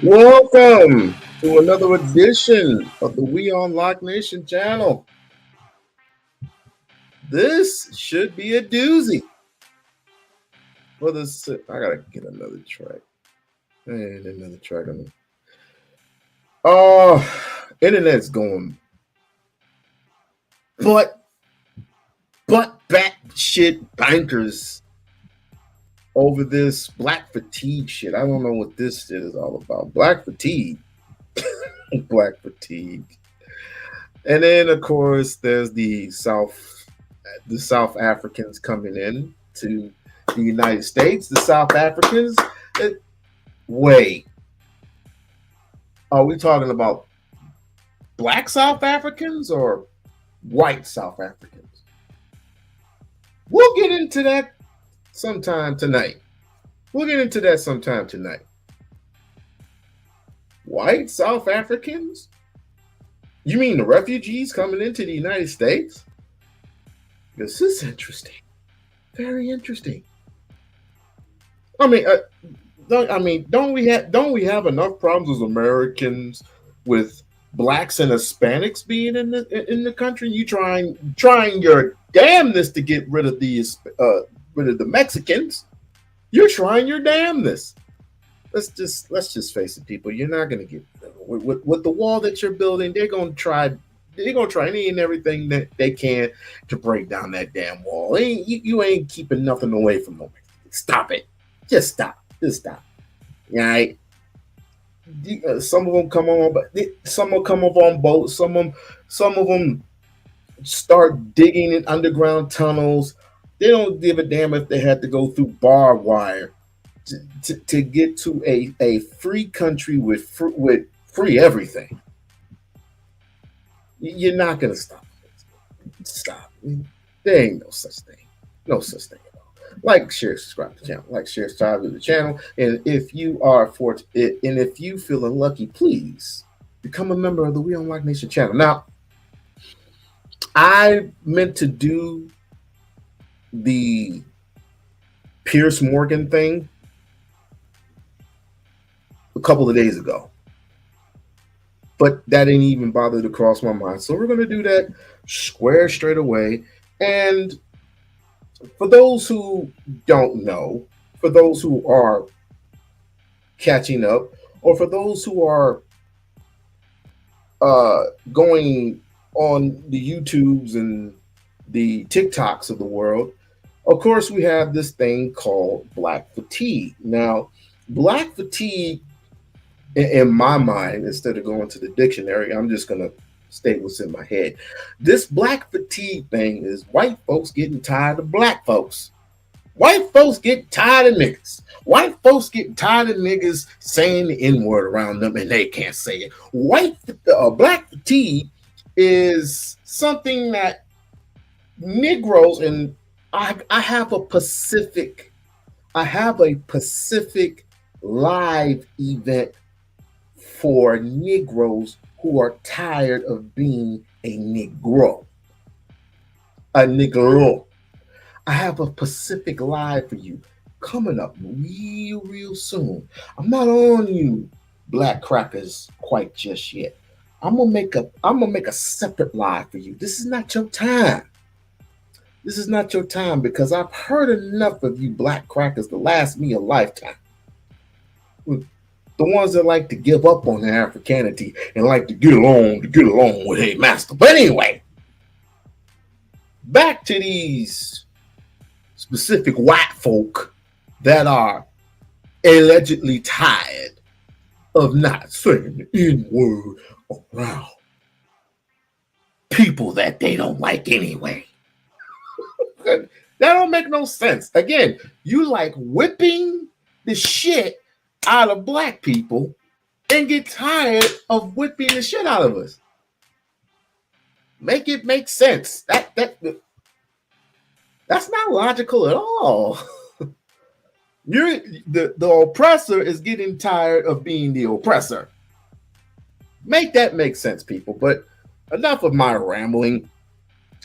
Welcome to another edition of the We-On-Loc Nation channel. This should be a doozy. For this, I gotta get another track. And another track on it. Internet's going butt bat shit bankers over this black fatigue shit. I don't know what this shit is all about. Black fatigue. Black fatigue. And then of course there's the South Africans coming in to the United States. The South Africans. Wait. Are we talking about black South Africans or white South Africans? We'll get into that sometime tonight. White South Africans? You mean the refugees coming into the United States? This is interesting. Very interesting. Don't we have enough problems as Americans with blacks and Hispanics being in the country? You trying your damnness to get rid of the Mexicans. You're trying your damnness. Let's just face it, people. You're not gonna get with the wall that you're building. They're gonna try any and everything that they can to break down that damn wall. You ain't keeping nothing away from them. Stop it. Just stop. All right. Some of them come on, but some will come up on boats. Some of them start digging in underground tunnels. They don't give a damn if they had to go through barbed wire to get to a free country with free everything. You're not gonna stop. Stop. There ain't no such thing. No such thing at all. Like, share, subscribe to the channel. Like, share, subscribe to the channel. And if you feeling lucky, please become a member of the We-On-Loc Nation channel. Now, I meant to do the Piers Morgan thing a couple of days ago, but that didn't even bother to cross my mind. So we're going to do that square straight away. And for those who don't know, for those who are catching up, or for those who are going on the YouTubes and the TikToks of the world, of course, we have this thing called black fatigue. Now, black fatigue, in my mind, instead of going to the dictionary, I'm just going to state what's in my head. This black fatigue thing is white folks getting tired of black folks. White folks get tired of niggas. White folks get tired of niggas saying the N-word around them and they can't say it. Black fatigue is something that Negroes, and I have a Pacific live event for Negroes who are tired of being a Negro. A Negro. I have a Pacific Live for you coming up real soon. I'm not on you black crackers quite just yet. I'm gonna make a separate live for you. This is not your time. This is not your time, because I've heard enough of you black crackers to last me a lifetime. The ones that like to give up on their Africanity and like to get along with a master. But anyway, back to these specific white folk that are allegedly tired of not saying the N-word around people that they don't like anyway. That don't make no sense. Again, you like whipping the shit out of black people and get tired of whipping the shit out of us. Make it make sense. That's not logical at all. The oppressor is getting tired of being the oppressor. Make that make sense, people. But enough of my rambling.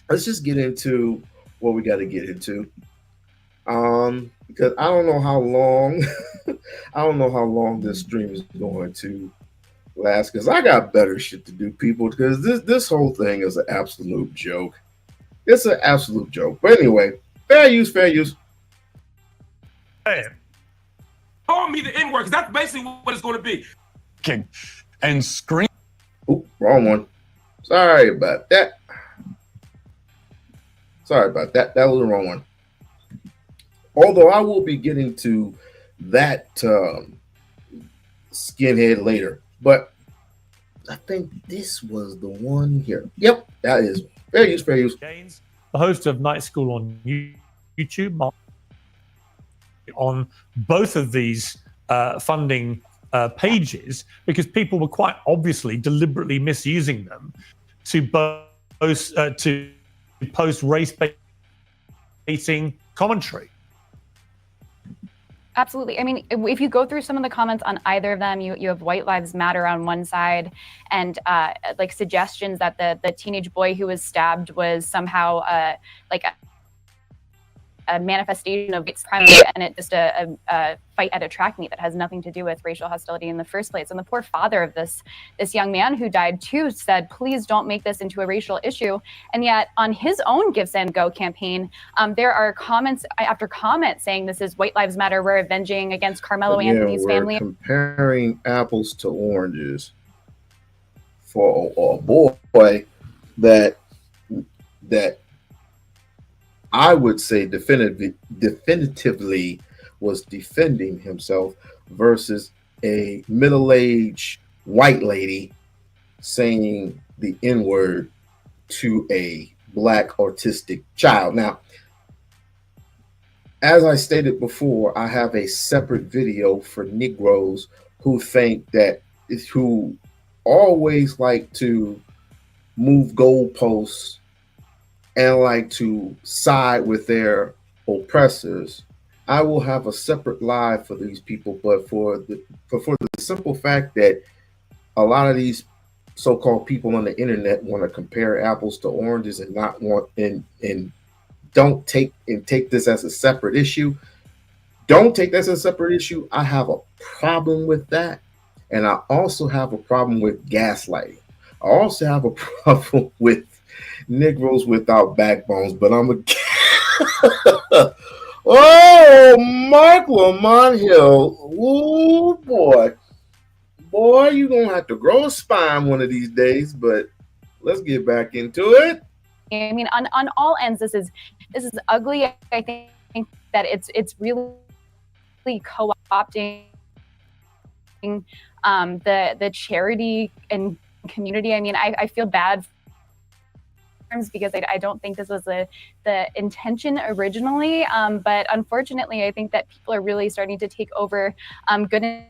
Let's just get into what we got to get into. Because I don't know how long this stream is going to last. Because I got better shit to do, people. Because this whole thing is an absolute joke. It's an absolute joke. But anyway, fair use. Hey, call me the N-word, because that's basically what it's going to be. And scream. Oop, wrong one. Sorry about that. That was the wrong one. Although I will be getting to that skinhead later. But I think this was the one here. Yep, that is. Fair use. Gaines, the host of Night School on YouTube, on both of these funding pages, because people were quite obviously deliberately misusing them to post race-baiting commentary. Absolutely. I mean, if you go through some of the comments on either of them, you have White Lives Matter on one side and like suggestions that the teenage boy who was stabbed was somehow like a manifestation of its crime, and it just a fight at a track meet that has nothing to do with racial hostility in the first place. And the poor father of this young man who died too said, please don't make this into a racial issue. And yet on his own Give Sand Go campaign, there are comments after comments saying this is White Lives Matter, we're avenging against Carmelo Anthony's family. Comparing apples to oranges for a boy that I would say definitively was defending himself versus a middle-aged white lady saying the N-word to a black autistic child. Now, as I stated before, I have a separate video for Negroes who always like to move goalposts and like to side with their oppressors. I will have a separate live for these people, but for the simple fact that a lot of these so-called people on the internet want to compare apples to oranges and not want and don't take this as a separate issue. Don't take this as a separate issue. I have a problem with that, and I also have a problem with gaslighting. I also have a problem with Negroes without backbones, but I'm a oh, Mark Lamont Hill. Oh boy, you gonna have to grow a spine one of these days. But let's get back into it. I mean, on all ends, this is ugly. I think that it's really co-opting the charity and community. I mean, I feel bad because I don't think this was the intention originally, but unfortunately I think that people are really starting to take over the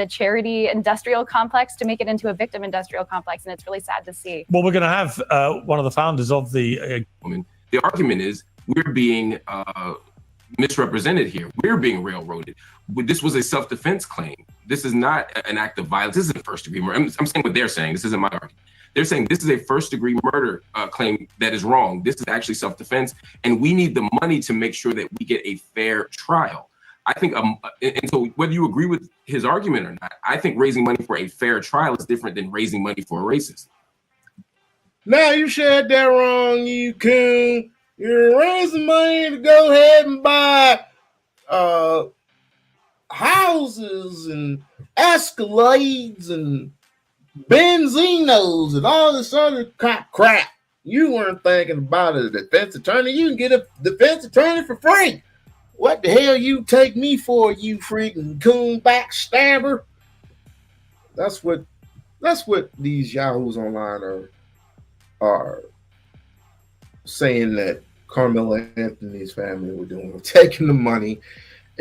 charity industrial complex to make it into a victim industrial complex, and it's really sad to see. Well, we're going to have one of the founders of the The argument is we're being misrepresented here. We're being railroaded. This was a self-defense claim. This is not an act of violence. This isn't first-degree murder. I'm saying what they're saying. This isn't my argument. They're saying this is a first-degree murder claim that is wrong. This is actually self-defense, and we need the money to make sure that we get a fair trial. I think, and so whether you agree with his argument or not, I think raising money for a fair trial is different than raising money for a racist. Now you said that wrong, you coon. You're raising money to go ahead and buy houses and Escalades and Benzinos and all this other crap. You weren't thinking about a defense attorney. You can get a defense attorney for free. What the hell you take me for, you freaking coon backstabber? That's what these yahoos online are saying that Carmelo Anthony's family were doing, taking the money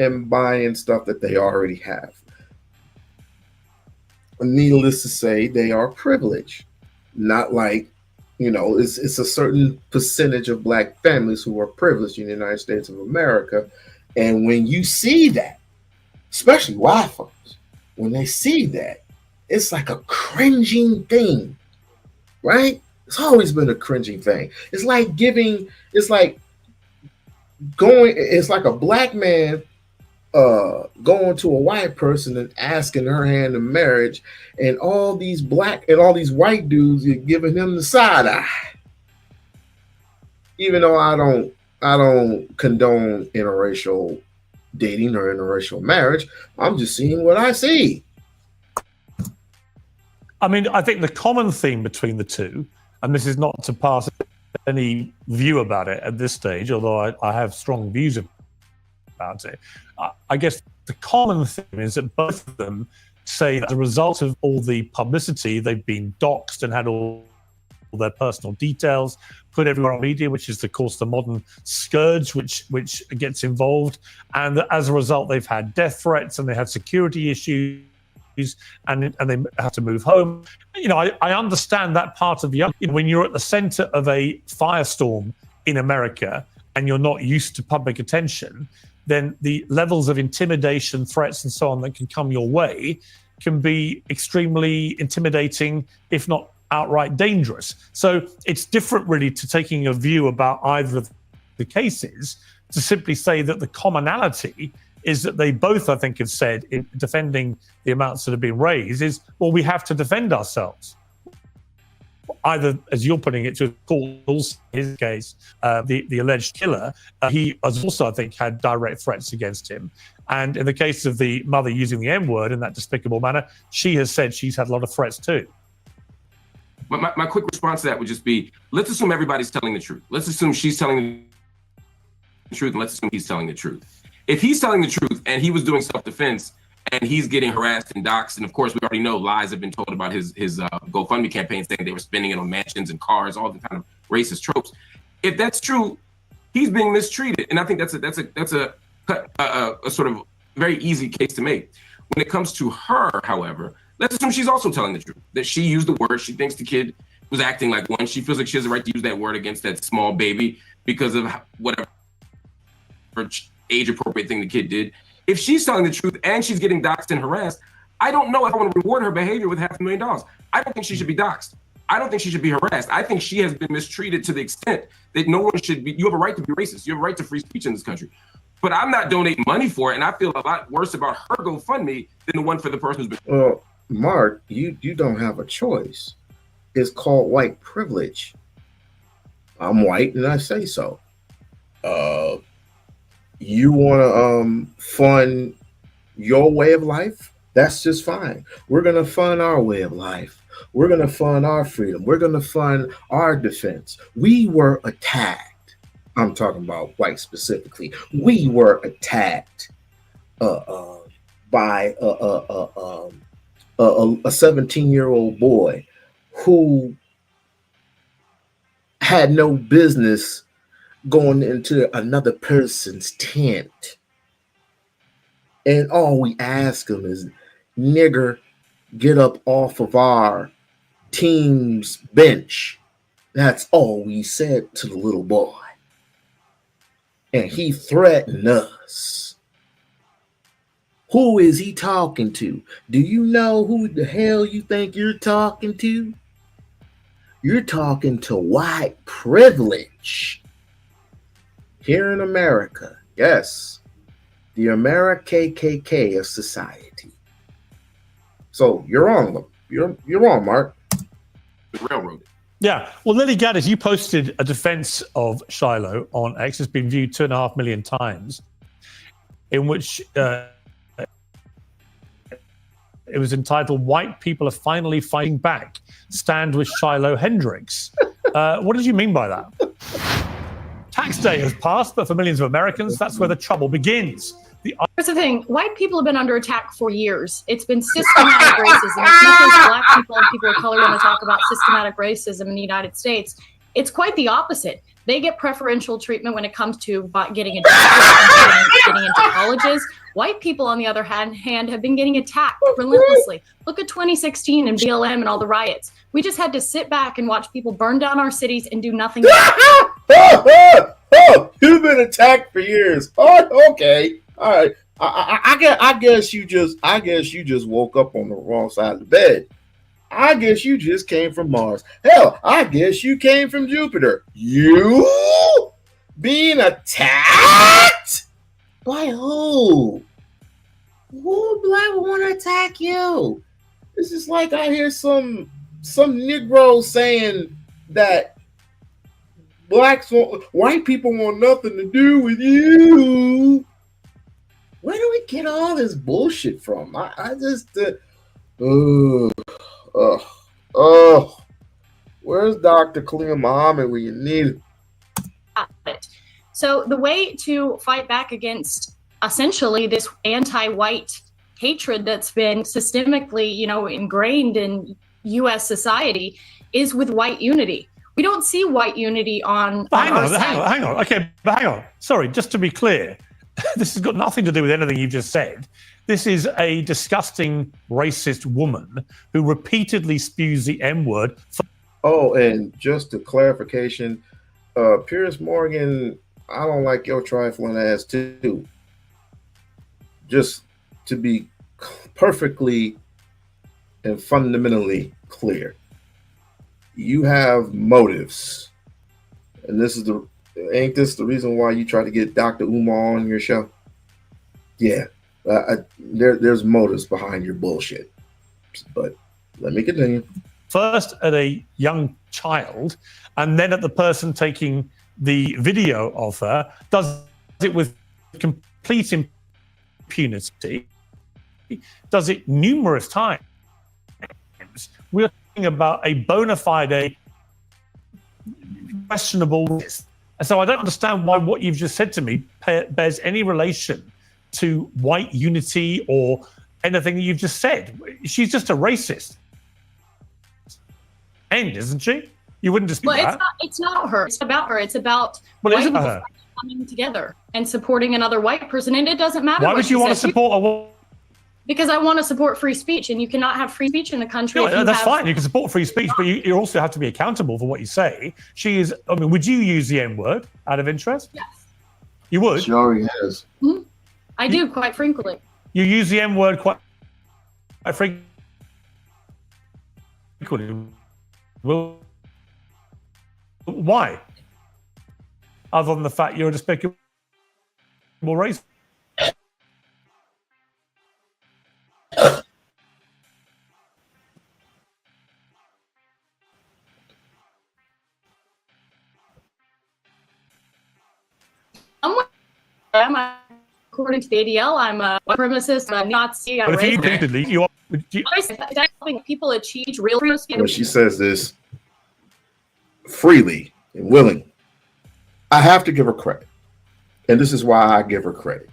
and buying stuff that they already have. Needless to say, they are privileged. Not like, it's a certain percentage of black families who are privileged in the United States of America. And when you see that, especially white folks, when they see that, it's like a cringing thing, right? It's always been a cringing thing. It's like a black man going to a white person and asking her hand in marriage, and all these white dudes are giving him the side eye. Even though I don't condone interracial dating or interracial marriage, I'm just seeing what I see. I mean, I think the common theme between the two, and this is not to pass any view about it at this stage, although I have strong views about it. I guess the common theme is that both of them say that as a result of all the publicity, they've been doxxed and had all their personal details put everywhere on media, which is, of course, the modern scourge which gets involved. And that as a result, they've had death threats and they had security issues. And they have to move home. I understand that part of when you're at the center of a firestorm in America and you're not used to public attention, then the levels of intimidation, threats, and so on that can come your way can be extremely intimidating, if not outright dangerous. So it's different, really, to taking a view about either of the cases to simply say that the commonality is that they both, I think, have said, in defending the amounts that have been raised, is, well, we have to defend ourselves. Either, as you're putting it, to calls his case, the alleged killer, he has also, I think, had direct threats against him. And in the case of the mother using the N-word in that despicable manner, she has said she's had a lot of threats too. My quick response to that would just be, let's assume everybody's telling the truth. Let's assume she's telling the truth, and let's assume he's telling the truth. If he's telling the truth and he was doing self-defense and he's getting harassed and doxxed, and of course we already know lies have been told about his GoFundMe campaign saying they were spending it on mansions and cars, all the kind of racist tropes. If that's true, he's being mistreated, and I think that's a sort of very easy case to make. When it comes to her, however, let's assume she's also telling the truth, that she used the word, she thinks the kid was acting like one, she feels like she has the right to use that word against that small baby because of whatever age-appropriate thing the kid did. If she's telling the truth and she's getting doxxed and harassed, I don't know if I want to reward her behavior with $500,000. I don't think she should be doxxed. I don't think she should be harassed. I think she has been mistreated to the extent that no one should be. You have a right to be racist. You have a right to free speech in this country. But I'm not donating money for it, and I feel a lot worse about her GoFundMe than the one for the person who's been. Well, Mark, you don't have a choice. It's called white privilege. I'm white, and I say so. You want to fund your way of life? That's just fine. We're going to fund our way of life. We're going to fund our freedom. We're going to fund our defense. We were attacked. I'm talking about white specifically. We were attacked by a 17-year-old boy who had no business going into another person's tent. And all we ask him is, nigger, get up off of our team's bench. That's all we said to the little boy. And he threatened us. Who is he talking to? Do you know who the hell you think you're talking to? You're talking to white privilege. Here in America, yes, the America-KKK of society. So you're wrong. You're wrong, Mark. The railroad. Yeah. Well, Lily Gaddis, you posted a defense of Shiloh on X. It's been viewed 2.5 million times, in which it was entitled "White People Are Finally Fighting Back. Stand with Shiloh Hendricks." What did you mean by that? Tax day has passed, but for millions of Americans, that's where the trouble begins. Here's the thing. White people have been under attack for years. It's been systematic racism. As much as black people and people of color want to talk about systematic racism in the United States, it's quite the opposite. They get preferential treatment when it comes to getting into getting into colleges. White people, on the other hand, have been getting attacked relentlessly. Look at 2016 and BLM and all the riots. We just had to sit back and watch people burn down our cities and do nothing. You've been attacked for years. Oh, okay, all right. I guess you just woke up on the wrong side of the bed. I guess you just came from Mars. Hell, I guess you came from Jupiter. You being attacked? By who? Who black would want to attack you? This is like I hear some Negro saying that white people want nothing to do with you. Where do we get all this bullshit from? I just where's Dr. Khalil Muhammad when you need it? So the way to fight back against essentially this anti-white hatred that's been systemically, ingrained in U.S. society is with white unity. We don't see white unity on hang on. Okay, but hang on. Sorry, just to be clear, this has got nothing to do with anything you've just said. This is a disgusting racist woman who repeatedly spews the M-word. Oh, and just a clarification, Piers Morgan, I don't like your trifling ass too. Just to be perfectly and fundamentally clear, you have motives, and ain't this the reason why you try to get Dr. Umar on your show? Yeah. There's motives behind your bullshit, but let me continue. First at a young child, and then at the person taking the video of her, does it with complete impunity, does it numerous times. We're talking about a bona fide, questionable risk. And so I don't understand why what you've just said to me bears any relation to white unity or anything that you've just said. She's just a racist. End, isn't she? You wouldn't dispute that. It's not her. It's about her. It's about white people coming together and supporting another white person. And it doesn't matter. Why would you want to support a? Because I want to support free speech, and you cannot have free speech in the country. No, that's fine. You can support free speech, but you also have to be accountable for what you say. Would you use the N-word out of interest? Yes. You would? She already has. Mm-hmm. I do quite frequently. You use the M-word quite frequently. Well, why? Other than the fact you're a despicable race. According to the ADL, I'm a white supremacist, I'm a Nazi. But if you admittedly, you are. Helping people achieve real freedom. When she says this freely and willing, I have to give her credit. And this is why I give her credit.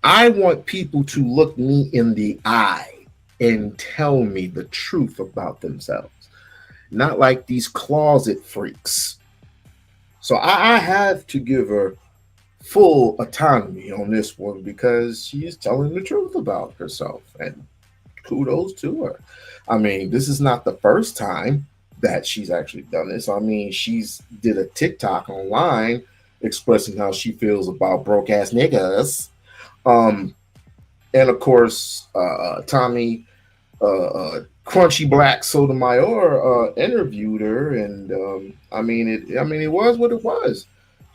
I want people to look me in the eye and tell me the truth about themselves, not like these closet freaks. So I have to give her full autonomy on this one because she is telling the truth about herself, and kudos to her. I mean, this is not the first time that she's actually done this. I mean, she's did a TikTok online expressing how she feels about broke ass niggas. And of course, Tommy Crunchy Black Sotomayor interviewed her, and it was what it was.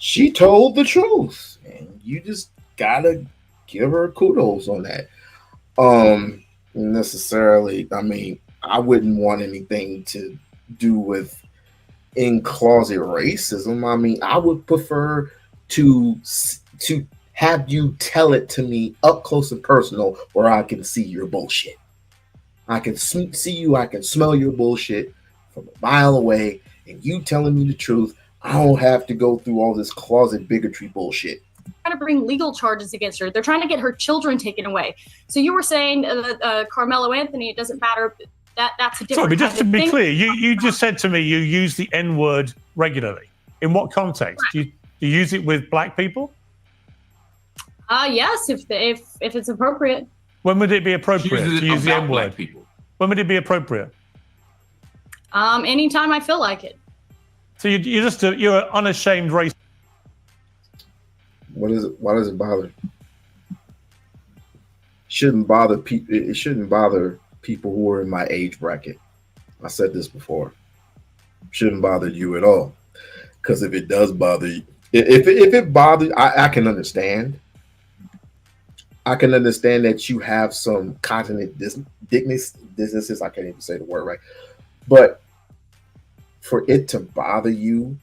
She told the truth, and you just gotta give her kudos on that. Necessarily, I wouldn't want anything to do with in-closet racism. I would prefer to have you tell it to me up close and personal, where I can see your bullshit. I can see you, I can smell your bullshit from a mile away, and you telling me the truth. I don't have to go through all this closet bigotry bullshit. Trying to bring legal charges against her. They're trying to get her children taken away. So you were saying Carmelo Anthony, it doesn't matter. That's a different. Sorry, but just to be clear, you just said to me you use the N-word regularly. In what context? Do you use it with black people? Yes, if it's appropriate. When would it be appropriate to use the N-word? People. When would it be appropriate? Anytime I feel like it. So you're an unashamed racist. What is it? Why does it bother? Shouldn't bother people. It shouldn't bother people who are in my age bracket. I said this before. Shouldn't bother you at all. Because if it does bother you, if it bothers, I can understand. I can understand that you have some continent businesses. I can't even say the word right. But for it to bother you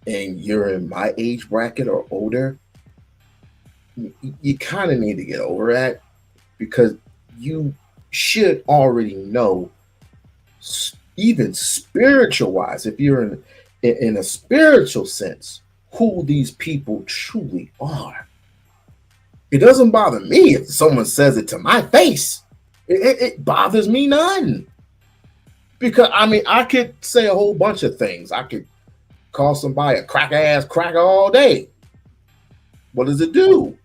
and you're in my age bracket or older, you kind of need to get over that, because you should already know, even spiritual wise, if you're in a spiritual sense, who these people truly are. It doesn't bother me if someone says it to my face. It bothers me none. Because, I mean, I could say a whole bunch of things. I could call somebody a cracker-ass cracker all day. What does it do?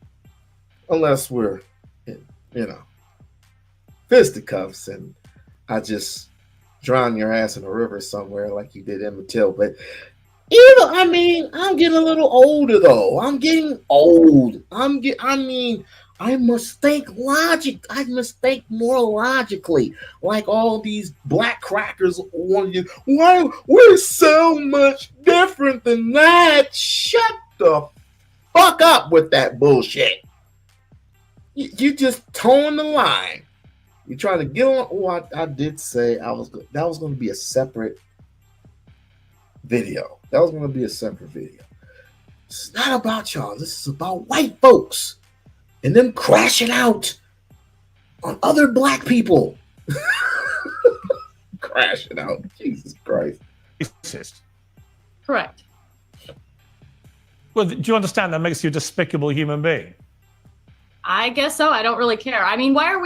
Unless we're in, fisticuffs and I just drown your ass in a river somewhere like you did Emmett Till. But I'm getting a little older though. I'm getting old. I must think more logically. Like all these black crackers want you. Why we're so much different than that? Shut the fuck up with that bullshit. You just towing the line. You trying to get on. Oh, I did say that was going to be a separate video. That was going to be a separate video. It's not about y'all. This is about white folks and them crashing out on other black people. Crashing out. Jesus Christ. Racist. Correct. Well, do you understand that makes you a despicable human being? I guess so. I don't really care. I mean, why are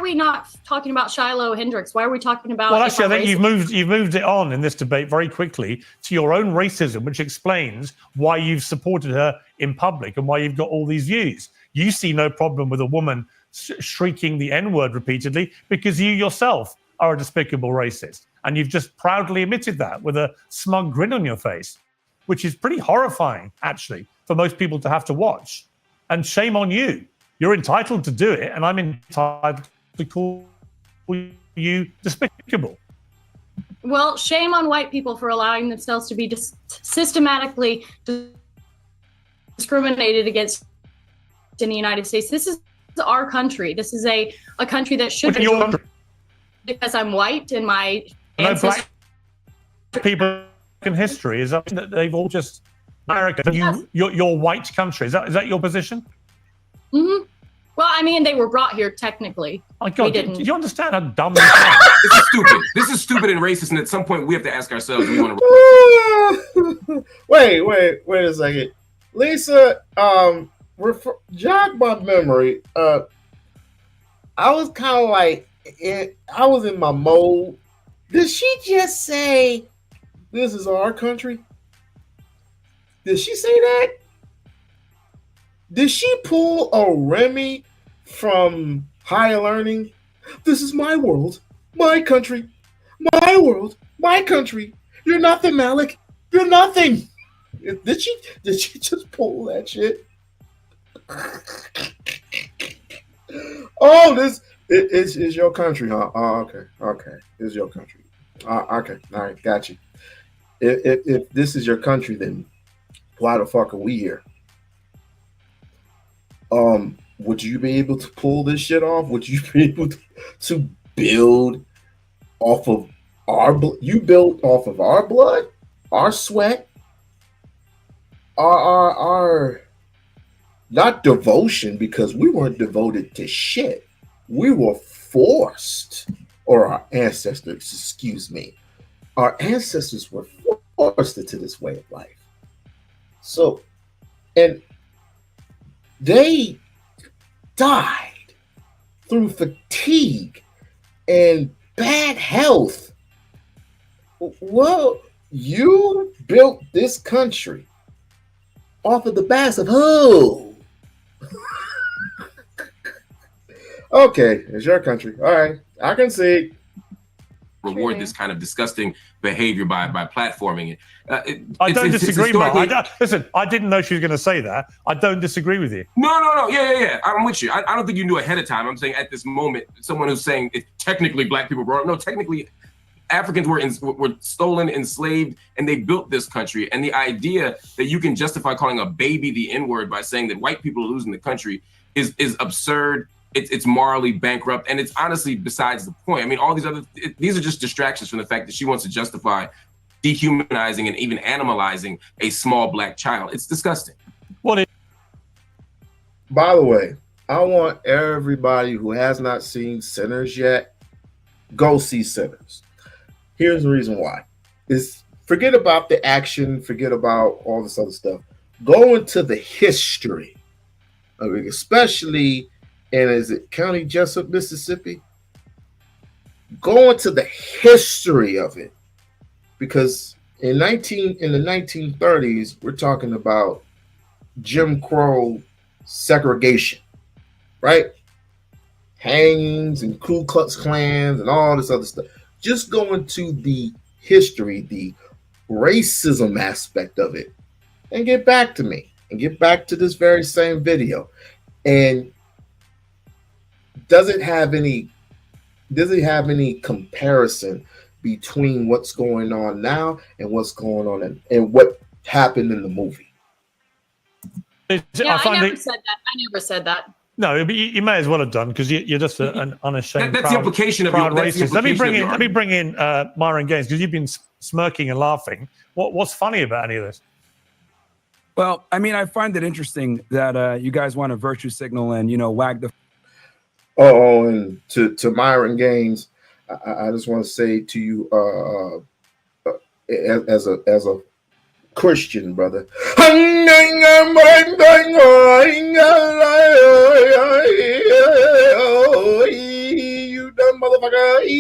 we not talking about Shiloh Hendricks? Why are we talking about? Well, actually, I think you've moved it on in this debate very quickly to your own racism, which explains why you've supported her in public and why you've got all these views. You see no problem with a woman shrieking the N-word repeatedly because you yourself are a despicable racist, and you've just proudly admitted that with a smug grin on your face, which is pretty horrifying, actually, for most people to have to watch. And shame on you. You're entitled to do it, and I'm entitled to call you despicable. Well, shame on white people for allowing themselves to be systematically discriminated against in the United States. This is our country. This is a country that should be because I'm white and my ancestors. Black people in history is that they've all just America. Your white country. Is that your position? Mm-hmm. Well, I mean, they were brought here technically. Oh my God, do you understand how dumb this This is stupid. This is stupid and racist, and at some point we have to ask ourselves, do we want to... Wait a second. Lisa, jog my memory. I was kind of like, I was in my mode. Did she just say, this is our country? Did she say that? Did she pull a Remy from Higher Learning? This is my world, my country, my world, my country. You're nothing, Malik. You're nothing. Did she just pull that shit? Oh, this is your country, huh? Oh, okay. It's your country. Okay, all right, got you. If this is your country, then why the fuck are we here? Would you be able to pull this shit off? Would you be able to build off of our blood? You built off of our blood, our sweat, our not devotion, because we weren't devoted to shit. We were forced, or our ancestors, excuse me, our ancestors were forced into this way of life. So, and they died through fatigue and bad health. Well, you built this country Off of the backs of who? Okay, it's your country. All right, I can see. Reward this kind of disgusting behavior by platforming it. I don't disagree, Mark. Listen, I didn't know she was going to say that. I don't disagree with you. No. Yeah. I'm with you. I don't think you knew ahead of time. I'm saying at this moment, someone who's saying it's technically black people brought up. No, technically, Africans were stolen, enslaved, and they built this country. And the idea that you can justify calling a baby the N-word by saying that white people are losing the country is absurd. It's morally bankrupt, and it's honestly besides the point. I mean, all these are just distractions from the fact that she wants to justify dehumanizing and even animalizing a small black child. It's disgusting. By the way, I want everybody who has not seen Sinners yet, go see Sinners. Here's the reason why. Is forget about the action, forget about all this other stuff. Go into the history of it, especially and is it County Jessup, Mississippi? Go into the history of it, because in the 1930s, we're talking about Jim Crow segregation, right? Hangings and Ku Klux Klans and all this other stuff. Just go into the history, the racism aspect of it, and get back to me and get back to this very same video. And does it have any comparison between what's going on now and what's going on and what happened in the movie? I never said that. No, but you may as well have done, because you're just an unashamed. That's the implication of your racist. Let me bring in Myron Gaines, because you've been smirking and laughing. What's funny about any of this? Well, I mean, I find it interesting that you guys want to virtue signal and wag the. Oh, and to Myron Gaines, I just want to say to you, as a Christian brother, you dumb motherfucker.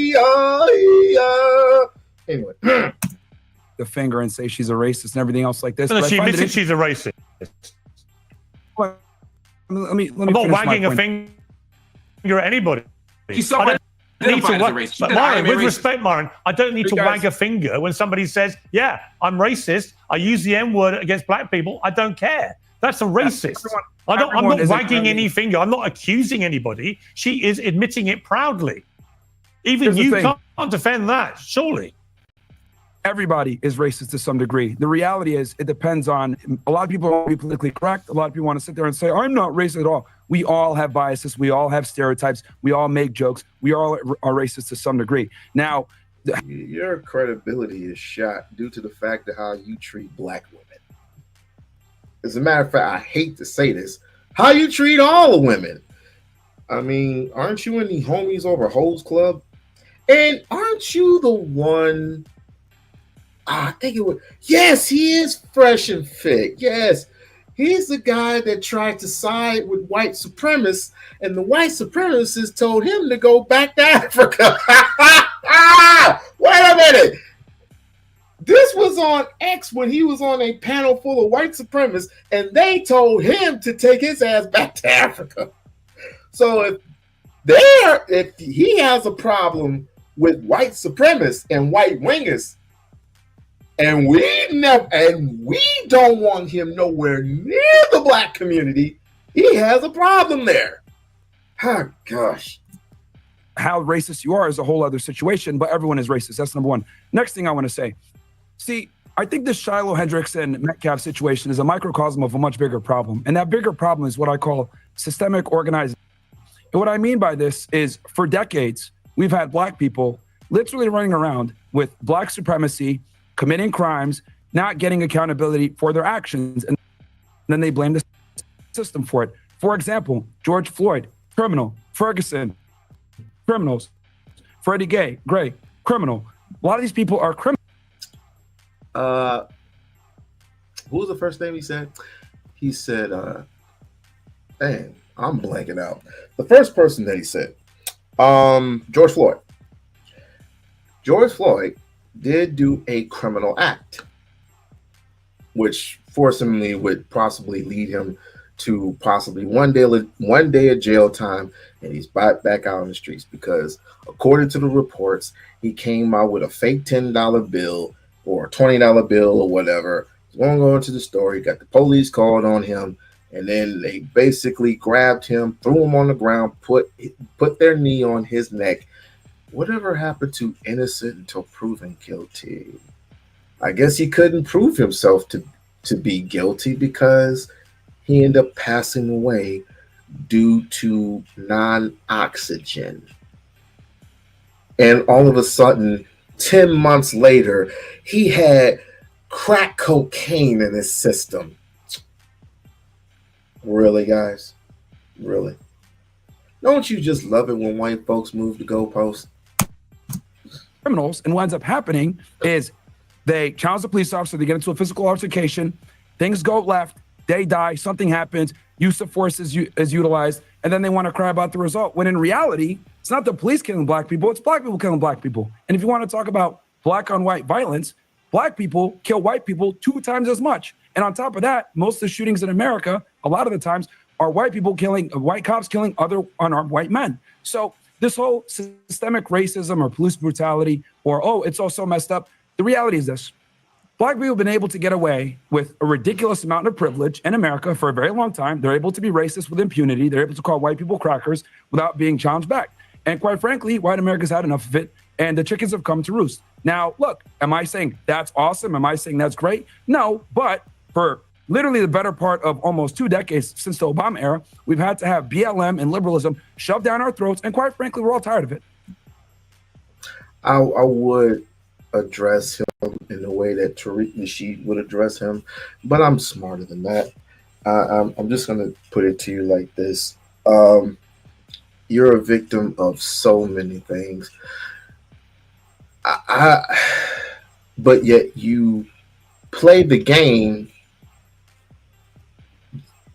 Anyway, the finger and say she's a racist and everything else like this. No, she admits she's a racist. Let me I'm not wagging a finger at anybody. She self-identified as a racist. But Myron, with respect, Myron, I don't need to wag a finger when somebody says, yeah, I'm racist. I use the N-word against black people. I don't care. That's a racist. I'm not wagging any finger. I'm not accusing anybody. She is admitting it proudly. Even you can't defend that, surely. Everybody is racist to some degree. The reality is it depends on, a lot of people want to be politically correct. A lot of people want to sit there and say, I'm not racist at all. We all have biases. We all have stereotypes. We all make jokes. We all are racist to some degree. Now, your credibility is shot due to the fact of how you treat black women. As a matter of fact, I hate to say this, how you treat all the women. I mean, aren't you in the Homies Over Hoes Club? And aren't you the one... I think it was. Yes, he is fresh and fit. Yes, he's the guy that tried to side with white supremacists, and the white supremacists told him to go back to Africa. Wait a minute. This was on X when he was on a panel full of white supremacists, and they told him to take his ass back to Africa. So if he has a problem with white supremacists and white wingers, and we don't want him nowhere near the black community, he has a problem there. Oh, gosh. How racist you are is a whole other situation, but everyone is racist. That's number one. Next thing I want to say. See, I think this Shiloh Hendricks and Metcalf situation is a microcosm of a much bigger problem. And that bigger problem is what I call systemic organizing. And what I mean by this is for decades, we've had black people literally running around with black supremacy, committing crimes, not getting accountability for their actions, and then they blame the system for it. For example, George Floyd, criminal. Ferguson, criminals. Freddie Gray, criminal. A lot of these people are criminals. Who was the first name he said? He said, man, I'm blanking out. The first person that he said, George Floyd. George Floyd did do a criminal act, which forcibly would possibly lead him to possibly one day of jail time, and he's back out on the streets because, according to the reports, he came out with a fake $10 bill or a $20 bill or whatever. He's going to go into the store. He got the police called on him, and then they basically grabbed him, threw him on the ground, put their knee on his neck. Whatever happened to innocent until proven guilty? I guess he couldn't prove himself to be guilty because he ended up passing away due to non-oxygen. And all of a sudden, 10 months later, he had crack cocaine in his system. Really, guys? Really? Don't you just love it when white folks move the goalposts? Criminals, and what ends up happening is they challenge the police officer, they get into a physical altercation, things go left, they die, something happens, use of force is utilized, and then they want to cry about the result. When in reality, it's not the police killing black people, it's black people killing black people. And if you want to talk about black on white violence, black people kill white people 2 times as much. And on top of that, most of the shootings in America, a lot of the times, are white cops killing other unarmed white men. So this whole systemic racism or police brutality or, oh, it's all so messed up. The reality is this. Black people have been able to get away with a ridiculous amount of privilege in America for a very long time. They're able to be racist with impunity. They're able to call white people crackers without being challenged back. And quite frankly, white America's had enough of it, and the chickens have come to roost. Now, look, am I saying that's awesome? Am I saying that's great? No, but for literally the better part of almost 2 decades since the Obama era, we've had to have BLM and liberalism shoved down our throats, and quite frankly, we're all tired of it. I would address him in the way that Tariq Nasheed would address him, but I'm smarter than that. I'm just going to put it to you like this. You're a victim of so many things. But yet you play the game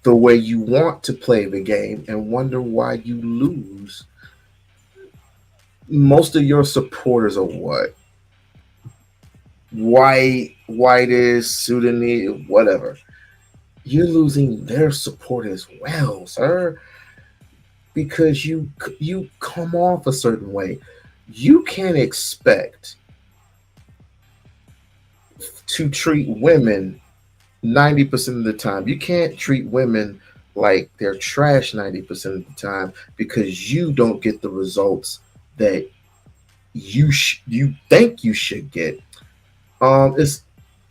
the way you want to play the game and wonder why you lose. Most of your supporters are what? Whitish, Sudanese, whatever. You're losing their support as well, sir, because you come off a certain way. You can't expect to treat women 90% of the time. You can't treat women like they're trash 90% of the time because you don't get the results that you think you should get. It's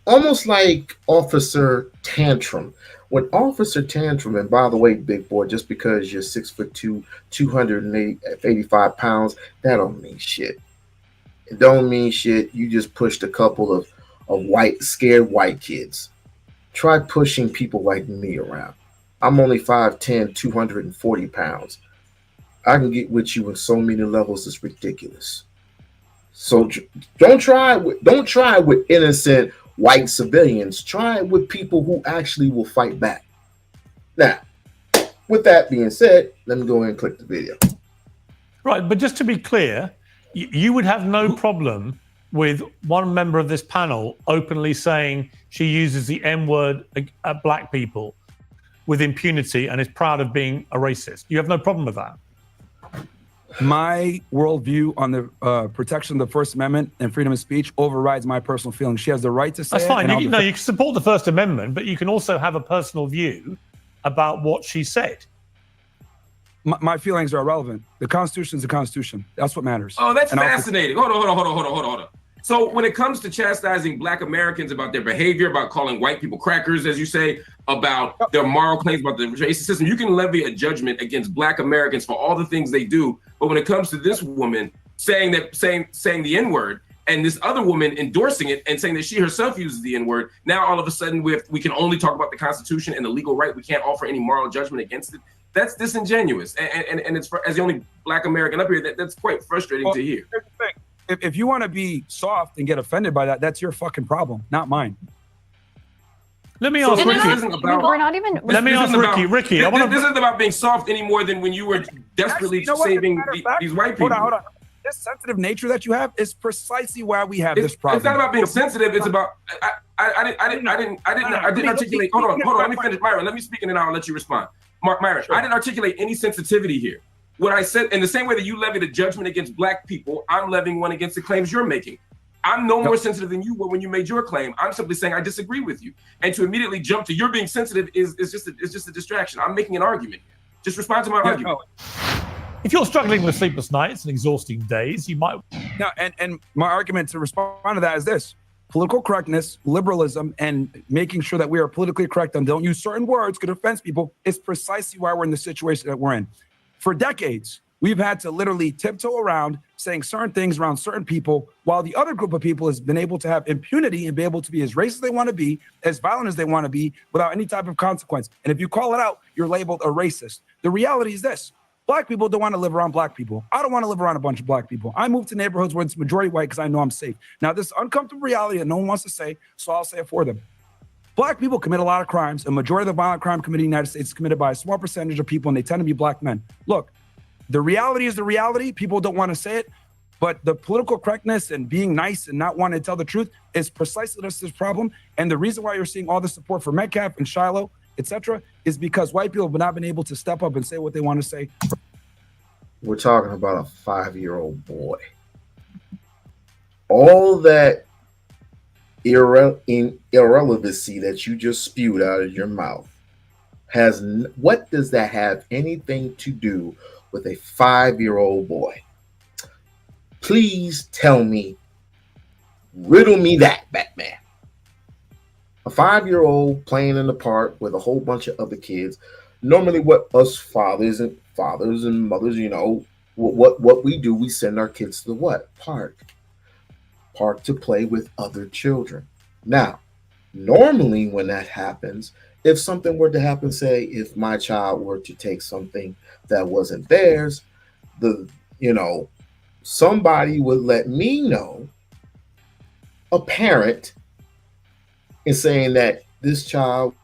almost like Officer Tantrum. When Officer Tantrum, and by the way, big boy, just because you're 6'2", 285 pounds, that don't mean shit. It don't mean shit. You just pushed a couple of scared white kids. Try pushing people like me around. I'm only 5'10", 240 pounds. I can get with you in so many levels, it's ridiculous. So don't try with innocent white civilians. Try it with people who actually will fight back. Now, with that being said, let me go ahead and click the video. Right, but just to be clear, you would have no problem with one member of this panel openly saying she uses the M-word at black people with impunity and is proud of being a racist. You have no problem with that? My worldview on the protection of the First Amendment and freedom of speech overrides my personal feelings. She has the right to say That's fine. it. You can support the First Amendment, but you can also have a personal view about what she said. My feelings are irrelevant. The Constitution is the Constitution. That's what matters. Oh, that's fascinating. Hold on. So when it comes to chastising black Americans about their behavior, about calling white people crackers, as you say, about their moral claims, about the racist system, you can levy a judgment against black Americans for all the things they do. But when it comes to this woman saying the N-word, and this other woman endorsing it and saying that she herself uses the N-word, now all of a sudden we can only talk about the Constitution and the legal right. We can't offer any moral judgment against it. That's disingenuous. And it's as the only black American up here, that's quite frustrating to hear. Here's the thing. If you want to be soft and get offended by that, that's your fucking problem, not mine. Let me ask Ricky. We're not even. Let me ask Ricky. Ricky, this isn't about being soft any more than when you were desperately saving these white people. Hold on. this sensitive nature that you have is precisely why we have this problem. It's not about being sensitive. It's about I didn't articulate. Hold on. Let me finish, Myron. Let me speak and then I'll let you respond. Myron, sure. I didn't articulate any sensitivity here. What I said, in the same way that you levied a judgment against Black people, I'm levying one against the claims you're making. I'm no more sensitive than you were when you made your claim. I'm simply saying I disagree with you. And to immediately jump to you're being sensitive is just a distraction. I'm making an argument here. Just respond to my argument. If you're struggling with sleepless nights and exhausting days, you might. No, and my argument to respond to that is this: political correctness, liberalism, and making sure that we are politically correct and don't use certain words could offend people is precisely why we're in the situation that we're in. For decades, we've had to literally tiptoe around saying certain things around certain people, while the other group of people has been able to have impunity and be able to be as racist as they want to be, as violent as they want to be, without any type of consequence. And if you call it out, you're labeled a racist. The reality is this: Black people don't want to live around Black people. I don't want to live around a bunch of Black people. I move to neighborhoods where it's majority white because I know I'm safe. Now, this is uncomfortable reality that no one wants to say, so I'll say it for them. Black people commit a lot of crimes. A majority of the violent crime committed in the United States is committed by a small percentage of people, and they tend to be Black men. Look, the reality is the reality. People don't want to say it, but the political correctness and being nice and not wanting to tell the truth is precisely this problem. And the reason why you're seeing all the support for Metcalf and Shiloh, etc., is because white people have not been able to step up and say what they want to say. We're talking about a 5-year-old boy. All that irrelevancy that you just spewed out of your mouth what does that have anything to do with a 5-year-old boy? Please tell me, riddle me that, Batman. A 5-year-old playing in the park with a whole bunch of other kids. Normally what us fathers and mothers, what we do, we send our kids to the what? Park to play with other children. Now, normally when that happens, if something were to happen, say if my child were to take something that wasn't theirs, somebody would let me know, a parent, in saying that this child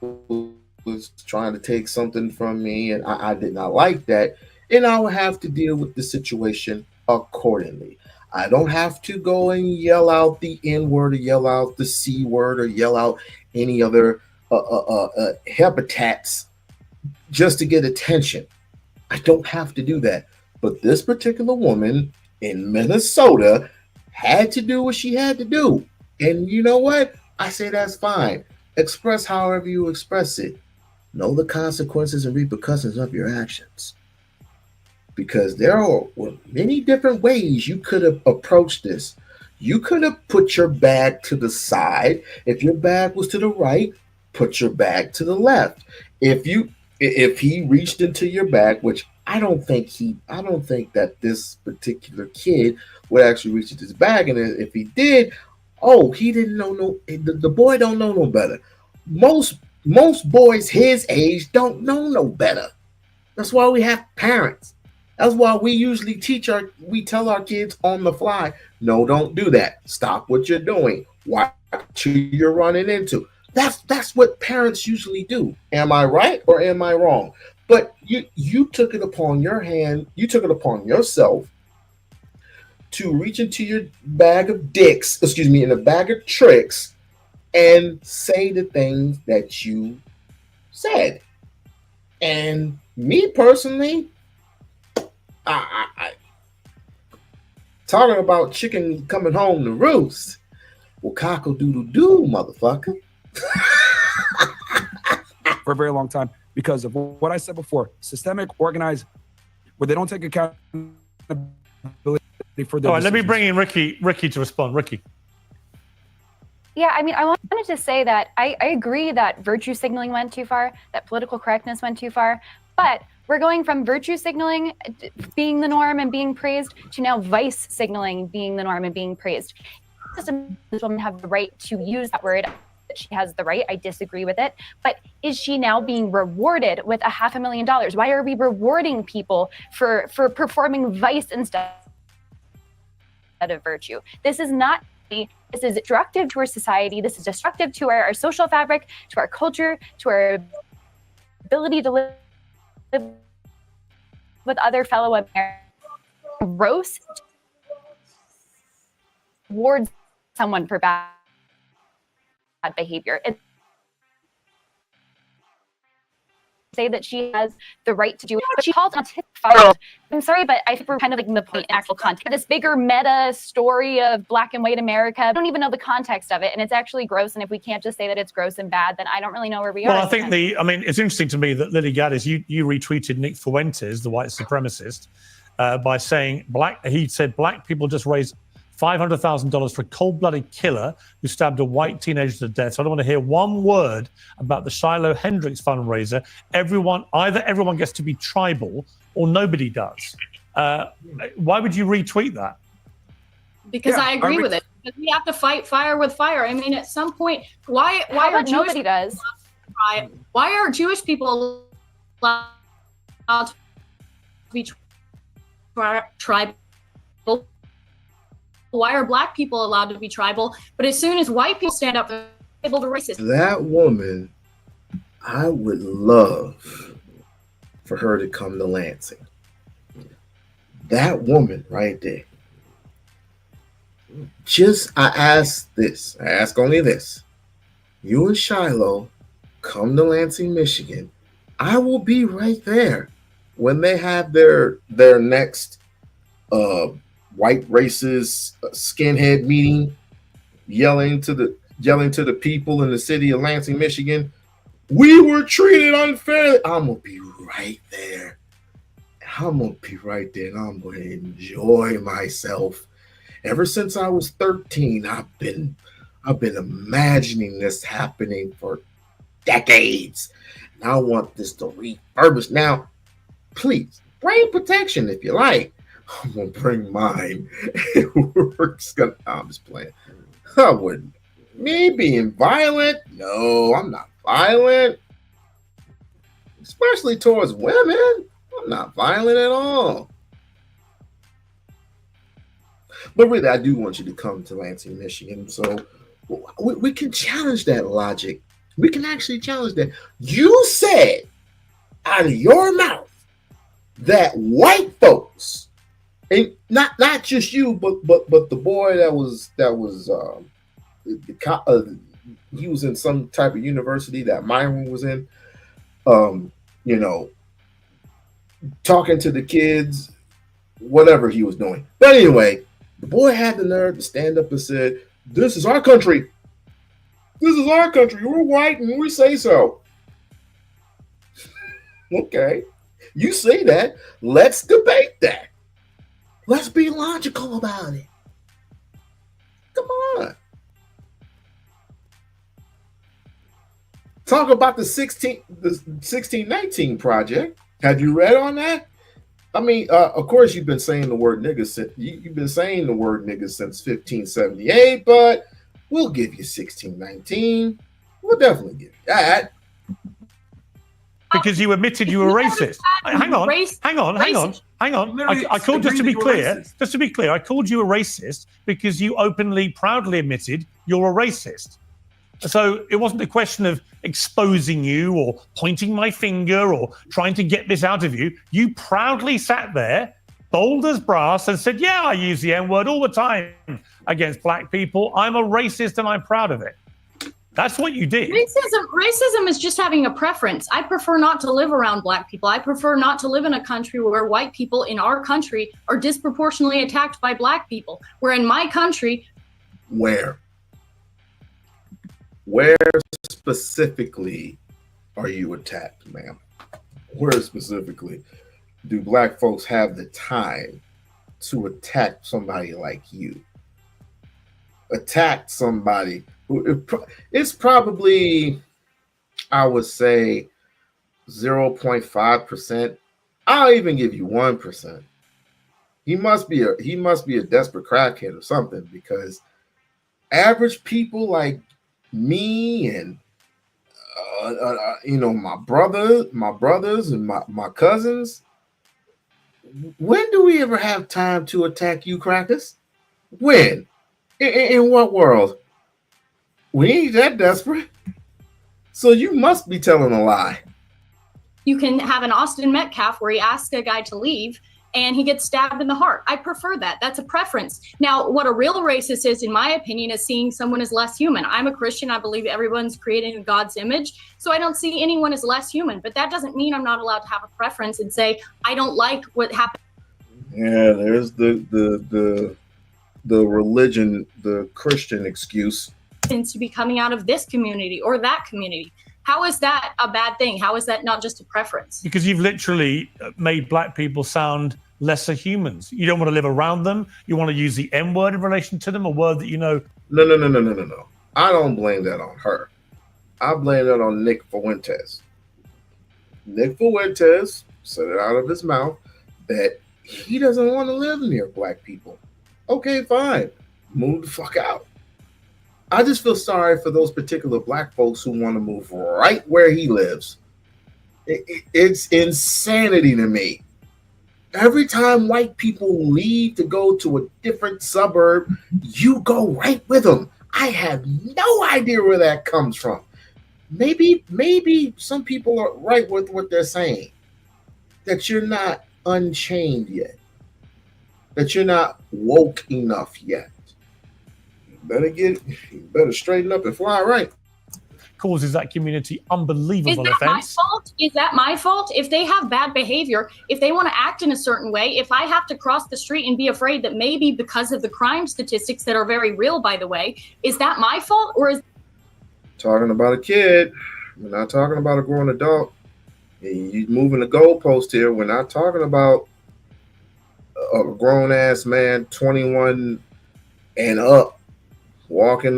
was trying to take something from me and I did not like that, and I would have to deal with the situation accordingly. I don't have to go and yell out the N word or yell out the C word or yell out any other habitats just to get attention. I don't have to do that. But this particular woman in Minnesota had to do what she had to do. And you know what? I say that's fine. Express however you express it. Know the consequences and repercussions of your actions. Because there are many different ways you could have approached this. You could have put your bag to the side. If your bag was to the right, put your bag to the left. If he reached into your bag, which I don't think that this particular kid would actually reach into his bag, and if he did, he didn't know the boy don't know no better. Most boys his age don't know no better. That's why we have parents. That's why we usually tell our kids on the fly, no, don't do that. Stop what you're doing. Watch who you're running into. That's what parents usually do. Am I right or am I wrong? But you took it upon yourself to reach into your bag of dicks, in a bag of tricks, and say the things that you said. And me personally, I talking about chicken coming home to roost. Well, cockle-doodle-doo, motherfucker. For a very long time, because of what I said before, systemic, organized, where they don't take accountability for their All right, let me decisions. bring in Ricky to respond. Ricky. Yeah, I mean, I wanted to say that I agree that virtue signaling went too far, that political correctness went too far, but we're going from virtue signaling being the norm and being praised to now vice signaling being the norm and being praised. Does this woman have the right to use that word? She has the right. I disagree with it. But is she now being rewarded with $500,000? Why are we rewarding people for performing vice instead of virtue? This is destructive to our society. This is destructive to our social fabric, to our culture, to our ability to live with other fellow Americans. Gross reward someone for bad behavior. It's say that she has the right to do it, but she called on fire. I'm sorry, but I think we're kind of like in the point in actual context. This bigger meta story of Black and white America, I don't even know the context of it, and it's actually gross. And if we can't just say that it's gross and bad, then I don't really know where we are. Well, I think it's interesting to me that Lily Gaddis, you retweeted Nick Fuentes, the white supremacist, by saying he said black people just raised $500,000 for a cold-blooded killer who stabbed a white teenager to death. So I don't want to hear one word about the Shiloh Hendricks fundraiser. Either everyone gets to be tribal or nobody does. Why would you retweet that? Because I agree with it. Because we have to fight fire with fire. I mean, at some point, why are nobody does? Why are Jewish people allowed to be tribal? Why are Black people allowed to be tribal? But as soon as white people stand up, they're able to racist. That woman, I would love for her to come to Lansing. That woman right there. I ask only this. You and Shiloh come to Lansing, Michigan. I will be right there when they have their next white racist skinhead meeting, yelling to the people in the city of Lansing, Michigan. We were treated unfairly. I'm gonna be right there. And I'm gonna enjoy myself. Ever since I was 13, I've been imagining this happening for decades. And I want this to refurbish. Now, please, brain protection if you like. I'm gonna bring mine. I'm just playing. I wouldn't. Me being violent? No, I'm not violent. Especially towards women. I'm not violent at all. But really, I do want you to come to Lansing, Michigan. So we can challenge that logic. We can actually challenge that. You said out of your mouth that white folks, and not just you, but the boy that was he was in some type of university that Myron was in, talking to the kids, whatever he was doing. But anyway, the boy had the nerve to stand up and said, "This is our country. This is our country. We're white and we say so." Okay, you say that. Let's debate that. Let's be logical about it. Come on. Talk about the 1619 project. Have you read on that? I mean, of course, you've been saying the word nigga since you've been saying the word nigga since 1578, but we'll give you 1619. We'll definitely give you that. Because you admitted you were racist. Hang on. I called, just to be clear, I called you a racist because you openly, proudly admitted you're a racist. So it wasn't a question of exposing you or pointing my finger or trying to get this out of you. You proudly sat there, bold as brass, and said, yeah, I use the N-word all the time against Black people. I'm a racist and I'm proud of it. That's what you did. Racism is just having a preference. I prefer not to live around Black people. I prefer not to live in a country where white people in our country are disproportionately attacked by Black people. Where in my country... Where specifically are you attacked, ma'am? Where specifically do Black folks have the time to attack somebody like you? Attack somebody who it's probably, I would say, 0.5%. I'll even give you 1%. He must be a desperate crackhead or something, because average people like me and my brothers and my cousins, when do we ever have time to attack you crackers? When? In what world? We ain't that desperate. So you must be telling a lie. You can have an Austin Metcalf where he asks a guy to leave, and he gets stabbed in the heart. I prefer that. That's a preference. Now, what a real racist is, in my opinion, is seeing someone as less human. I'm a Christian. I believe everyone's created in God's image. So I don't see anyone as less human. But that doesn't mean I'm not allowed to have a preference and say, I don't like what happened. Yeah, there's the religion, the Christian excuse. To be coming out of this community or that community. How is that a bad thing? How is that not just a preference? Because you've literally made black people sound lesser humans. You don't want to live around them. You want to use the N word in relation to them, a word that you know. No. I don't blame that on her. I blame that on Nick Fuentes. Nick Fuentes said it out of his mouth that he doesn't want to live near black people. Okay, fine. Move the fuck out. I just feel sorry for those particular black folks who want to move right where he lives. It's insanity to me. Every time white people leave to go to a different suburb, you go right with them. I have no idea where that comes from. Maybe some people are right with what they're saying, that you're not unchained yet, that you're not woke enough yet. You better straighten up and fly right. Causes that community unbelievable offense. My fault? Is that my fault? If they have bad behavior, if they want to act in a certain way, if I have to cross the street and be afraid that maybe because of the crime statistics that are very real, by the way, is that my fault? Or is talking about a kid? We're not talking about a grown adult. You're moving the goalpost here. We're not talking about a grown ass man, 21 and up, walking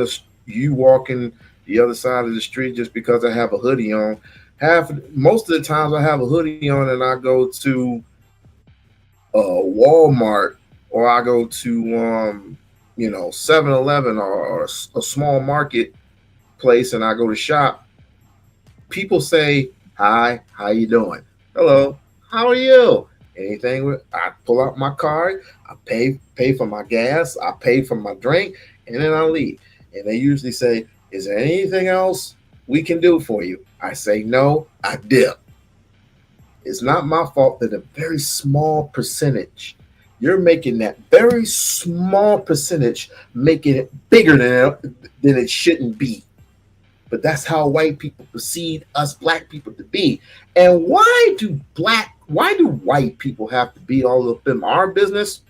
the other side of the street just because I have a hoodie on. Most of the times I have a hoodie on and I go to Walmart or I go to 7-Eleven or a small market place and I go to shop. People say, "Hi, how you doing?" "Hello, how are you?" I pull out my card, I pay for my gas, I pay for my drink, and then I leave. And they usually say, "Is there anything else we can do for you?" I say no, I dip. It's not my fault that a very small percentage, you're making that very small percentage, making it bigger than it shouldn't be. But that's how white people perceive us black people to be. And why do white people have to be all up in our business?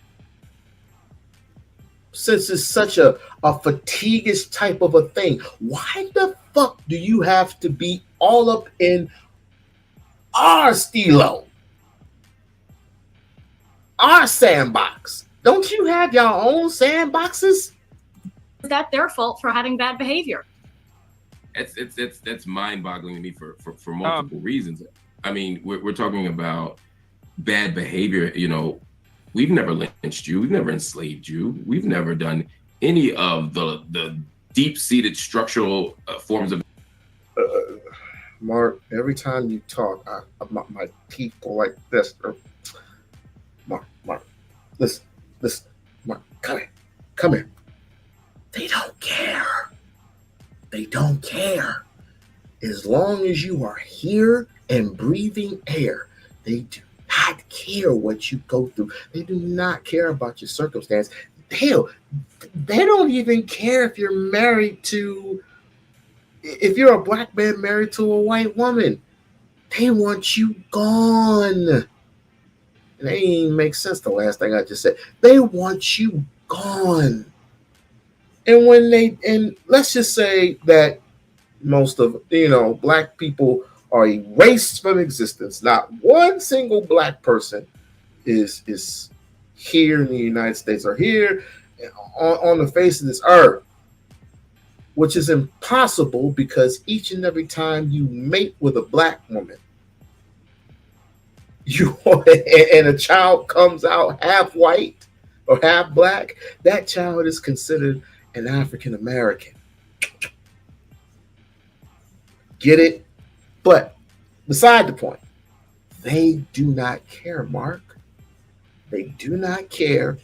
Since it's such a fatiguish type of a thing, why the fuck do you have to be all up in our stilo, our sandbox? Don't you have your own sandboxes? Is that their fault for having bad behavior? That's mind-boggling to me for multiple reasons. I mean, we're talking about bad behavior. We've never lynched you. We've never enslaved you. We've never done any of the deep-seated structural forms of. Mark, every time you talk, my teeth go like this. Mark, listen, Mark, come here. They don't care. They don't care. As long as you are here and breathing air, they do not care what you go through. They do not care about your circumstance. Hell, they don't even care if you're if you're a black man married to a white woman. They want you gone. And that didn't even make sense, the last thing I just said. They want you gone. And let's just say that most of black people are erased from existence. Not one single black person is here in the United States or here on the face of this earth, which is impossible because each and every time you mate with a black woman, and a child comes out half white or half black, that child is considered an African American. Get it? But beside the point, they do not care, Mark. They do not care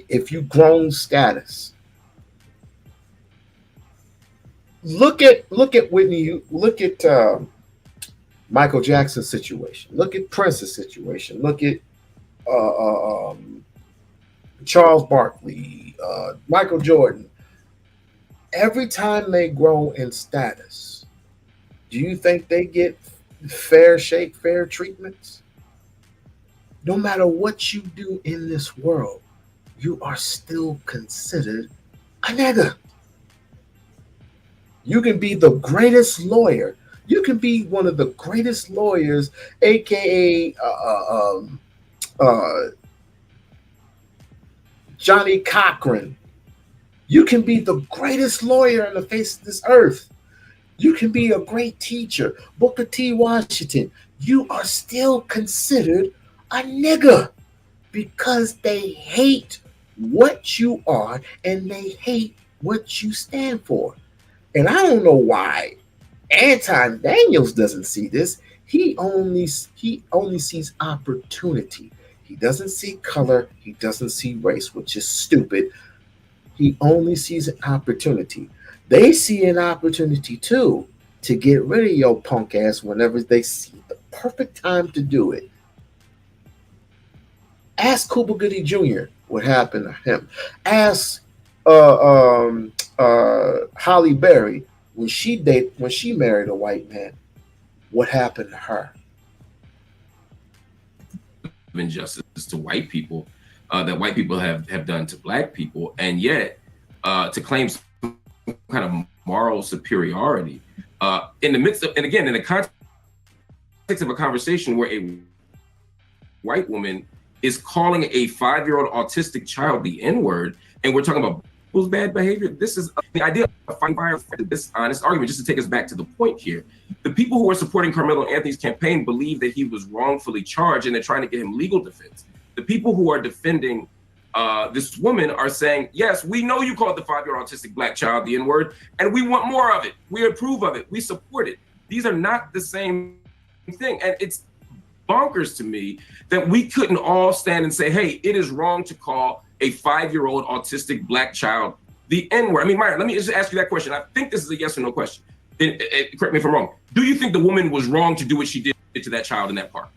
if you grown status. Look at Whitney. Look at Michael Jackson's situation. Look at Prince's situation. Look at Charles Barkley, Michael Jordan. Every time they grow in status, do you think they get fair shake, fair treatments? No matter what you do in this world, you are still considered a nigga. You can be the greatest lawyer. You can be one of the greatest lawyers, aka Johnny Cochran. You can be the greatest lawyer on the face of this earth. You can be a great teacher, Booker T. Washington. You are still considered a nigga because they hate what you are and they hate what you stand for. And I don't know why Anton Daniels doesn't see this. He only sees opportunity. He doesn't see color. He doesn't see race, which is stupid. He only sees an opportunity. They see an opportunity too to get rid of your punk ass whenever they see the perfect time to do it. Ask Cuba Gooding Jr. what happened to him. Ask Holly Berry when she married a white man, what happened to her? Injustice to white people that white people have done to black people, and yet to claim some kind of moral superiority in the midst of, and again, in the context of a conversation where a white woman is calling a 5-year-old autistic child the N-word, and we're talking about people's bad behavior. This is the idea of finding this honest argument. Just to take us back to the point here, the people who are supporting Carmelo Anthony's campaign believe that he was wrongfully charged, and they're trying to get him legal defense. The people who are defending this woman are saying, yes, we know you called the 5-year-old autistic black child the N-word, and we want more of it. We approve of it. We support it. These are not the same thing. And it's bonkers to me that we couldn't all stand and say, hey, it is wrong to call a 5-year-old autistic black child the N-word. I mean, Myron, let me just ask you that question. I think this is a yes or no question. Correct me if I'm wrong. Do you think the woman was wrong to do what she did to that child in that park?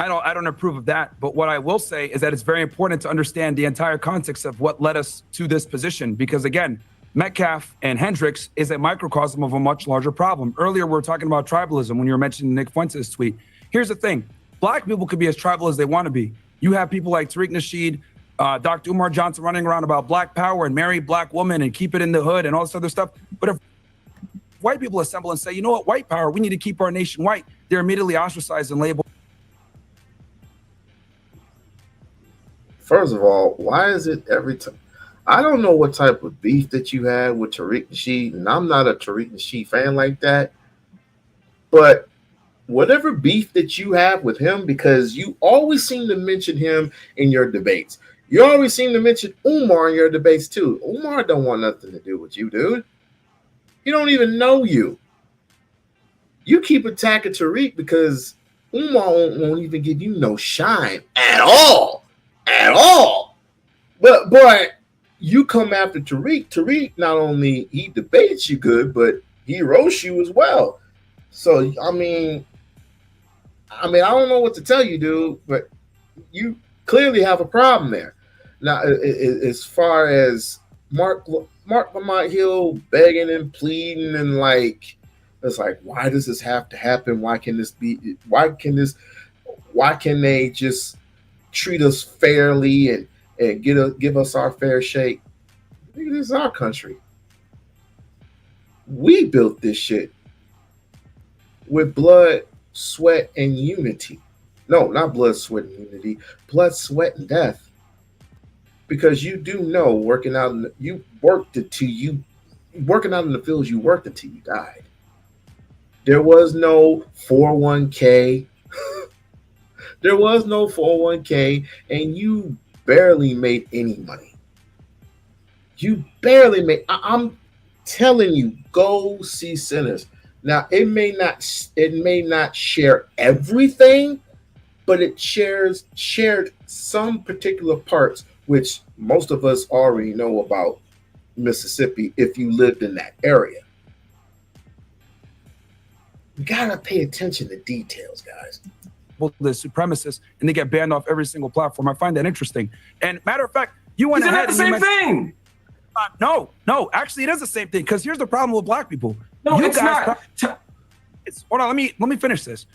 I don't approve of that. But what I will say is that it's very important to understand the entire context of what led us to this position. Because again, Metcalf and Hendricks is a microcosm of a much larger problem. Earlier, we were talking about tribalism when you were mentioning Nick Fuentes' tweet. Here's the thing. Black people could be as tribal as they want to be. You have people like Tariq Nasheed, Dr. Umar Johnson running around about black power and marry black women and keep it in the hood and all this other stuff. But if white people assemble and say, you know what, white power, we need to keep our nation white, they're immediately ostracized and labeled. First of all, why is it every time? I don't know what type of beef that you had with Tariq Nasheed, and I'm not a Tariq Nasheed fan like that. But whatever beef that you have with him, because you always seem to mention him in your debates. You always seem to mention Umar in your debates too. Umar don't want nothing to do with you, dude. He don't even know you. You keep attacking Tariq because Umar won't even give you no shine at all. At all. But you come after Tariq. Tariq not only he debates you good, but he roasts you as well. So I mean, I don't know what to tell you, dude, but you clearly have a problem there. Now, as far as Mark Lamont Hill begging and pleading and like, it's like, why does this have to happen? Why can they just treat us fairly and give us our fair shake? This is our country. We built this shit with blood, sweat, and unity. No, not blood, sweat, and unity. Blood, sweat, and death. Because you do know, working out in the fields, you worked until you died. There was no 401k. There was no 401k, and you barely made any money. You barely made. I'm telling you, go see Sinners. Now, it may not share everything, but it shared some particular parts, which most of us already know about Mississippi if you lived in that area. You gotta pay attention to details, guys. The supremacists, and they get banned off every single platform. I find that interesting. And matter of fact, you went Isn't ahead that the and same thing? No, actually, it is the same thing. Because here's the problem with black people. No, You it's guys not. hold on, let me finish this.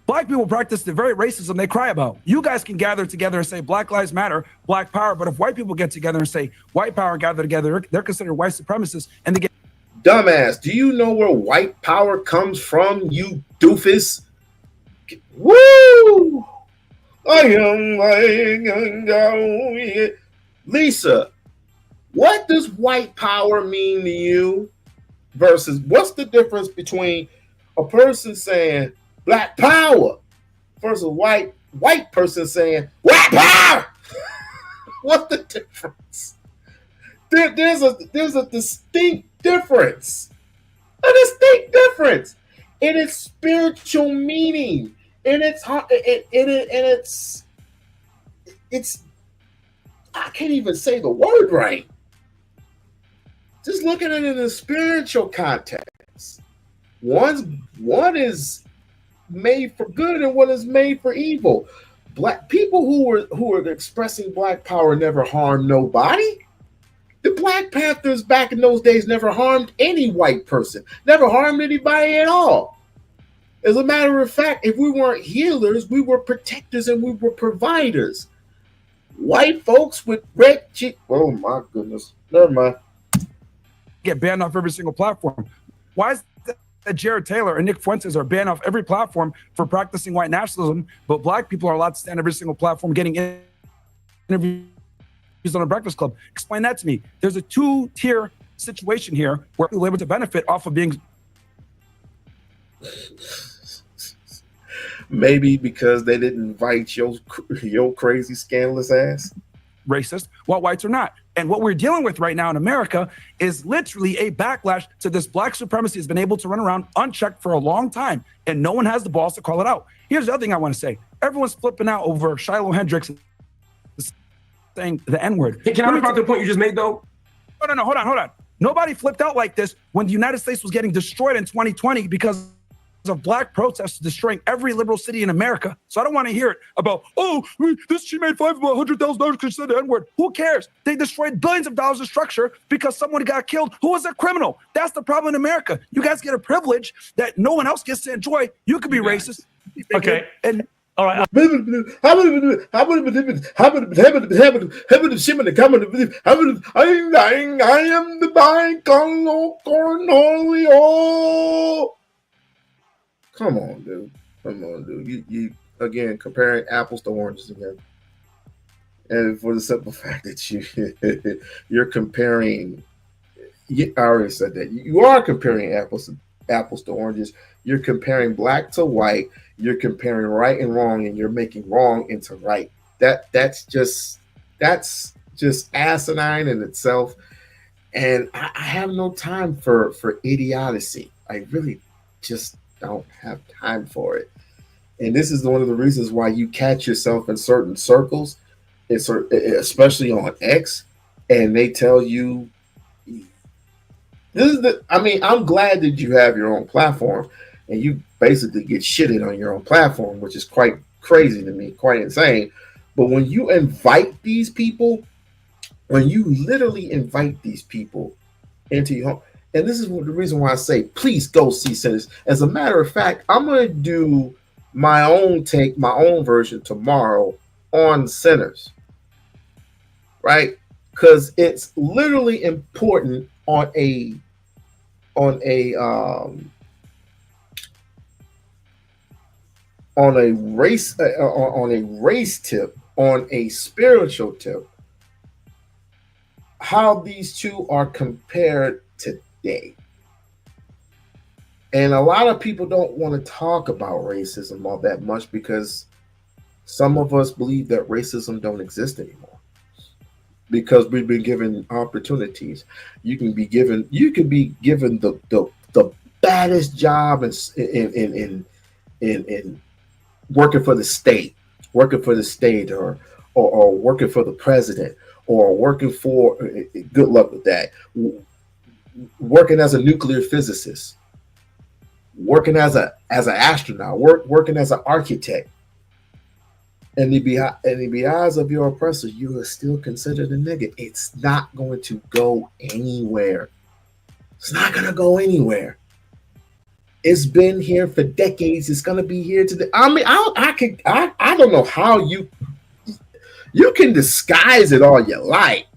Black people practice the very racism they cry about. You guys can gather together and say Black Lives Matter, Black Power, but if white people get together and say white power and gather together, they're considered white supremacists, and they get. Dumbass, do you know where white power comes from, you doofus? Woo! Lisa, what does white power mean to you versus what's the difference between a person saying black power versus a white person saying white power? What's the difference? There's a distinct difference. A distinct difference in its spiritual meaning, in its I can't even say the word right. Just looking at it in a spiritual context. One is made for good and one is made for evil. Black people who are expressing black power never harmed nobody. The Black Panthers back in those days never harmed any white person, never harmed anybody at all. As a matter of fact, if we weren't healers, we were protectors and we were providers. White folks with red cheek. Oh my goodness. Never mind. Get banned off every single platform. Why is that Jared Taylor and Nick Fuentes are banned off every platform for practicing white nationalism, but black people are allowed to stand every single platform getting interviews on a Breakfast Club? Explain that to me. There's a two-tier situation here where people are able to benefit off of being. Maybe because they didn't invite your crazy, scandalous ass. Racist, while whites are not. And what we're dealing with right now in America is literally a backlash to this black supremacy has been able to run around unchecked for a long time, and no one has the balls to call it out. Here's the other thing I want to say. Everyone's flipping out over Shiloh Hendricks saying the N-word. Hey, can I respond to the point you just made, though? No, hold on. Nobody flipped out like this when the United States was getting destroyed in 2020 because of black protests destroying every liberal city in America. So I don't want to hear it about, she made $100,000 because she said the N-word. Who cares? They destroyed billions of dollars of structure because someone got killed who was a criminal. That's the problem in America. You guys get a privilege that no one else gets to enjoy. You could be racist. Okay. And all right. I am the Bicolor Cornholio. Come on, dude. You again comparing apples to oranges again. And for the simple fact that you're comparing, I already said that. You are comparing apples to oranges. You're comparing black to white. You're comparing right and wrong, and you're making wrong into right. That's just asinine in itself. And I have no time for idiocy. I really just don't have time for it. And this is one of the reasons why you catch yourself in certain circles, especially on X, and they tell you I'm glad that you have your own platform and you basically get shitted on your own platform, which is quite crazy to me, quite insane. But when you invite these people, when you literally invite these people into your home, and this is the reason why I say, please go see Sinners. As a matter of fact, I'm going to do my own version tomorrow on Sinners, right? Because it's literally important on a race tip, on a spiritual tip, how these two are compared today. And a lot of people don't want to talk about racism all that much because some of us believe that racism don't exist anymore because we've been given opportunities. You can be given the baddest job in working for the state, or working for the president, or working for, good luck with that, working as a nuclear physicist. working as an astronaut, working as an architect. And in the eyes of your oppressor, you are still considered a nigga. It's not going to go anywhere. It's not going to go anywhere. It's been here for decades. It's going to be here today. I mean, I don't know how you can disguise it all you like.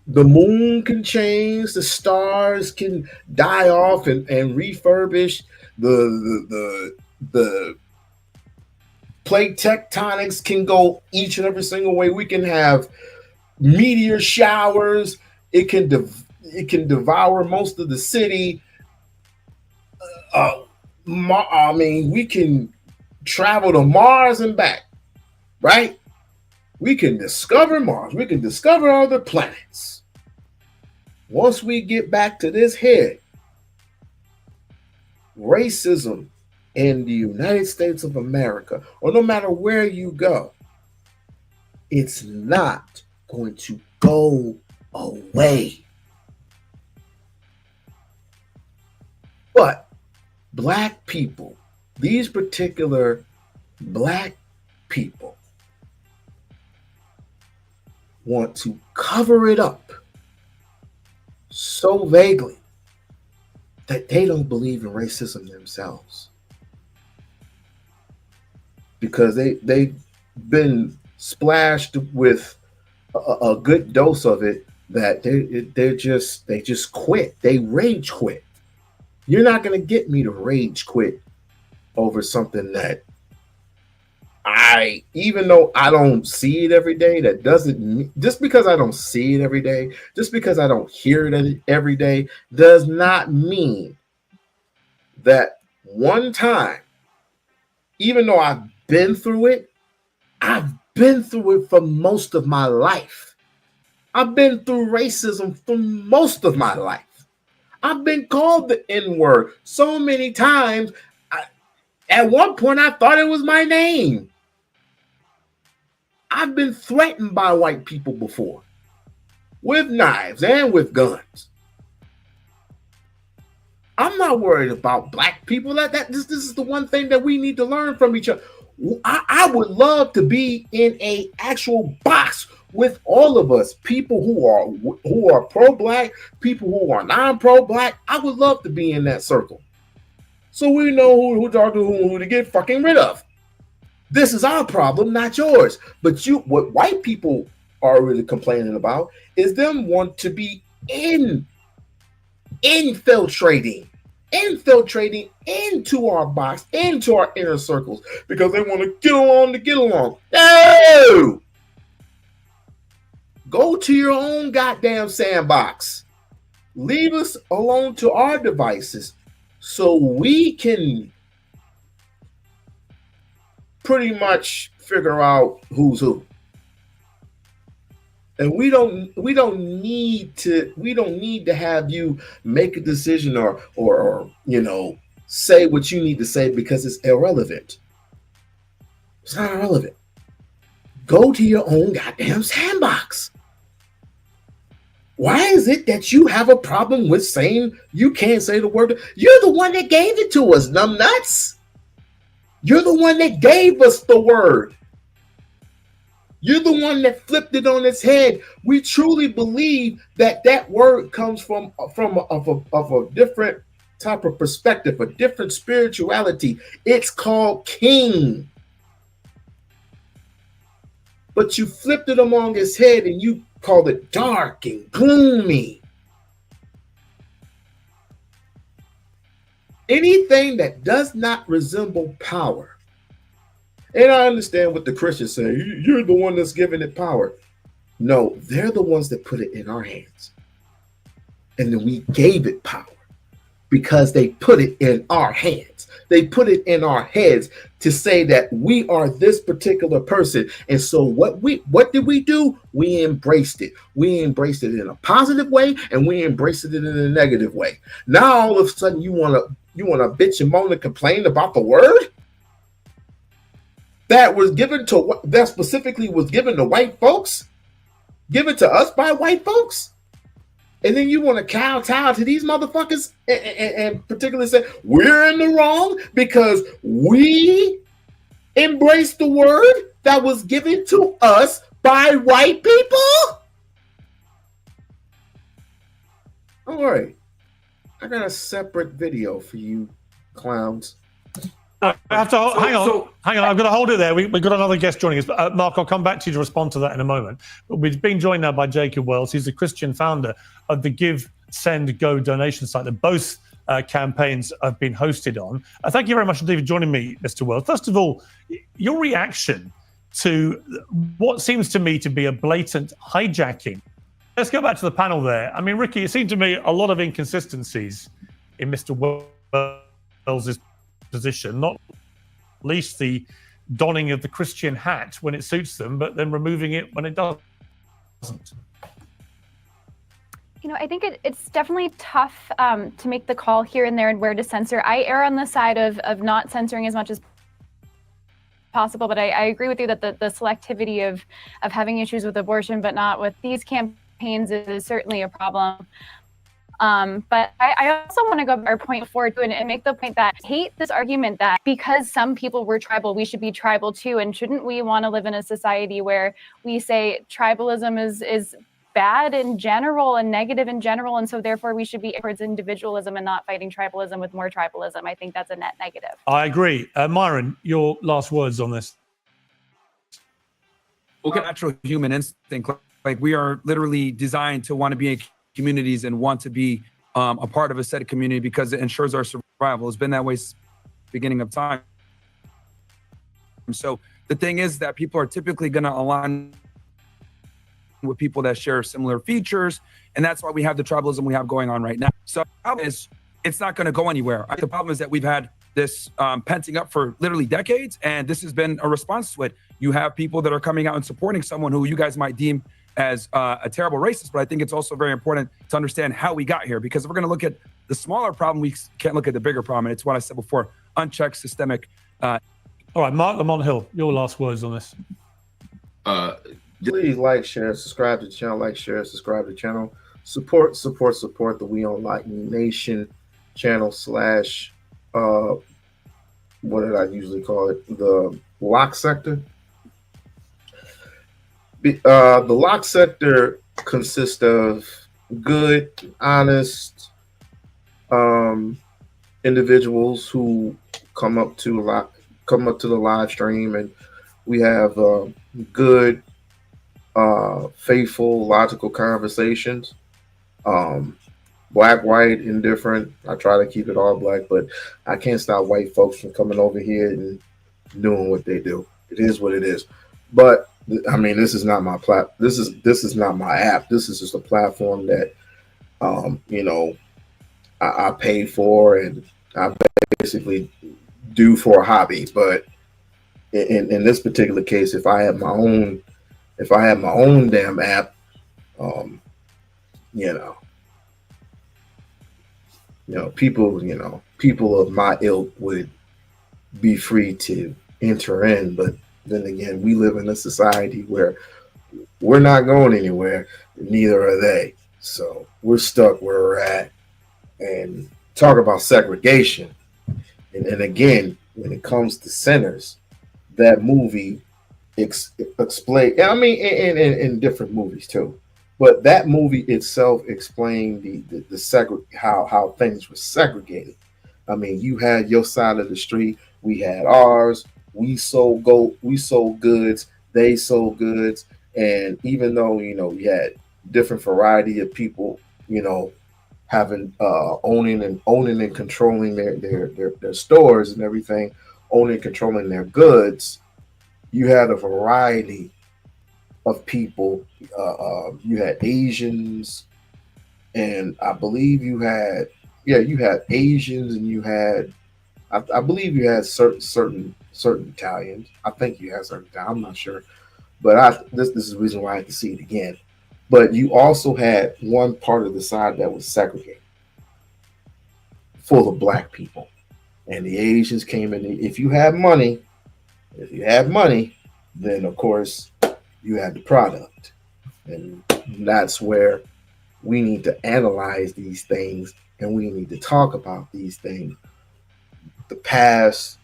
The moon can change, the stars can die off and refurbish, the plate tectonics can go each and every single way. We can have meteor showers. It can devour most of the city. I mean, we can travel to Mars and back, right? We can discover Mars. We can discover other planets. Once we get back to this head, racism in the United States of America, or no matter where you go, it's not going to go away. But Black people, these particular Black people, want to cover it up so vaguely that they don't believe in racism themselves, because they've been splashed with a good dose of it, that they just quit. They rage quit. You're not going to get me to rage quit over something that even though I don't see it every day, that doesn't, just because I don't see it every day, just because I don't hear it every day, does not mean that one time, even though I've been through it for most of my life. I've been through racism for most of my life. I've been called the N-word so many times. At one point, I thought it was my name. I've been threatened by white people before, with knives and with guns. I'm not worried about Black people. This is the one thing that we need to learn from each other. I would love to be in a actual box with all of us, people who are pro-Black, people who are non-pro-Black. I would love to be in that circle, so we know who to get fucking rid of. This is our problem, not yours. But what white people are really complaining about is them want to be infiltrating into our box, into our inner circles, because they want to get along. No! Go to your own goddamn sandbox. Leave us alone to our devices so we can pretty much figure out who's who. And we don't need to have you make a decision or say what you need to say, because it's irrelevant. It's not irrelevant. Go to your own goddamn sandbox. Why is it that you have a problem with saying you can't say the word? You're the one that gave it to us, numbnuts. You're the one that gave us the word. You're the one that flipped it on its head. We truly believe that word comes from a different type of perspective, a different spirituality. It's called king. But you flipped it among its head and you called it dark and gloomy. Anything that does not resemble power. And I understand what the Christians say. You're the one that's giving it power. No, they're the ones that put it in our hands. And then we gave it power because they put it in our hands. They put it in our heads to say that we are this particular person. And so what did we do? We embraced it. We embraced it in a positive way, and we embraced it in a negative way. Now all of a sudden you want to bitch and moan and complain about the word that specifically was given to white folks, given to us by white folks. And then you want to kowtow to these motherfuckers and particularly say, we're in the wrong because we embrace the word that was given to us by white people? Don't worry. I got a separate video for you clowns. I have to hang on. I'm going to hold it there. We've got another guest joining us. Mark, I'll come back to you to respond to that in a moment. But we've been joined now by Jacob Wells. He's the Christian founder of the Give, Send, Go donation site that both campaigns have been hosted on. Thank you very much indeed for joining me, Mr. Wells. First of all, your reaction to what seems to me to be a blatant hijacking. Let's go back to the panel there. I mean, Ricky, it seemed to me a lot of inconsistencies in Mr. Wells's position, not least the donning of the Christian hat when it suits them, but then removing it when it doesn't. You know, I think it's definitely tough to make the call here and there and where to censor. I err on the side of not censoring as much as possible, but I agree with you that the selectivity of having issues with abortion, but not with these campaigns is certainly a problem. But I also want to go our point forward to and make the point that I hate this argument that because some people were tribal, we should be tribal too. And shouldn't we want to live in a society where we say tribalism is bad in general and negative in general, and so therefore we should be towards individualism and not fighting tribalism with more tribalism? I think that's a net negative. I agree. Myron, your last words on this. Okay. Natural human instinct, like we are literally designed to want to be in communities and want to be a part of a set of community because it ensures our survival. It's been that way since the beginning of time. So the thing is that people are typically going to align with people that share similar features, and that's why we have the tribalism we have going on right now. So the problem is, it's not going to go anywhere. The problem is that we've had this penting up for literally decades, and this has been a response to it. You have people that are coming out and supporting someone who you guys might deem as a terrible racist, but I think it's also very important to understand how we got here, because if we're going to look at the smaller problem, we can't look at the bigger problem. And it's what I said before, unchecked systemic. All right, Mark Lamont Hill, your last words on this. Please like, share, subscribe to the channel, like, share, subscribe to the channel. Support the We-On-Loc Nation channel / what did I usually call it? The Loc sector. The Loc sector consists of good, honest individuals who come up to the live stream, and we have good, faithful, logical conversations. Black, white, indifferent. I try to keep it all black, but I can't stop white folks from coming over here and doing what they do. It is what it is. But I mean, this is not my this is not my app. This is just a platform that I pay for and I basically do for a hobby. But in this particular case, if I had my own damn app, people of my ilk would be free to enter in. But then again, we live in a society where we're not going anywhere, neither are they. So we're stuck where we're at. And talk about segregation. And again, when it comes to centers, that movie explained, I mean, in different movies too, but that movie itself explained how things were segregated. I mean, you had your side of the street, we had ours. We sold goods, they sold goods, and even though we had different variety of people, having owning and controlling their stores and everything, owning and controlling their goods, you had a variety of people. You had Asians, and I believe you had Asians, and you had I believe you had certain Italians. I think you had certain Italians. I'm not sure, but this is the reason why I had to see it again. But you also had one part of the side that was segregated, full of black people, and the Asians came in. If you had money, then of course you had the product, and that's where We need to analyze these things, and we need to talk about these things. The past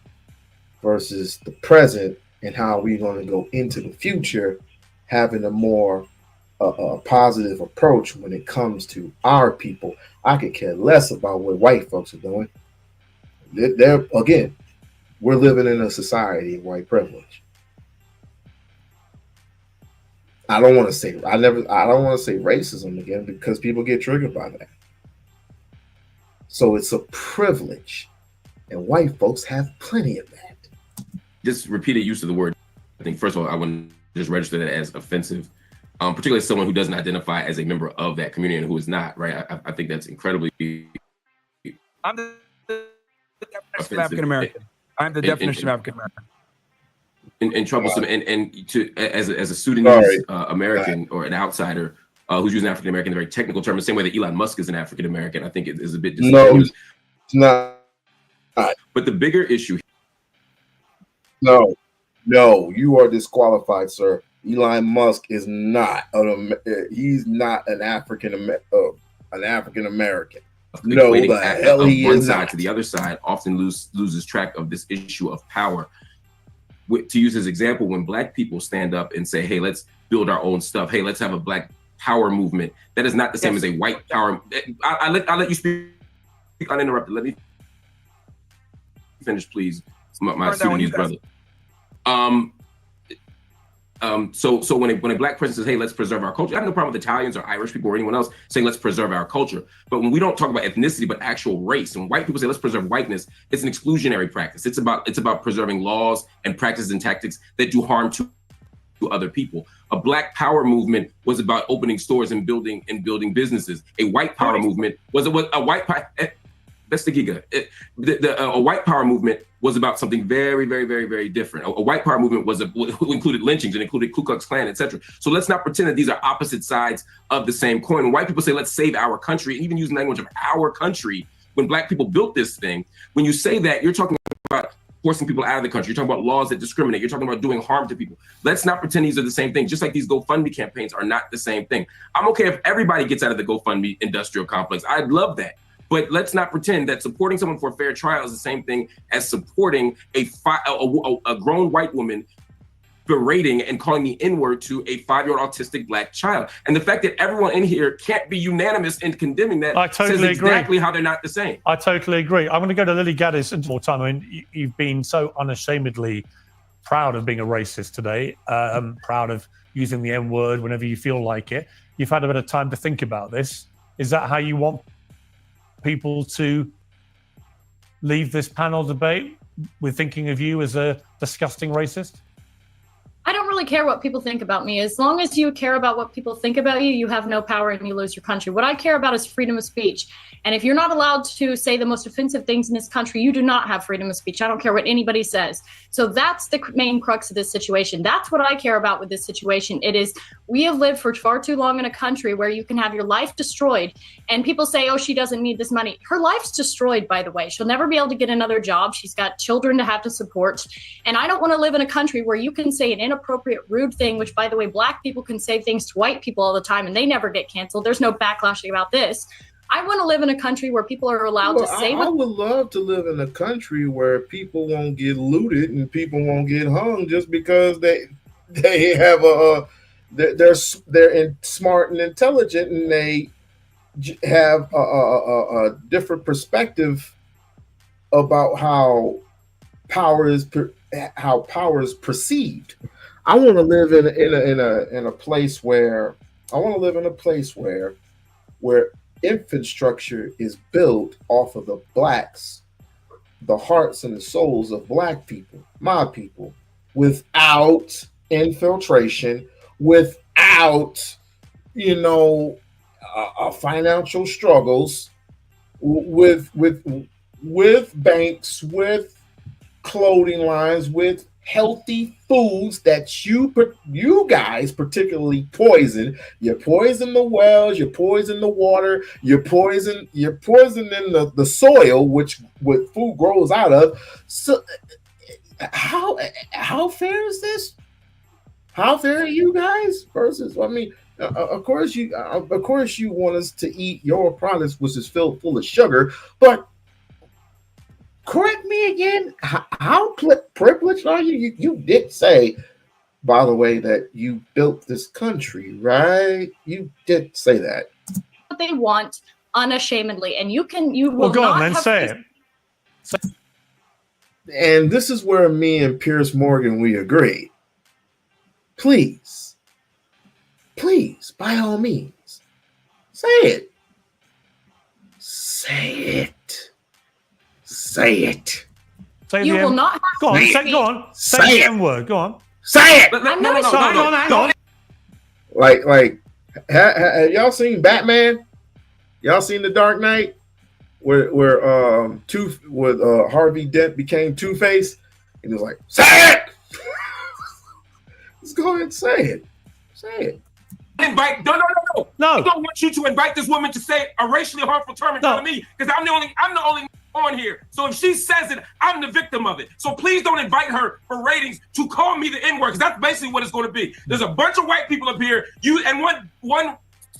versus the present, and how we're going to go into the future, having a more positive approach when it comes to our people. I could care less about what white folks are doing. They're again, we're living in a society of white privilege. I don't want to say I don't want to say racism again because people get triggered by that. So it's a privilege, and white folks have plenty of that. Just repeated use of the word. I think first of all, I want to just register that as offensive, particularly as someone who doesn't identify as a member of that community and who is not. Right? I think that's incredibly. I'm the definition of African American. I'm the definition of African American. And troublesome, and to as a Sudanese American or an outsider who's using African American in a very technical term, the same way that Elon Musk is an African American, I think it is a bit disingenuous. No, it's not. But the bigger issue. No, you are disqualified, sir. Elon Musk is not he's not an African American. No, the hell he one is side not. To the other side often loses track of this issue of power. To use as example, when Black people stand up and say, hey, let's build our own stuff. Hey, let's have a Black power movement. That is not the same as a white power. I'll let you speak uninterrupted. Let me finish, please. My Sudanese brother. So when a Black person says, hey, let's preserve our culture, I have no problem with Italians or Irish people or anyone else saying let's preserve our culture. But when we don't talk about ethnicity, but actual race, and white people say let's preserve whiteness, it's an exclusionary practice. It's about preserving laws and practices and tactics that do harm to other people. A Black power movement was about opening stores and building businesses. A white power movement was a white power. That's the giga. A white power movement was about something very, very, very, very different. A white power movement included lynchings and included Ku Klux Klan, etc. So let's not pretend that these are opposite sides of the same coin. When white people say, let's save our country, and even using language of our country, when Black people built this thing, when you say that, you're talking about forcing people out of the country. You're talking about laws that discriminate. You're talking about doing harm to people. Let's not pretend these are the same thing, just like these GoFundMe campaigns are not the same thing. I'm okay if everybody gets out of the GoFundMe industrial complex. I'd love that. But let's not pretend that supporting someone for a fair trial is the same thing as supporting a grown white woman berating and calling the N-word to a 5-year-old autistic Black child. And the fact that everyone in here can't be unanimous in condemning that says exactly how they're not the same. I totally agree. I'm going to go to Lily Gaddis in more time. I mean, you've been so unashamedly proud of being a racist today, proud of using the N-word whenever you feel like it. You've had a bit of time to think about this. Is that how you want people to leave this panel debate, with thinking of you as a disgusting racist? I don't really care what people think about me. As long as you care about what people think about you, you have no power and you lose your country. What I care about is freedom of speech. And if you're not allowed to say the most offensive things in this country, you do not have freedom of speech. I don't care what anybody says. So that's the main crux of this situation. That's what I care about with this situation. It is, we have lived for far too long in a country where you can have your life destroyed. And people say, oh, she doesn't need this money. Her life's destroyed, by the way. She'll never be able to get another job. She's got children to have to support. And I don't want to live in a country where you can say an inappropriate, rude thing, which, by the way, Black people can say things to white people all the time and they never get canceled. There's no backlashing about this. I want to live in a country where people are allowed to say I would love to live in a country where people won't get looted and people won't get hung just because they have they're smart and intelligent and they have a different perspective about how power is perceived. I want to live in a place where infrastructure is built off of the hearts and the souls of Black people, my people, without infiltration, without financial struggles, with banks, with clothing lines, with healthy foods that you guys particularly poison. You poison the wells, you poison the water, you're poisoning the soil which food grows out of. So how fair is this? How fair are you guys? versus. I mean, of course you want us to eat your products, which is filled full of sugar. But correct me again. How privileged are you? You did say, by the way, that you built this country, right? You did say that. What they want unashamedly, and you will Well, go not on, then have say it. And this is where me and Piers Morgan we agree. Please, by all means, say it. Say it. Say it. Say You the will M- not have Go on, to say, speak. go on. Say Say the it. M word. Go on. Say it. No, I'm no, not no, saying- Hang on, hang on. Like, have y'all seen Batman? Y'all seen The Dark Knight, where Harvey Dent became Two-Face, and he was like, "Say it." Let's go ahead and say it. Say it. Invite no. I don't want you to invite this woman to say a racially harmful term in front of me because I'm the only on here. So if she says it, I'm the victim of it. So please don't invite her for ratings to call me the N-word, because that's basically what it's going to be. There's a bunch of white people up here, you and one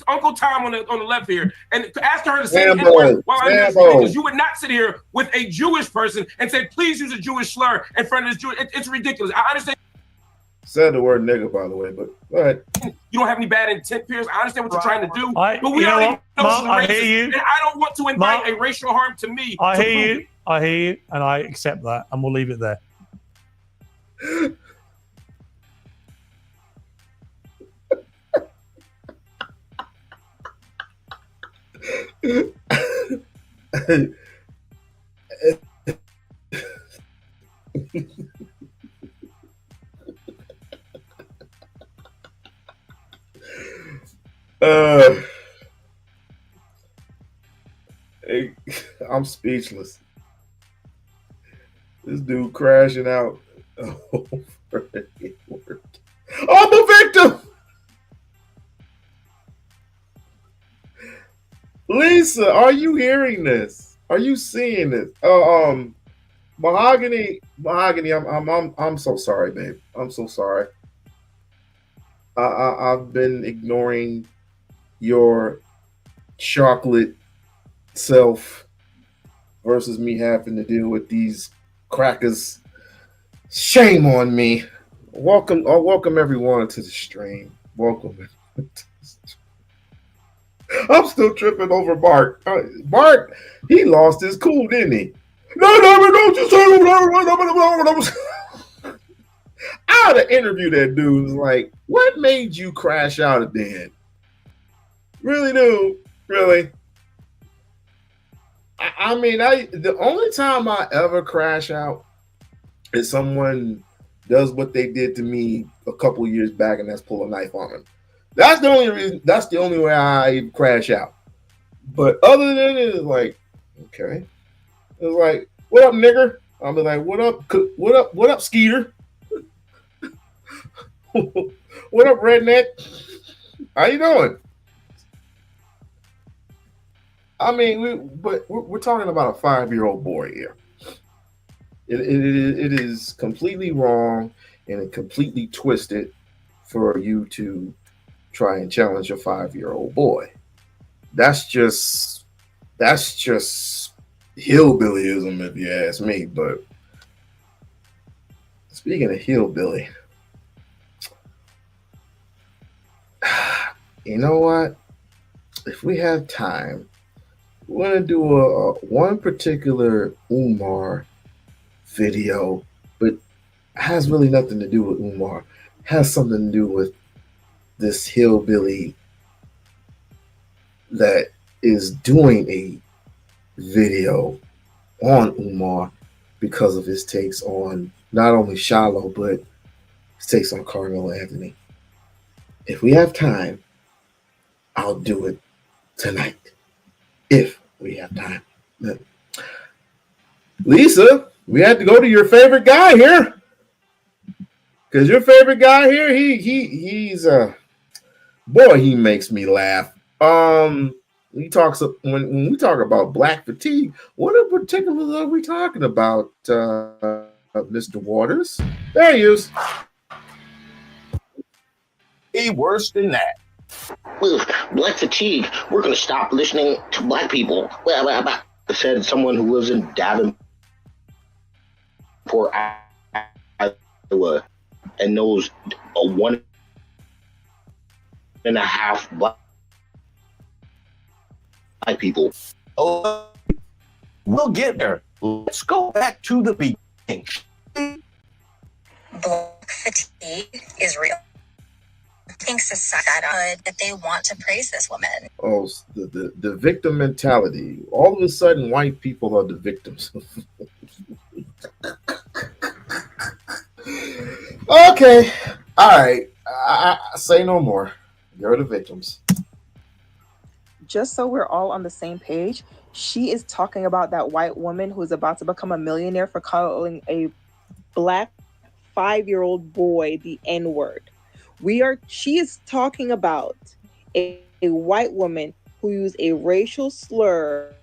Uncle Tom on the left here, and ask her to say the N-word while I'm here, because you would not sit here with a Jewish person and say, please use a Jewish slur in front of this Jewish. It's ridiculous. I understand. Said the word nigga, by the way, but go ahead. You don't have any bad intent, Piers. I understand what you're trying to do, but we already know Mark, I racist, hear you. and I don't want to invite a racial harm to me. I hear you, and I accept that, and we'll leave it there. I'm speechless. This dude crashing out over the N-word. I'm a victim. Lisa, are you hearing this? Are you seeing this? Mahogany, I'm so sorry, babe. I'm so sorry. I've been ignoring your chocolate self versus me having to deal with these crackers. Shame on me. Welcome everyone to the stream. Welcome. I'm still tripping over Bart. Bart, he lost his cool, didn't he? No, don't you say I had to interview that dude. Was like, what made you crash out at the end? Really, dude? Really? I mean, the only time I ever crash out is someone does what they did to me a couple years back, and that's pull a knife on them. That's the only reason. That's the only way I crash out. But other than it, it's like, okay. It's like, what up, nigger? I'll be like, what up, Skeeter? What up, redneck? How you doing? I mean, we're talking about a 5-year-old boy here. It is completely wrong and completely twisted for you to try and challenge a 5-year-old boy. That's just hillbillyism, if you ask me. But speaking of hillbilly, you know what? If we have time, we're gonna do a one particular Umar video, but has really nothing to do with Umar. Has something to do with this hillbilly that is doing a video on Umar because of his takes on not only Shiloh, but his takes on Carmelo Anthony. If we have time, I'll do it tonight. If we have time. Lisa, we had to go to your favorite guy here. Because your favorite guy here, he's boy, he makes me laugh. He talks when we talk about black fatigue, what in particular are we talking about, Mr. Waters? There he is. way worse than that. Black fatigue. We're going to stop listening to black people. Well, said someone who lives in Davenport, Iowa, and knows a 1.5 black people. Oh, we'll get there. Let's go back to the beginning. Black fatigue is real. I think society that they want to praise this woman. Oh, the victim mentality. All of a sudden, white people are the victims. Okay, all right. I say no more. You're the victims. Just so we're all on the same page, she is talking about that white woman who's about to become a millionaire for calling a black 5-year-old boy the N-word. She is talking about a white woman who used a racial slur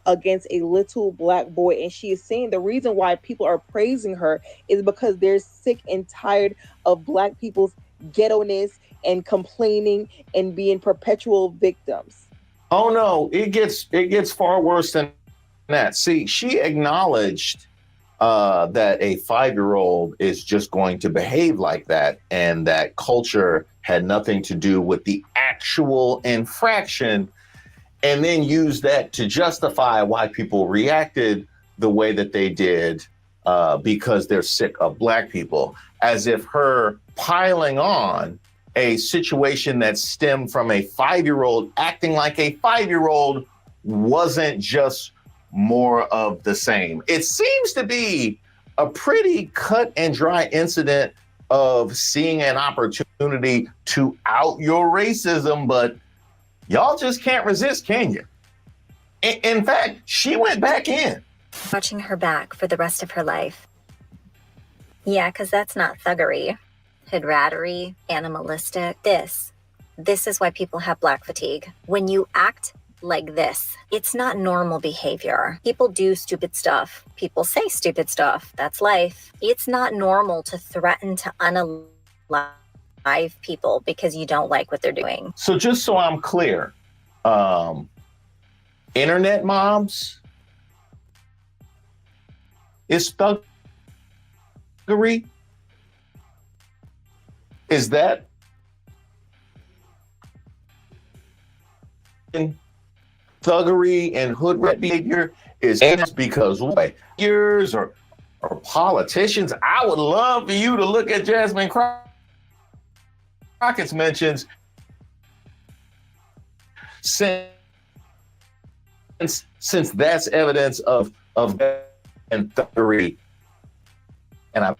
against a little black boy, and she is saying the reason why people are praising her is because they're sick and tired of black people's ghetto-ness and complaining and being perpetual victims. Oh no, it gets far worse than that. See, she acknowledged that a 5-year-old is just going to behave like that, and that culture had nothing to do with the actual infraction, and then used that to justify why people reacted the way that they did because they're sick of black people, as if her piling on a situation that stemmed from a 5-year-old acting like a 5-year-old wasn't just more of the same. It seems to be a pretty cut and dry incident of seeing an opportunity to out your racism, but y'all just can't resist, can you? In fact, she went back in. Watching her back for the rest of her life. Yeah, because that's not thuggery, hoodrattery, animalistic. This is why people have black fatigue. When you act like this, it's not normal behavior. People do stupid stuff. People say stupid stuff. That's life. It's not normal to threaten to unalive people because you don't like what they're doing. So just so I'm clear, internet moms is thuggery? Is that thuggery and hood rat behavior? Is just because what years or politicians? I would love for you to look at Jasmine Crockett's mentions since that's evidence of and thuggery, and I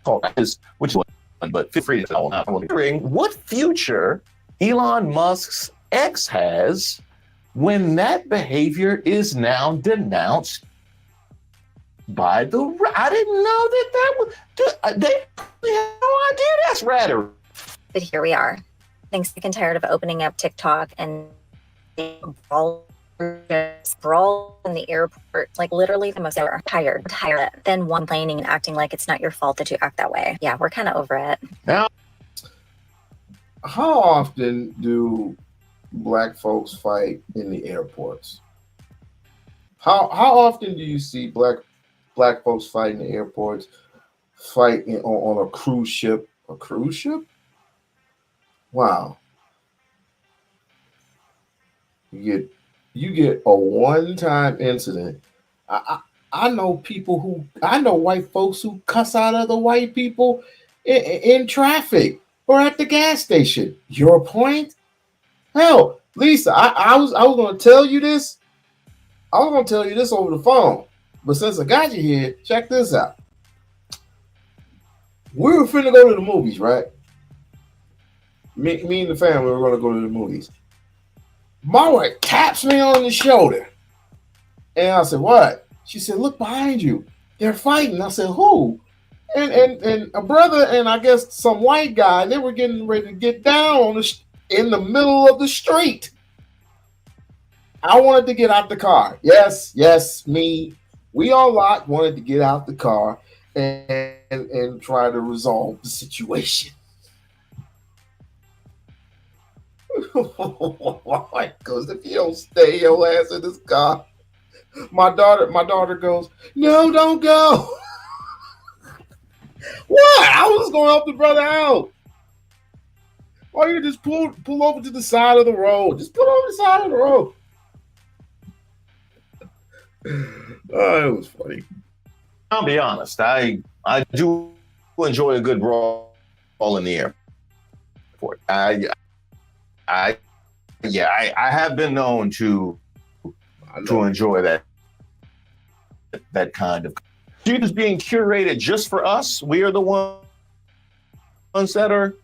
call this which one, but feel free to tell. I'm wondering what future Elon Musk's ex has when that behavior is now denounced by the. I didn't know that was. They have no idea that's rhetoric. But here we are. Getting sick and tired of opening up TikTok and sprawl in the airport, like literally the most ever. Tired. Then one complaining and acting like it's not your fault that you act that way. Yeah, we're kind of over it. Now, how often do black folks fight in the airports? How often do you see black folks fight in the airports, fight on a cruise ship? A cruise ship? Wow. You get a one-time incident. I know white folks who cuss out other white people in traffic or at the gas station. Your point? Hell, Lisa, I was going to tell you this. I was going to tell you this over the phone, but since I got you here, check this out. We were finna go to the movies, right? Me and the family were going to go to the movies. My wife taps me on the shoulder. And I said, what? She said, look behind you. They're fighting. I said, who? And a brother and I guess some white guy, they were getting ready to get down in the middle of the street. I wanted to get out the car. Yes, me. We-On-Loc wanted to get out the car and try to resolve the situation. Because if you don't stay your ass in this car, my daughter goes, no, don't go. What? I was going to help the brother out. Or you just pull over to the side of the road. Just pull over the side of the road. Oh, it was funny. I'll be honest. I do enjoy a good brawl in the airport. I have been known to enjoy that kind of. It is being curated just for us. We are the ones that are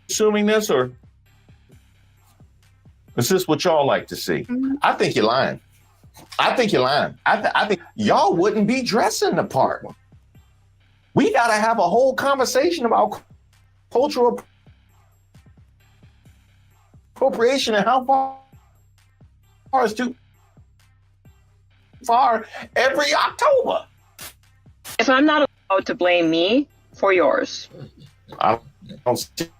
consuming this, or is this what y'all like to see? I think you're lying. I think y'all wouldn't be dressing the part. We got to have a whole conversation about cultural appropriation and how far is too far every October. If I'm not allowed to blame me for yours. I don't see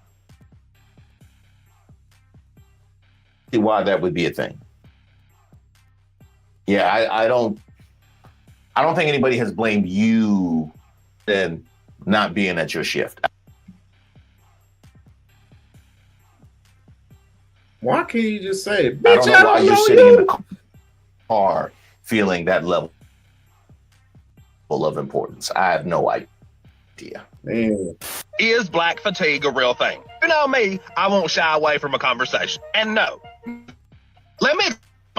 why that would be a thing. Yeah, I don't think anybody has blamed you and not being at your shift. Why can't you just say, bitch, I don't know why you're sitting in the car feeling that level of importance. I have no idea. Man. Is black fatigue a real thing? You know me, I won't shy away from a conversation. And no, let me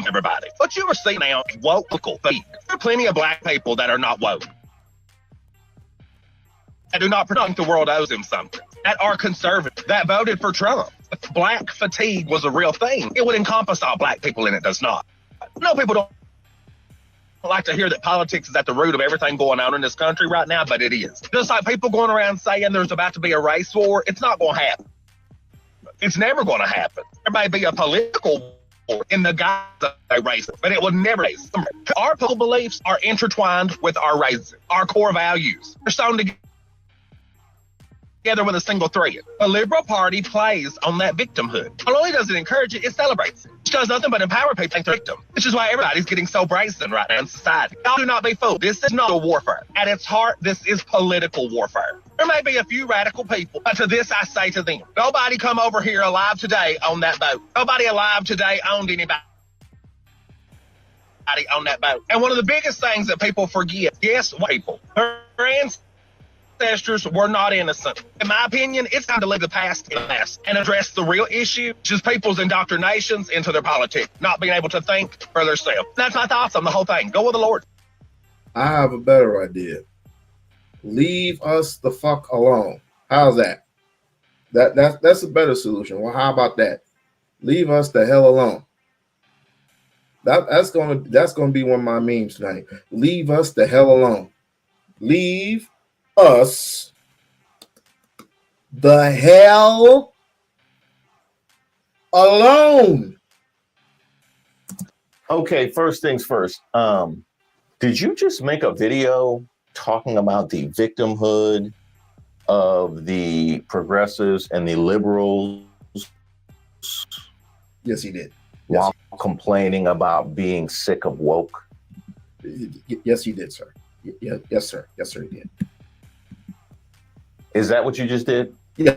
everybody, what you are seeing now is woke fatigue. There are plenty of black people that are not woke. That do not think the world owes them something. That are conservative. That voted for Trump. If black fatigue was a real thing, it would encompass all black people, and it does not. No, people don't like to hear that politics is at the root of everything going on in this country right now, but it is. Just like people going around saying there's about to be a race war, it's not going to happen. It's never going to happen. There may be a political war in the guise of a race, but it will never race. Our political beliefs are intertwined with our race, our core values. They're sewn together with a single thread. The Liberal Party plays on that victimhood. Not only does it encourage it, it celebrates it. It does nothing but empower people to think they're victims, which is why everybody's getting so brazen right now in society. Y'all do not be fooled. This is not a warfare. At its heart, this is political warfare. There may be a few radical people, but to this I say to them, nobody come over here alive today on that boat. Nobody alive today owned anybody on that boat. And one of the biggest things that people forget, yes, people, her ancestors were not innocent. In my opinion, it's time to leave the past in the past and address the real issue, which is people's indoctrinations into their politics, not being able to think for themselves. That's my thoughts on the whole thing. Go with the Lord. I have a better idea. Leave us the fuck alone. How's that? That's a better solution. Well, how about that? Leave us the hell alone. That's gonna be one of my memes tonight. Leave us the hell alone. Leave us the hell alone. Okay, first things first. Did you just make a video talking about the victimhood of the progressives and the liberals? Yes, he did. While complaining about being sick of woke? Yes, he did, sir. Yes, sir. Yes, sir, he did. Is that what you just did? Yeah.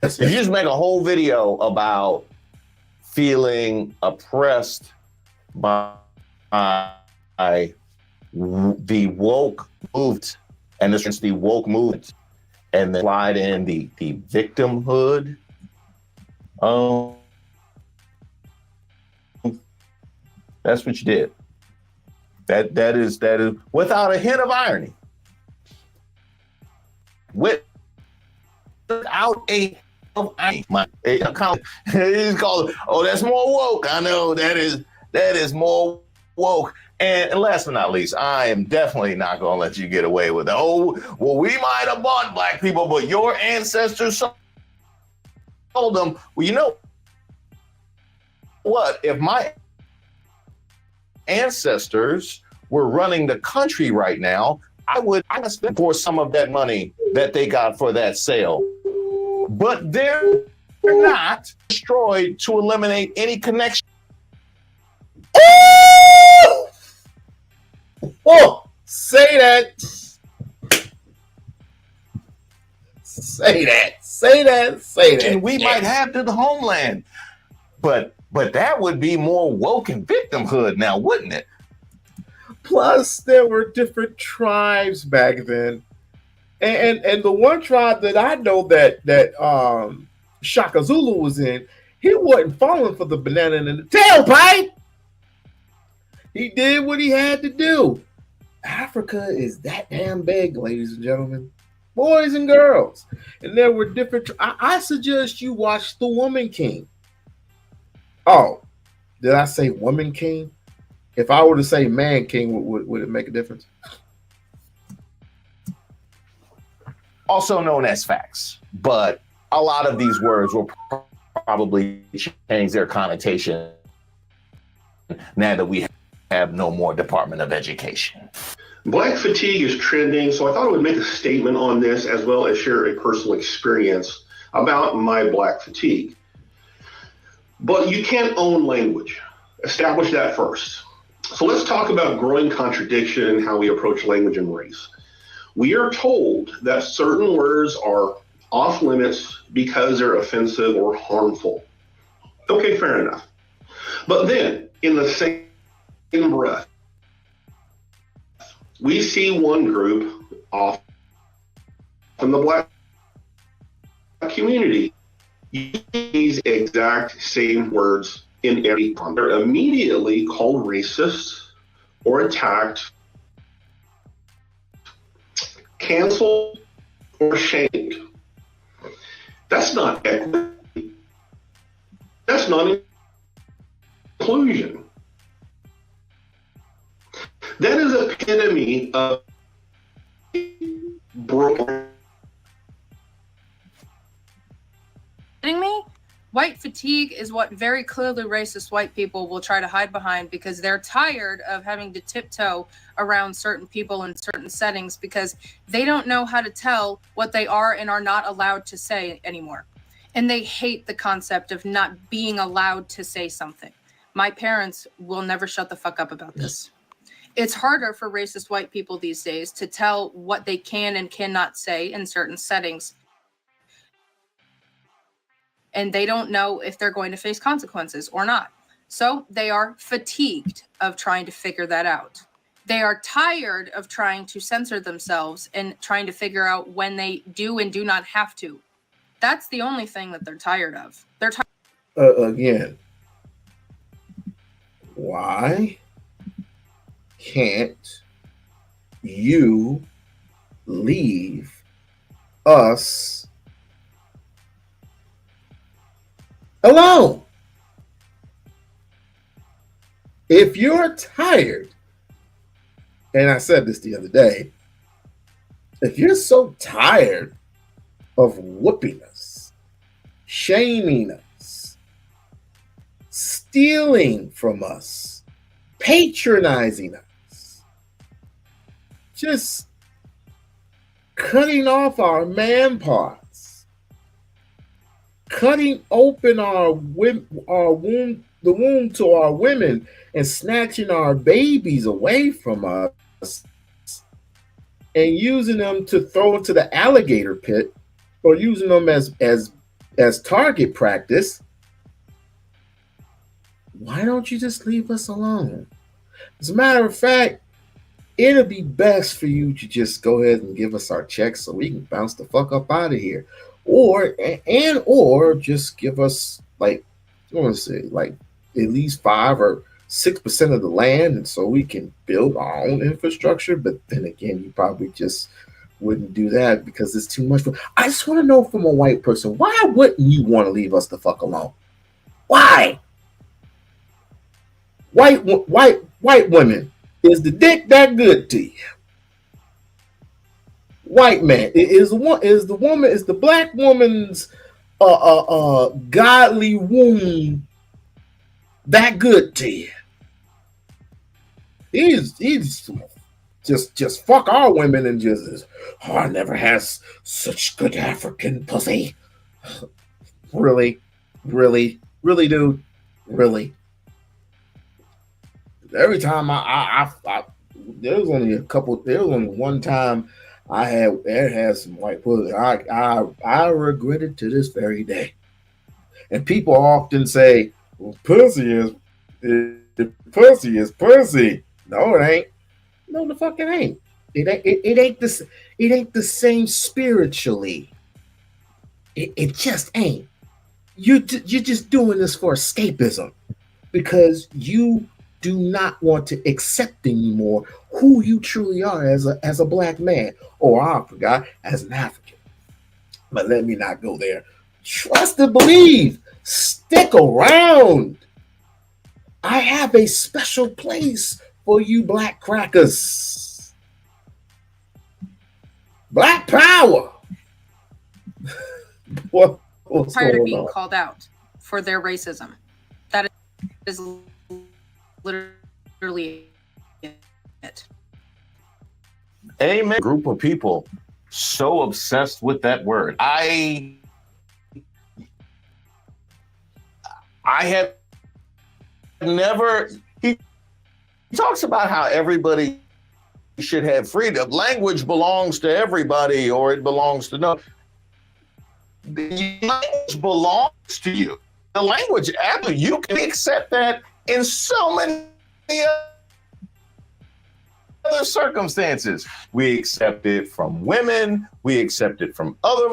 Yes, Did you just make a whole video about feeling oppressed by the woke movement and this the woke movement, and then slide in the victimhood? That's what you did. That is without a hint of irony. Without a of irony. He's called, oh, that's more woke. I know that is more woke. And last but not least, I am definitely not going to let you get away with it. Oh, well, we might have bought black people, but your ancestors sold them. Well, you know what? If my ancestors were running the country right now, I would spend for some of that money that they got for that sale. but they're not destroyed to eliminate any connection. Oh! Oh! Say that. Say that. Say that. Say that. And we might have to the homeland. But that would be more woke and victimhood now, wouldn't it? Plus, there were different tribes back then. And the one tribe that I know that Shaka Zulu was in, he wasn't falling for the banana in the tailpipe. He did what he had to do. Africa is that damn big, ladies and gentlemen, boys and girls. And there were different. I suggest you watch The Woman King. Oh, did I say Woman King? If I were to say Man King, would it make a difference? Also known as facts, but a lot of these words will probably change their connotation now that we have no more Department of Education. Black fatigue is trending, so I thought I would make a statement on this as well as share a personal experience about my black fatigue. But you can't own language. Establish that first. So let's talk about growing contradiction and how we approach language and race. We are told that certain words are off limits because they're offensive or harmful. Okay, fair enough. But then, in the same breath, we see one group, often the black community, use these exact same words in every context. They're immediately called racist or attacked, canceled, or shamed. That's not equity. That's not inclusion. That is epitome of broken. Kidding me? White fatigue is what very clearly racist white people will try to hide behind because they're tired of having to tiptoe around certain people in certain settings because they don't know how to tell what they are and are not allowed to say anymore. And they hate the concept of not being allowed to say something. My parents will never shut the fuck up about this. It's harder for racist white people these days to tell what they can and cannot say in certain settings. And they don't know if they're going to face consequences or not. So they are fatigued of trying to figure that out. They are tired of trying to censor themselves and trying to figure out when they do and do not have to. That's the only thing that they're tired of. They're tired. Again, why can't you leave us alone? If you're tired, and I said this the other day, if you're so tired of whooping us, shaming us, stealing from us, patronizing us, just cutting off our man parts, cutting open the womb to our women and snatching our babies away from us and using them to throw into the alligator pit or using them as target practice, why don't you just leave us alone? As a matter of fact, it'll be best for you to just go ahead and give us our checks so we can bounce the fuck up out of here. Or just give us like at least 5 or 6% of the land, and so we can build our own infrastructure. But then again, you probably just wouldn't do that because it's too much. I just want to know from a white person, why wouldn't you want to leave us the fuck alone? Why? White women, is the dick that good to you? White man, is the black woman's godly womb that good to you? He's just fuck our women and just, I never had such good African pussy. Really, dude, really. Every time there was only one time I had some white pussy. I regret it to this very day. And people often say, well, pussy is pussy. No, it ain't. No, the fuck it ain't. It ain't this. It ain't the same spiritually. It just ain't. You're just doing this for escapism because you do not want to accept anymore who you truly are as a black man, or I forgot, as an African. But let me not go there. Trust and believe. Stick around. I have a special place for you black crackers. Black power. What's Tired of going being on? called out for their racism. That is literally it. Amen. Group of people so obsessed with that word. I have never. He talks about how everybody should have freedom. Language belongs to everybody, or it belongs to no. The language belongs to you. The language, you can accept that in so many other circumstances. We accept it from women. We accept it from other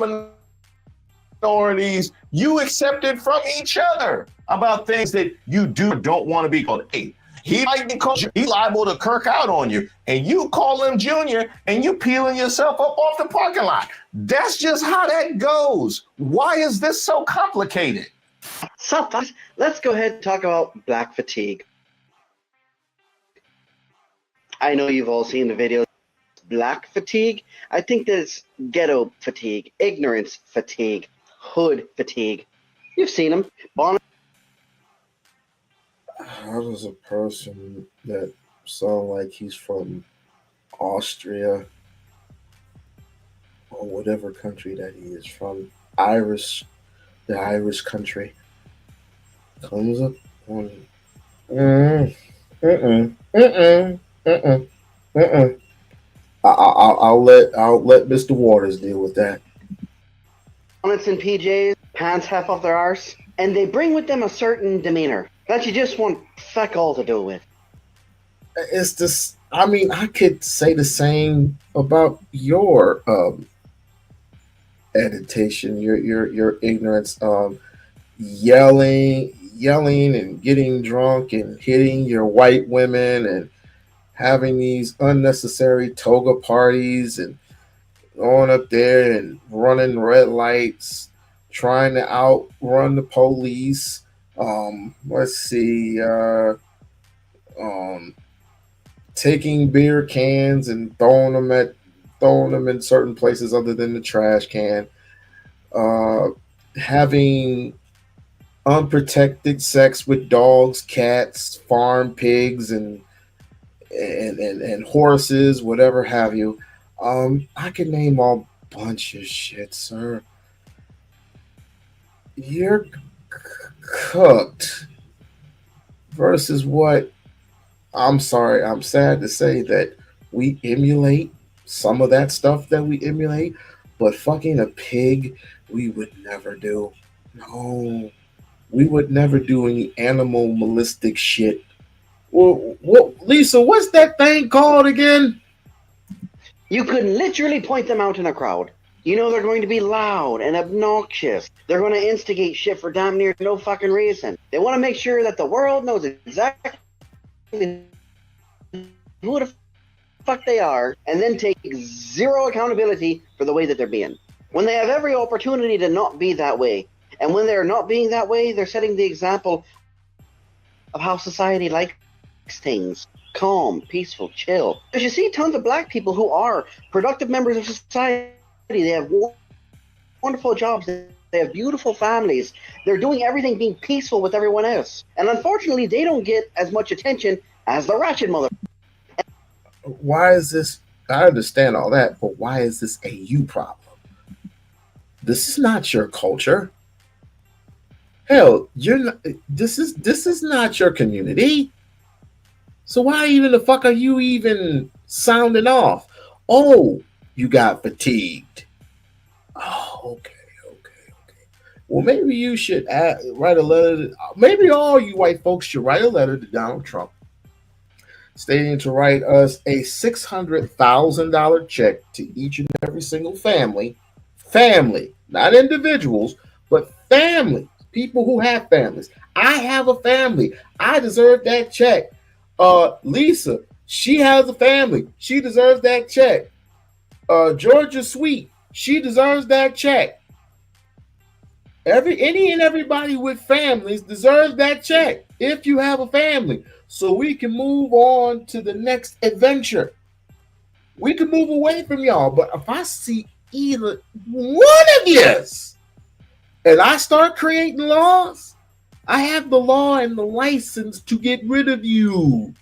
minorities. You accept it from each other about things that you do or don't want to be called. Hey, he might be called, he's liable to kirk out on you, and you call him Junior, and you peeling yourself up off the parking lot. That's just how that goes. Why is this so complicated? Sometimes, let's go ahead and talk about black fatigue. I know you've all seen the video. Black fatigue. I think there's ghetto fatigue, ignorance fatigue, hood fatigue. You've seen them. How does a person that sound like he's from Austria or whatever country that he is from, the Irish country, comes up on I'll let Mr. Waters deal with that. Bonnets and PJs, pants half off their arse, and they bring with them a certain demeanor that you just want fuck all to do with. It's this. I mean, I could say the same about your agitation, your ignorance, yelling and getting drunk and hitting your white women and having these unnecessary toga parties and going up there and running red lights, trying to outrun the police. Let's see, taking beer cans and throwing them in certain places other than the trash can. Having unprotected sex with dogs, cats, farm pigs, and horses, whatever have you. I can name a bunch of shit, sir. You're cooked versus what? I'm sorry, I'm sad to say that we emulate some of that stuff that we emulate, but fucking a pig, we would never do. No, we would never do any animalistic shit. Well, Lisa, what's that thing called again? You could literally point them out in a crowd. You know they're going to be loud and obnoxious. They're going to instigate shit for damn near no fucking reason. They want to make sure that the world knows exactly who the fuck they are, and then take zero accountability for the way that they're being. When they have every opportunity to not be that way, and when they're not being that way, they're setting the example of how society likes things. Calm, peaceful, chill. Because you see tons of black people who are productive members of society. They have wonderful jobs. They have beautiful families. They're doing everything being peaceful with everyone else. And unfortunately, they don't get as much attention as the ratchet mother. Why is this? I understand all that, but why is this a you problem? This is not your culture. Hell, you're not, this is not your community. So why even the fuck are you even sounding off? Oh, you got fatigued. Oh, okay. Well, maybe you should write a letter. Maybe all you white folks should write a letter to Donald Trump stating to write us a $600,000 check to each and every single family, not individuals, but families, people who have families. I have a family. I deserve that check. Lisa, she has a family. She deserves that check. Georgia Sweet, she deserves that check. Any and everybody with families deserves that check if you have a family, so we can move on to the next adventure. We can move away from y'all, but if I see either one of yous and I start creating laws, I have the law and the license to get rid of you.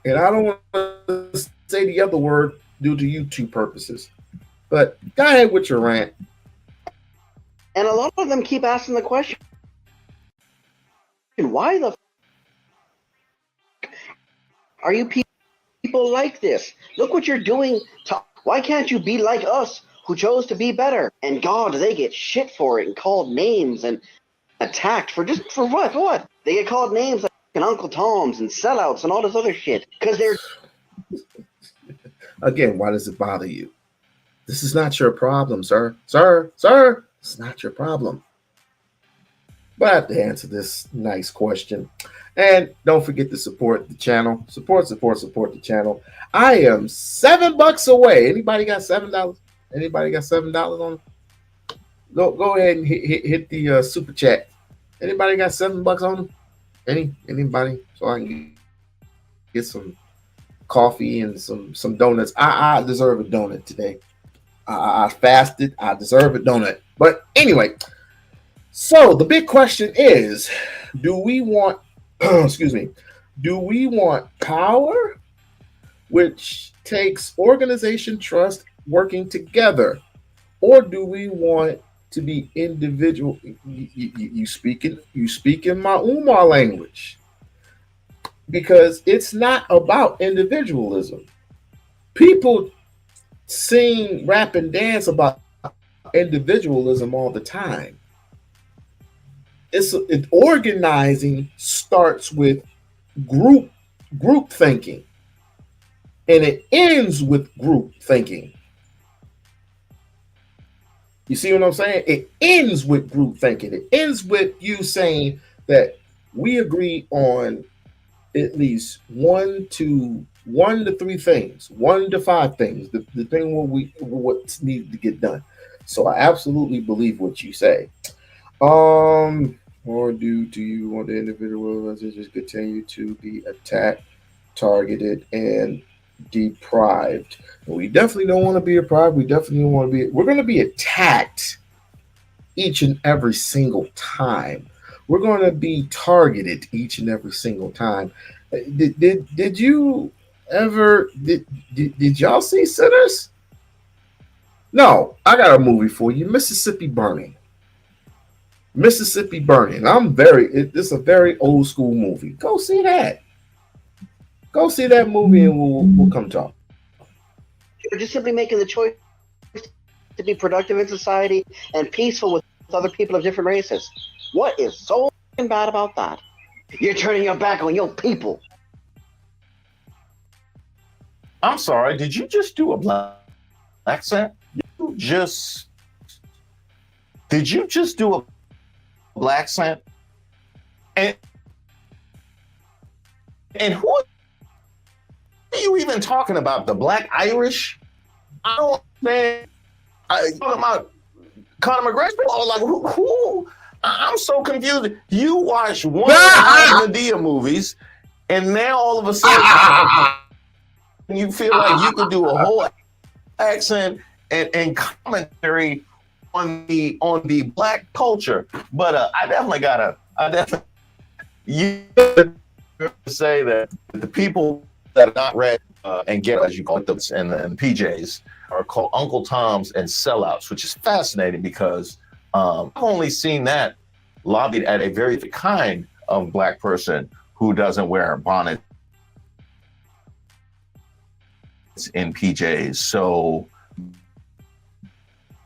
And I don't want to say the other word due to YouTube purposes, but go ahead with your rant. And a lot of them keep asking the question, why the are you people like this? Look what you're doing. Why can't you be like us who chose to be better? And God, they get shit for it and called names and attacked for what? For what? They get called names like Uncle Toms and sellouts and all this other shit because they're... Again, why does it bother you? This is not your problem, sir. It's not your problem. But I have to answer this nice question. And don't forget to support the channel. Support the channel. I am $7 away. Anybody got $7? Anybody got $7 on it? Go ahead and hit the super chat. Anybody got $7 on them? Anybody? So I can get some coffee and some donuts. I deserve a donut today. I fasted. I deserve a donut. But anyway, so the big question is, do we want do we want power, which takes organization, trust, working together, or do we want to be individual? You speak in my Umar language, because it's not about individualism. People sing, rap, and dance about individualism all the time. Organizing starts with group thinking, and it ends with group thinking. You see what I'm saying? It ends with group thinking. It ends with you saying that we agree on at least one to 3 things, 1 to 5 things, the thing what's needed to get done. So I absolutely believe what you say. Or do you want the individual to just continue to be attacked, targeted, and deprived? And we definitely don't want to be deprived. We definitely don't want to be. We're going to be attacked each and every single time. We're going to be targeted each and every single time. Did you ever did y'all see Sinners? No, I got a movie for you, Mississippi Burning. Mississippi Burning. It's a very old school movie. Go see that. Go see that movie and we'll come talk. You're just simply making the choice to be productive in society and peaceful with other people of different races. What is so bad about that? You're turning your back on your people. I'm sorry, did you just do a black accent? Did you just do a black accent? And who are you even talking about? The Black Irish? I don't understand. Talking about Conor McGregor? Like who? I'm so confused. You watch one of the Madea movies, and now all of a sudden you feel like you could do a whole accent and commentary on the black culture. But I definitely you say that the people that are not read and get, as you call it, and the PJs, are called Uncle Toms and sellouts, which is fascinating because I've only seen that lobbied at a very kind of Black person who doesn't wear bonnets in PJs. So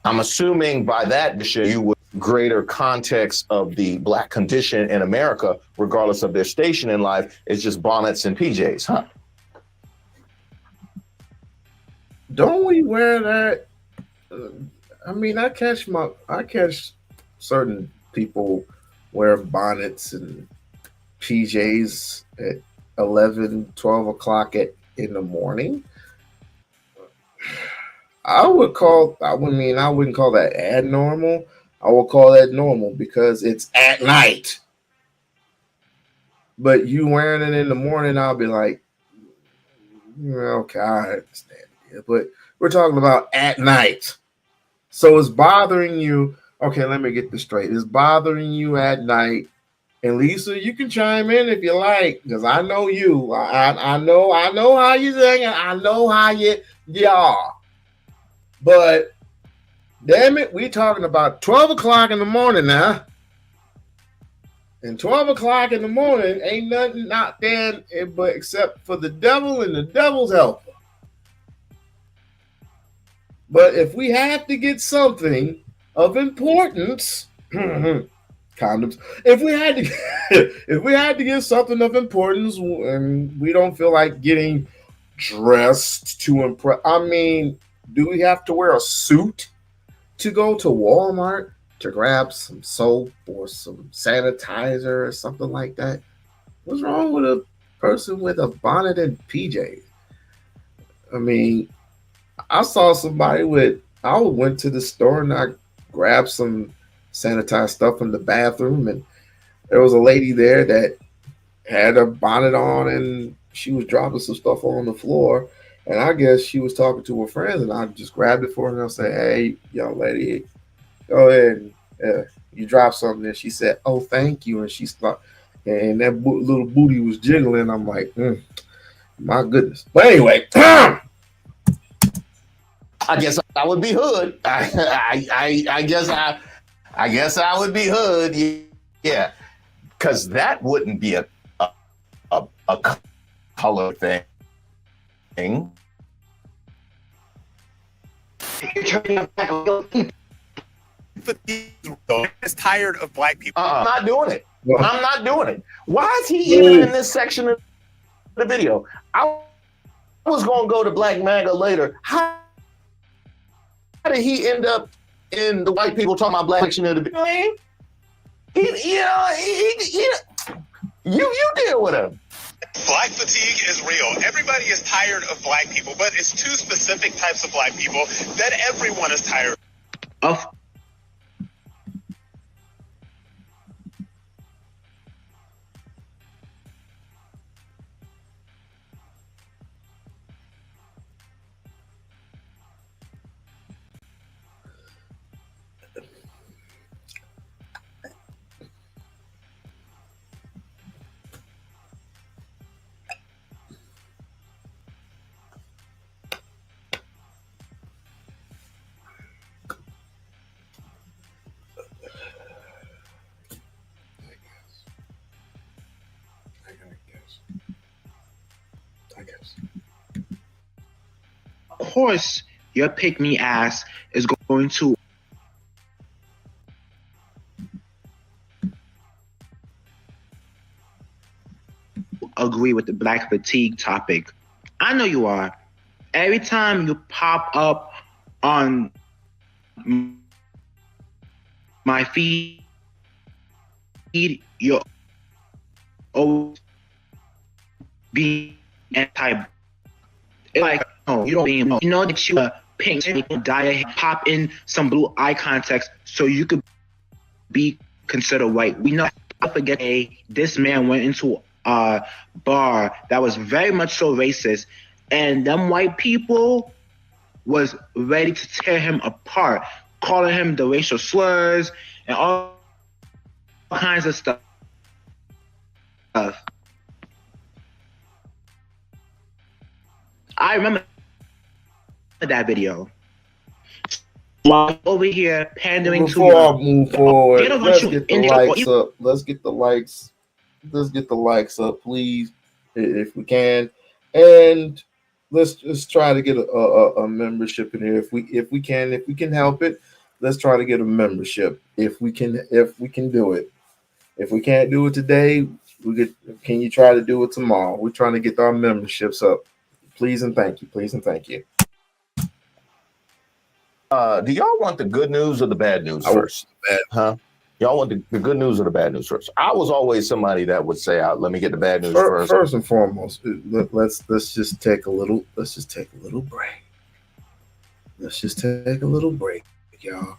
I'm assuming by that you would greater context of the Black condition in America, regardless of their station in life, is just bonnets and PJs, huh? Don't we wear that? I mean, I catch certain people wear bonnets and PJs at 11, 12 o'clock in the morning. I wouldn't call that abnormal. I would call that normal because it's at night. But you wearing it in the morning, I'll be like, okay, I understand it. But we're talking about at night. So it's bothering you. Okay, let me get this straight. It's bothering you at night. And Lisa, you can chime in if you like, because I know you. I know how you sing, and I know how you are. But damn it, we talking about 12 o'clock in the morning now. And 12 o'clock in the morning ain't nothing not there but except for the devil and the devil's helper. But if we have to get something of importance, condoms. If we had to get something of importance, and we don't feel like getting dressed to impress. I mean, do we have to wear a suit to go to Walmart to grab some soap or some sanitizer or something like that? What's wrong with a person with a bonnet and PJs? I mean, I saw somebody I went to the store and I grabbed some sanitized stuff from the bathroom, and there was a lady there that had a bonnet on and she was dropping some stuff on the floor. And I guess she was talking to her friends, and I just grabbed it for her and I said, "Hey, young lady, go ahead and you dropped something." And she said, "Oh, thank you." And she stopped, and that little booty was jiggling. I'm like, my goodness. But anyway, I guess I would be hood. I guess I would be hood. Yeah, because that wouldn't be a color thing. Is tired of Black people. I'm not doing it. I'm not doing it. Why is he even in this section of the video? I was going to go to Black MAGA later. How did he end up in the white people talking about Black section of the video? You deal with him. Black fatigue is real. Everybody is tired of Black people, but it's two specific types of Black people that everyone is tired of. Of course, your pick-me ass is going to agree with the Black fatigue topic. I know you are. Every time you pop up on my feed, you're always being anti. Like, no, you don't mean, you know that you pink diet, pop in some blue eye context so you could be considered white. We know. I forget. This man went into a bar that was very much so racist, and them white people was ready to tear him apart, calling him the racial slurs and all kinds of stuff. I remember that video. While over here pandering Before I move forward, they don't want let's you get the in the likes up. Let's get the likes. Let's get the likes up, please, if we can, and let's just try to get a membership in here if we can help it. Let's try to get a membership if we can do it. If we can't do it today, can you try to do it tomorrow? We're trying to get our memberships up. Please and thank you. Please and thank you. Do y'all want the good news or the bad news first? Huh? Y'all want the good news or the bad news first? I was always somebody that would say, "Let me get the bad news first." First and foremost, let's just take a little break. Let's just take a little break, y'all.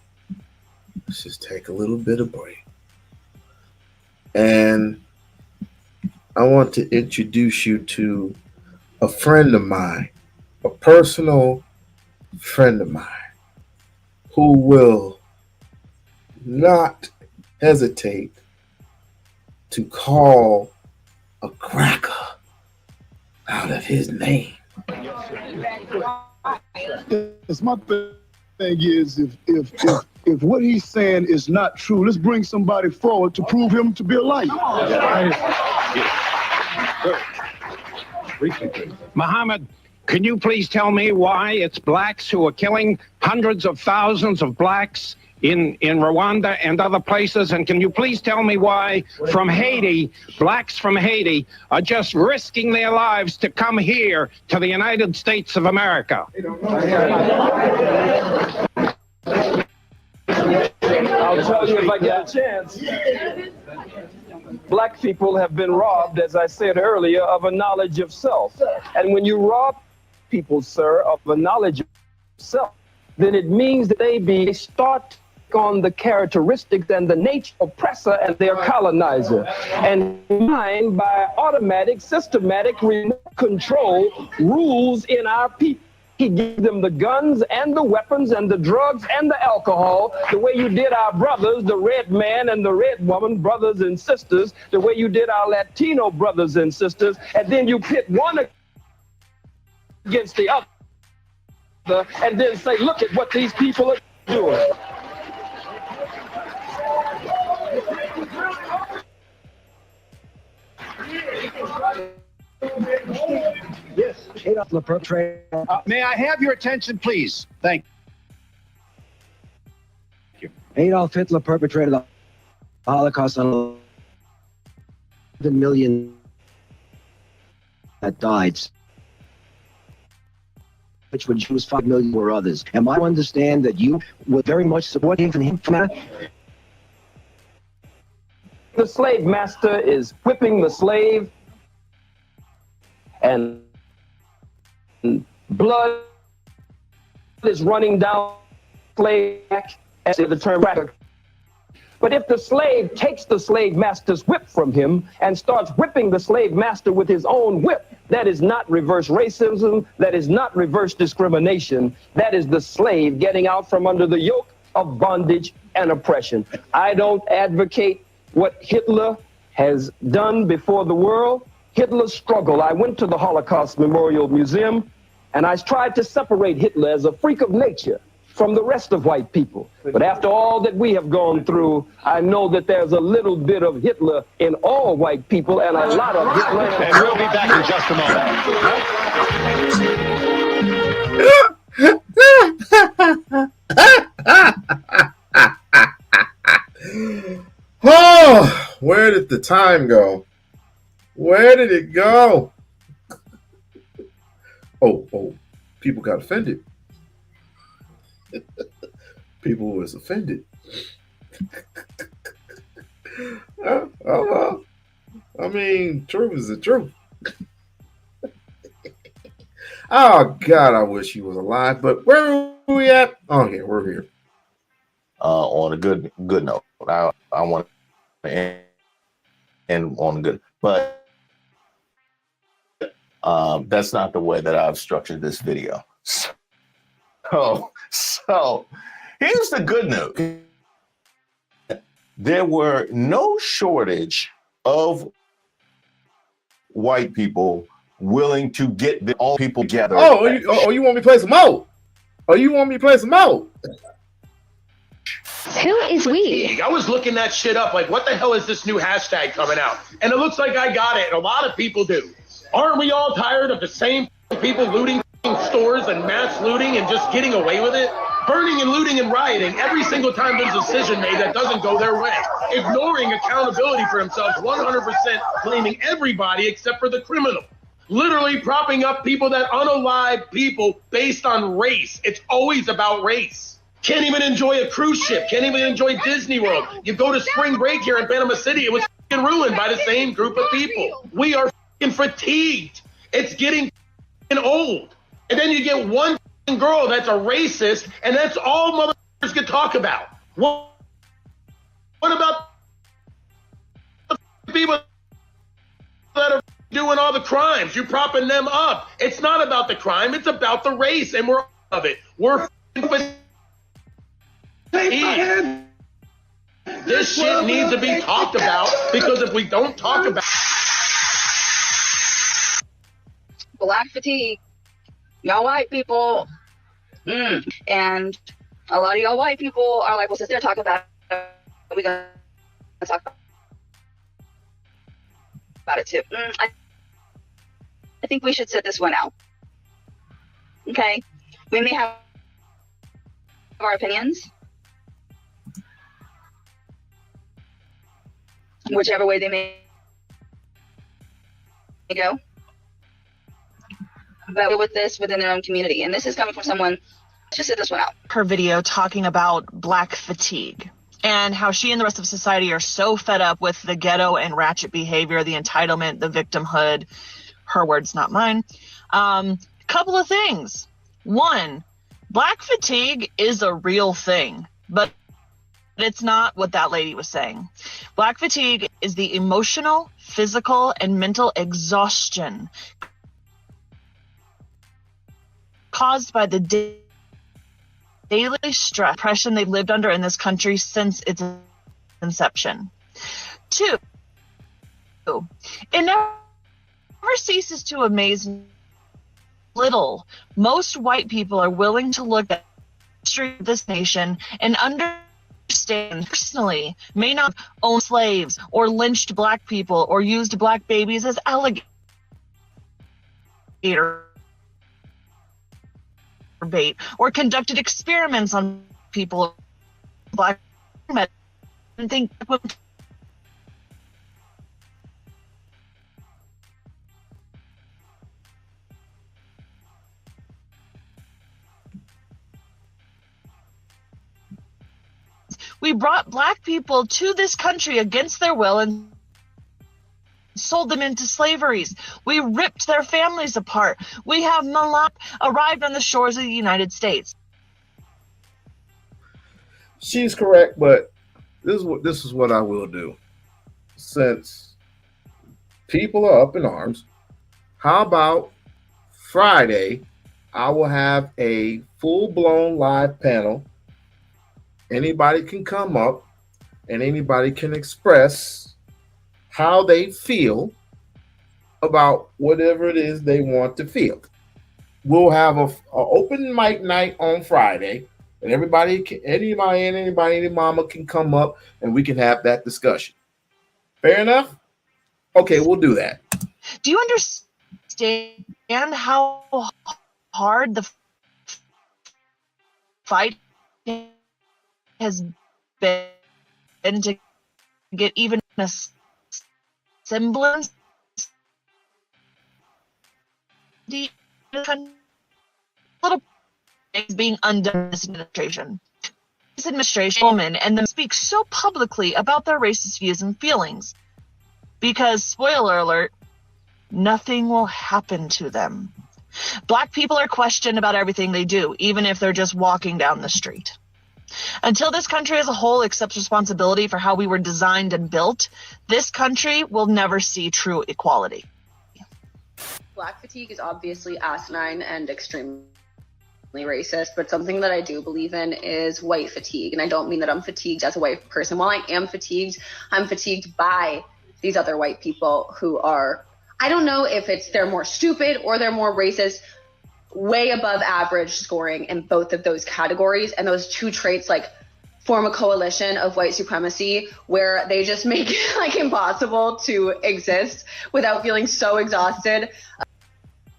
Let's just take a little bit of break. And I want to introduce you to a friend of mine, a personal friend of mine, who will not hesitate to call a cracker out of his name. Yes, my thing is, if what he's saying is not true, let's bring somebody forward to prove him to be a liar. Muhammad, can you please tell me why it's blacks who are killing hundreds of thousands of blacks in Rwanda and other places? And can you please tell me why from Haiti, blacks from Haiti are just risking their lives to come here to the United States of America? I'll tell you if I get a chance. Black people have been robbed, as I said earlier, of a knowledge of self. And when you rob people, sir, of a knowledge of self, then it means that they start on the characteristics and the nature of oppressor and their colonizer, and mind by automatic, systematic remote control rules in our people. He gives them the guns and the weapons and the drugs and the alcohol, the way you did our brothers, the red man and the red woman, brothers and sisters, the way you did our Latino brothers and sisters, and then you pit one against the other, and then say, look at what these people are doing. Yes, Adolf perpetrator. May I have your attention, please? Thank you. Adolf Hitler perpetrated the Holocaust on 11 million that died, which were Jews, 5 million were others. Am I to understand that you were very much supporting him from that? The slave master is whipping the slave, and blood is running down the slave back, as the term cracker. But if the slave takes the slave master's whip from him and starts whipping the slave master with his own whip, that is not reverse racism, that is not reverse discrimination, that is the slave getting out from under the yoke of bondage and oppression. I don't advocate what Hitler has done before the world. Hitler's struggle. I went to the Holocaust Memorial Museum and I tried to separate Hitler as a freak of nature from the rest of white people. But after all that we have gone through, I know that there's a little bit of Hitler in all white people and a lot of Hitler. And we'll be back in just a moment. Oh, where did the time go? Where did it go? Oh, people got offended. People was offended. Well, I mean, truth is the truth. Oh, God, I wish he was alive. But where are we at? Oh, here, we're here. On a good note, I want to end on a good, but that's not the way that I've structured this video. So here's the good news. There were no shortage of white people willing to get all people together. Oh, you want me to play some more? Oh, you want me to play some more? Who is we? I was looking that shit up, like, what the hell is this new hashtag coming out? And it looks like I got it, and a lot of people do. Aren't we all tired of the same people looting stores and mass looting and just getting away with it? Burning and looting and rioting every single time there's a decision made that doesn't go their way. Ignoring accountability for themselves 100%, blaming everybody except for the criminal. Literally propping up people that unalive people based on race. It's always about race. Can't even enjoy a cruise ship. Can't even enjoy Disney World. You go to spring break here in Panama City, it was ruined by the same group of people. We are fatigued. It's getting old. And then you get one girl that's a racist, and that's all motherfuckers can talk about. What about the people that are doing all the crimes? You're propping them up. It's not about the crime. It's about the race, and we're of it. We're fatigued. This shit needs to be talked about, because if we don't talk about black fatigue, y'all white people, and a lot of y'all white people are like, well, since they're talking about it, we're gonna talk about it too. I think we should sit this one out. Okay, we may have our opinions, whichever way they may go, but with this within their own community. And this is coming from someone, let's just sit this one out. Her video talking about black fatigue and how she and the rest of society are so fed up with the ghetto and ratchet behavior, the entitlement, the victimhood. Her words, not mine. Couple of things. One, black fatigue is a real thing, but it's not what that lady was saying. Black fatigue is the emotional, physical, and mental exhaustion caused by the daily stress, oppression they've lived under in this country since its inception. Two, it never ceases to amaze me little most white people are willing to look at the history of this nation and understand personally may not own slaves or lynched black people or used black babies as alligator bait or conducted experiments on people black men and think we brought black people to this country against their will and sold them into slaveries. We ripped their families apart. We have Malak arrived on the shores of the United States. She's correct, but this is what I will do. Since people are up in arms, how about Friday? I will have a full-blown live panel. Anybody can come up and anybody can express how they feel about whatever it is they want to feel. We'll have a open mic night on Friday, and anybody, mama can come up and we can have that discussion. Fair enough? Okay, we'll do that. Do you understand how hard the fight has been to get even a semblance little things being undone in this administration. This administration woman and them speak so publicly about their racist views and feelings because, spoiler alert, nothing will happen to them. Black people are questioned about everything they do, even if they're just walking down the street. Until this country as a whole accepts responsibility for how we were designed and built, this country will never see true equality. Black fatigue is obviously asinine and extremely racist, but something that I do believe in is white fatigue. And I don't mean that I'm fatigued as a white person. While I am fatigued, I'm fatigued by these other white people who are, I don't know if they're more stupid or they're more racist, way above average scoring in both of those categories. And those two traits like form a coalition of white supremacy where they just make it like impossible to exist without feeling so exhausted.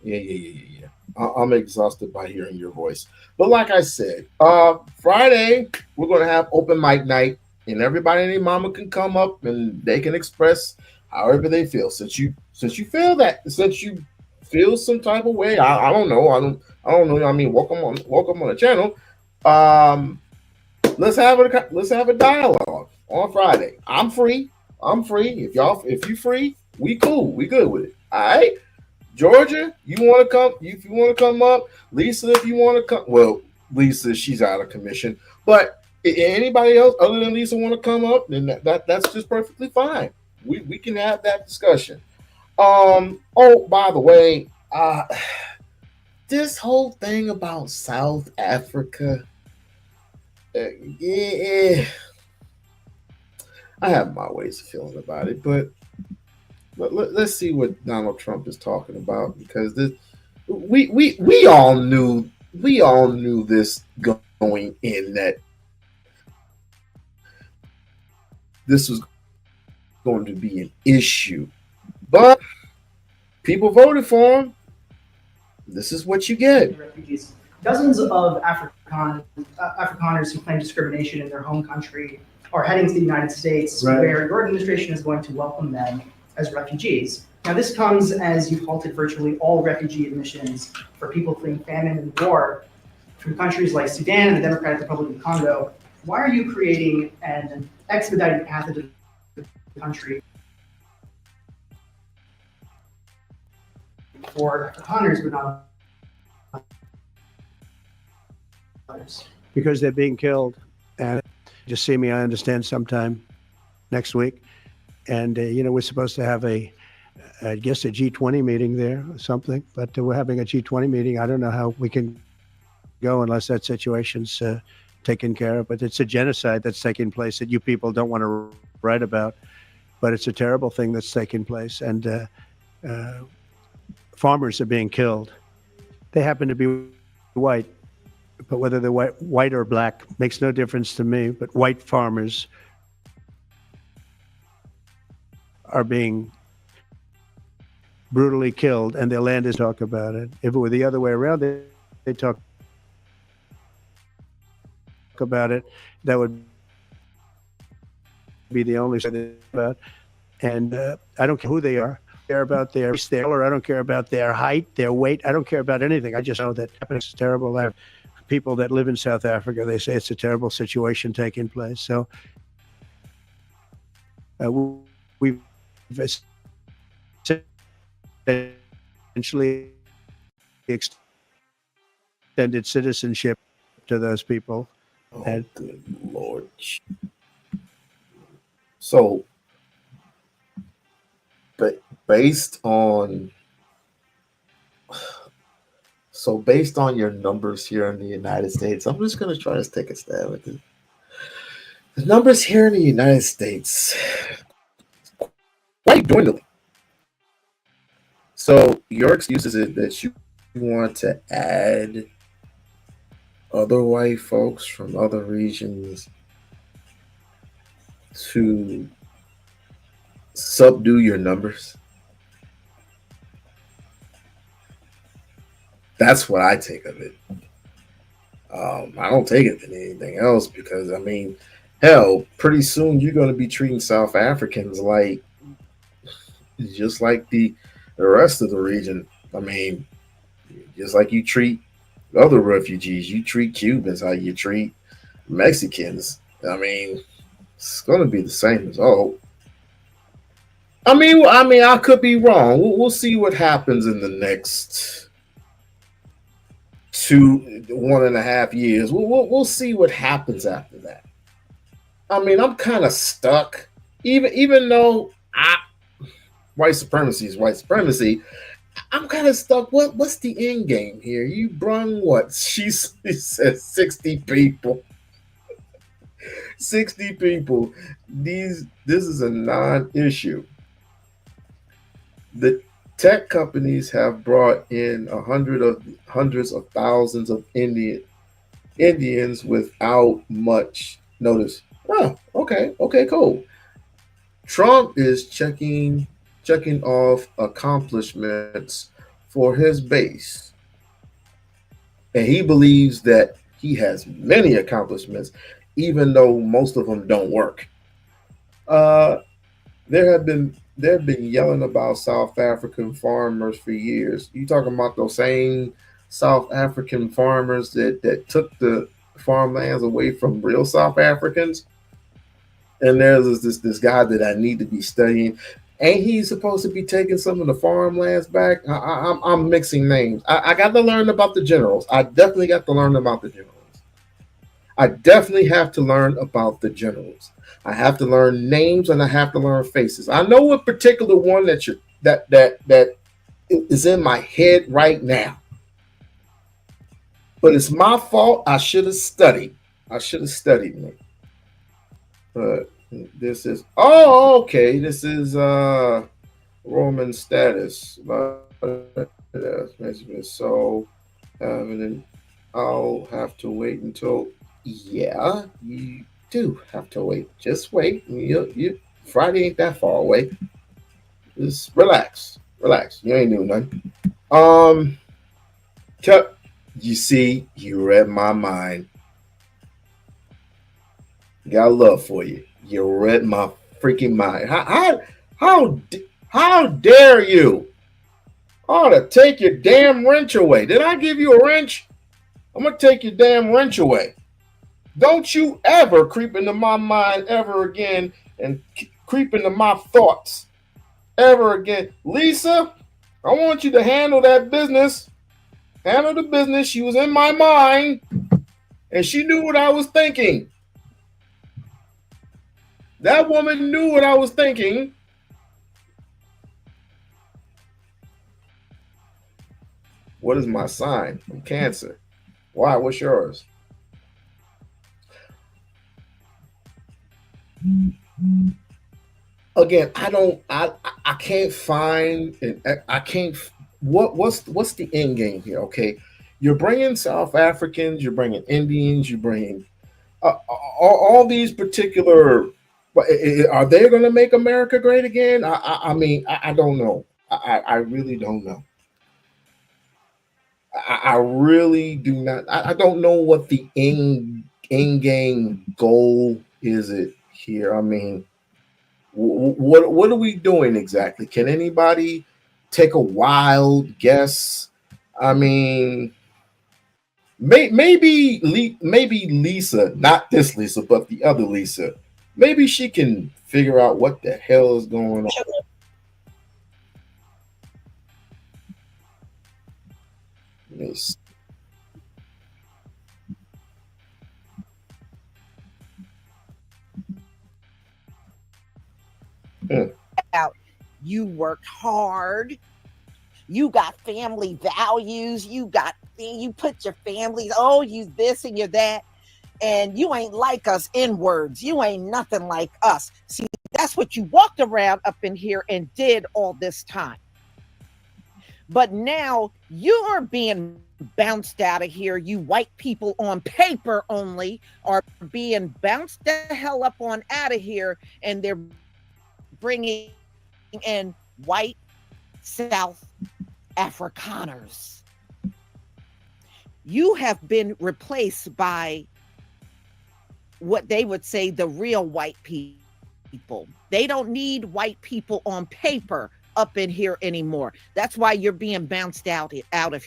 Yeah. I'm exhausted by hearing your voice. But like I said, Friday we're gonna have open mic night, and everybody and their mama can come up and they can express however they feel. Since you feel some type of way, I don't know. I don't know. I mean, welcome on the channel. Let's have a dialogue on Friday. I'm free. If you free, we cool. We good with it. All right. Georgia, you want to come? If you want to come up, Lisa, if you want to come. Well, Lisa, she's out of commission. But anybody else other than Lisa want to come up, then that's just perfectly fine. We can have that discussion. Oh, by the way, this whole thing about South Africa, yeah, I have my ways of feeling about it, but let's see what Donald Trump is talking about, because we all knew this going in, that this was going to be an issue, but people voted for him. This is what you get. Refugees. Dozens of Afrikaners who claim discrimination in their home country are heading to the United States, Right. where your administration is going to welcome them as refugees. Now, this comes as you've halted virtually all refugee admissions for people fleeing famine and war from countries like Sudan and the Democratic Republic of Congo. Why are you creating an expedited path into the country for Afrikaners, but not others? Because they're being killed. And just see me, I understand, sometime next week. And, we're supposed to have I guess a G20 meeting there or something, but we're having a G20 meeting. I don't know how we can go unless that situation's taken care of. But it's a genocide that's taking place that you people don't want to write about. But it's a terrible thing that's taking place. And farmers are being killed. They happen to be white. But whether they're white or black makes no difference to me. But white farmers are being brutally killed, and their land is talk about it. If it were the other way around, they talk about it. That would be the only thing about. And I don't care who they are. I care about their color. I don't care about their height, their weight. I don't care about anything. I just know that it's terrible. I have people that live in South Africa. They say it's a terrible situation taking place. So we've essentially extended citizenship to those people. Oh, and good Lord. So, based on your numbers here in the United States, I'm just going to try to take a stab at this. The numbers here in the United States, quite dwindling. So your excuse is that you want to add other white folks from other regions to subdue your numbers? That's what I take of it. I don't take it to anything else, because I mean, hell, pretty soon you're going to be treating South Africans like just like the rest of the region. I mean, just like you treat other refugees, you treat Cubans how you treat Mexicans. I mean, it's going to be the same result. I mean, I could be wrong. We'll see what happens in the next 1.5 years. We'll see what happens after that. I mean, I'm kind of stuck, even though white supremacy is white supremacy. I'm kind of stuck. What's the end game here? You brung what? She said 60 people. 60 people. This is a non-issue. The tech companies have brought in hundreds of thousands of Indians without much notice. Oh, okay, cool. Trump is checking off accomplishments for his base, and he believes that he has many accomplishments, even though most of them don't work. Uh, they've been yelling about South African farmers for years. You talking about those same South African farmers that took the farmlands away from real South Africans? And there's this guy that I need to be studying. Ain't he supposed to be taking some of the farmlands back? I'm mixing names. I got to learn about the generals. I definitely got to learn about the generals. I definitely have to learn about the generals. I have to learn names and I have to learn faces. I know a particular one that is in my head right now. But it's my fault. I should have studied. I should have studied me. But this is okay. This is Roman status. So I'll have to wait until you do have to wait. Just wait. You Friday ain't that far away. Just relax. You ain't doing nothing. You see, you read my mind. Got love for you. You read my freaking mind. How dare you? I ought to take your damn wrench away. Did I give you a wrench? I'm gonna take your damn wrench away. Don't you ever creep into my mind ever again and creep into my thoughts ever again. Lisa, I want you to handle that business. Handle the business. She was in my mind and she knew what I was thinking. That woman knew what I was thinking. What is my sign? I'm Cancer. Why? What's yours? Again, I can't find, I can't, what's the end game here? Okay. You're bringing South Africans, you're bringing Indians, you're bringing all these particular, are they going to make America great again? I mean, I don't know. I really don't know. I really do not. I don't know what the end game goal is it here. I mean, what are we doing exactly? Can anybody take a wild guess? I mean, maybe Lisa, not this Lisa, but the other Lisa. Maybe she can figure out what the hell is going on. Yes. Out. You worked hard. You got family values. You put your families, you this and you that. And you ain't like us in words. You ain't nothing like us. See, that's what you walked around up in here and did all this time. But now you are being bounced out of here. You white people on paper only are being bounced the hell up on out of here. And they're bringing in white South Afrikaners. You have been replaced by what they would say the real white people. They don't need white people on paper up in here anymore. That's why you're being bounced out of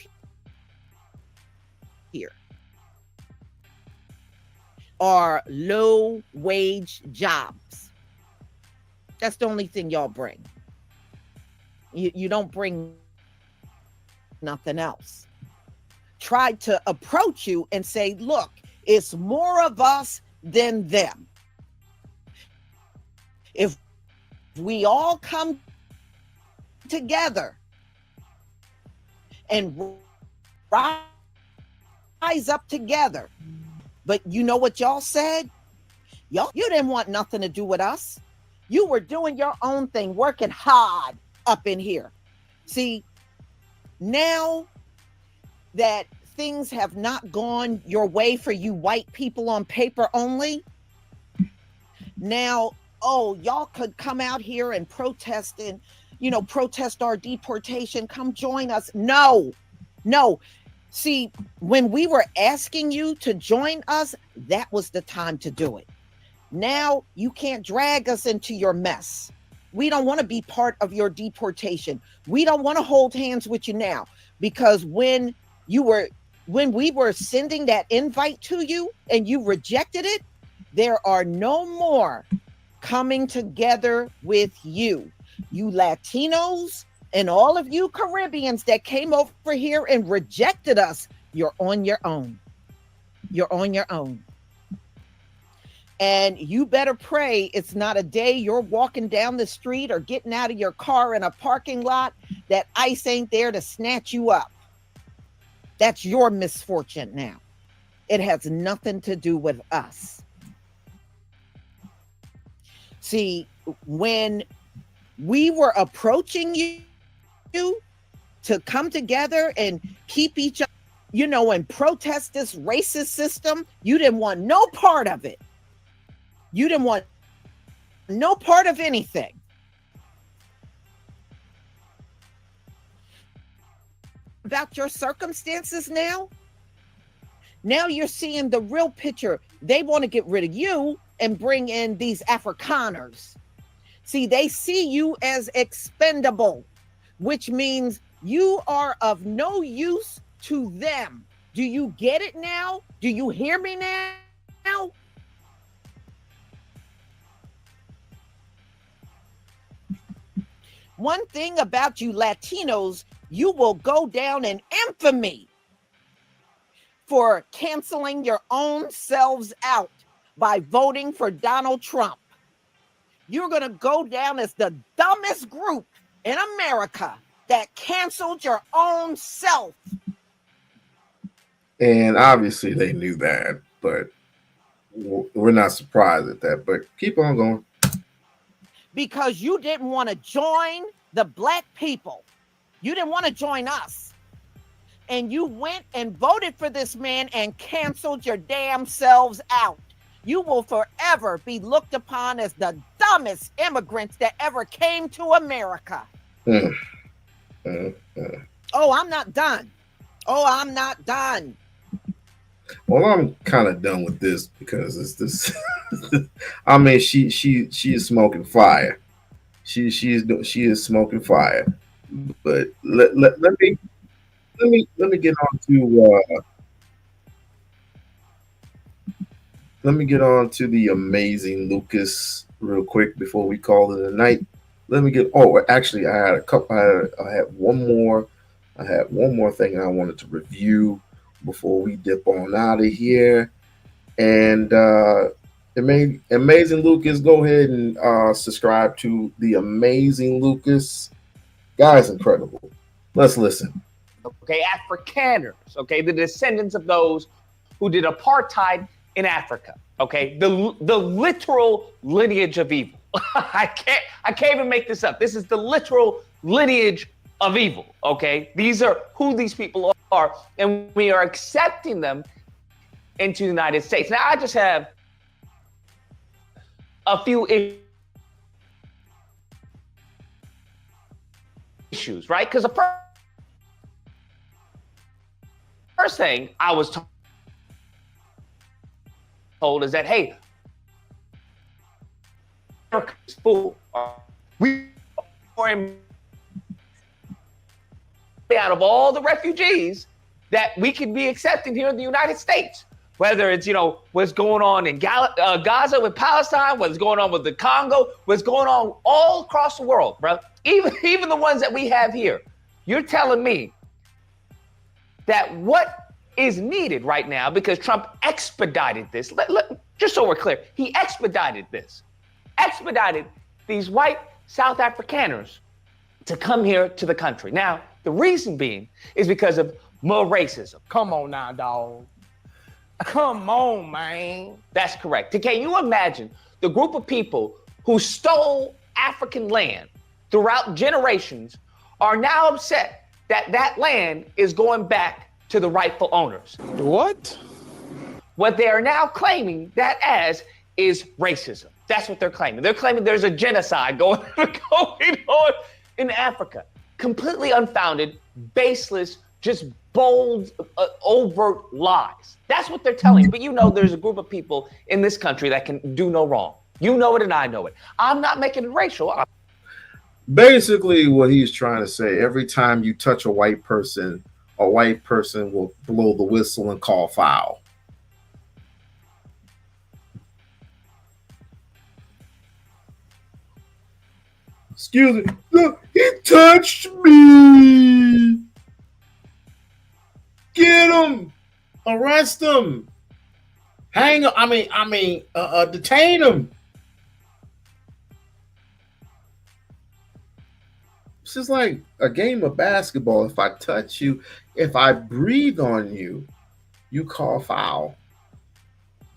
here. Are low wage jobs. That's the only thing y'all bring. You don't bring nothing else. Tried to approach you and say, look, it's more of us than them. If we all come together and rise up together. But you know what y'all said? You didn't want nothing to do with us. You were doing your own thing, working hard up in here. See, now that things have not gone your way for you white people on paper only, now, oh, y'all could come out here and protest and, protest our deportation. Come join us. No. See, when we were asking you to join us, that was the time to do it. Now you can't drag us into your mess. We don't want to be part of your deportation. We don't want to hold hands with you now, because when we were sending that invite to you and you rejected it, there are no more coming together with you. You Latinos and all of you Caribbeans that came over here and rejected us, you're on your own. You're on your own. And you better pray it's not a day you're walking down the street or getting out of your car in a parking lot that ICE ain't there to snatch you up. That's your misfortune now. It has nothing to do with us. See, when we were approaching you to come together and keep each other, and protest this racist system, you didn't want no part of it. You didn't want no part of anything. About your circumstances now? Now you're seeing the real picture. They want to get rid of you and bring in these Afrikaners. See, they see you as expendable, which means you are of no use to them. Do you get it now? Do you hear me now? One thing about you Latinos, you will go down in infamy for canceling your own selves out by voting for Donald Trump. You're going to go down as the dumbest group in America that canceled your own self. And obviously they knew that, but we're not surprised at that. But keep on going. Because you didn't want to join the black people. You didn't want to join us. And you went and voted for this man and canceled your damn selves out. You will forever be looked upon as the dumbest immigrants that ever came to America. Oh, I'm not done. Well, I'm kind of done with this because it's this. I mean, she is smoking fire. She is smoking fire. But let me get on to let me get on to the amazing Lucas real quick before we call it a night. Let me get. Oh, actually, I had a couple. I had one more. I had one more thing I wanted to review before we dip on out of here. And Amazing Lucas, go ahead and subscribe to the Amazing Lucas. Guy's incredible. Let's listen. Okay, Afrikaners, okay, the descendants of those who did apartheid in Africa, okay, the literal lineage of evil. I can't even make this up. This is the literal lineage of evil, okay? These are who these people are, and we are accepting them into the United States. Now, I just have a few issues, right? Because the first thing I was told is that, hey, America's full. We are out of all the refugees that we can be accepting here in the United States, whether it's, what's going on in Gaza with Palestine, what's going on with the Congo, what's going on all across the world, bro. Even the ones that we have here. You're telling me that what is needed right now, because Trump expedited this, just so we're clear, he expedited these white South Afrikaners to come here to the country. Now, the reason being is because of more racism. Come on now, dog. Come on, man. That's correct. Can you imagine the group of people who stole African land throughout generations are now upset that that land is going back to the rightful owners. What? What they are now claiming that as is racism. That's what they're claiming. They're claiming there's a genocide going on in Africa. Completely unfounded, baseless, just bold, overt lies. That's what they're telling. But you know there's a group of people in this country that can do no wrong. You know it and I know it. I'm not making it racial. Basically, what he's trying to say, every time you touch a white person will blow the whistle and call foul. Excuse me. Look, he touched me. Get him. Arrest him. Hang him. Detain him. This is like a game of basketball. If I touch you, if I breathe on you, you call foul.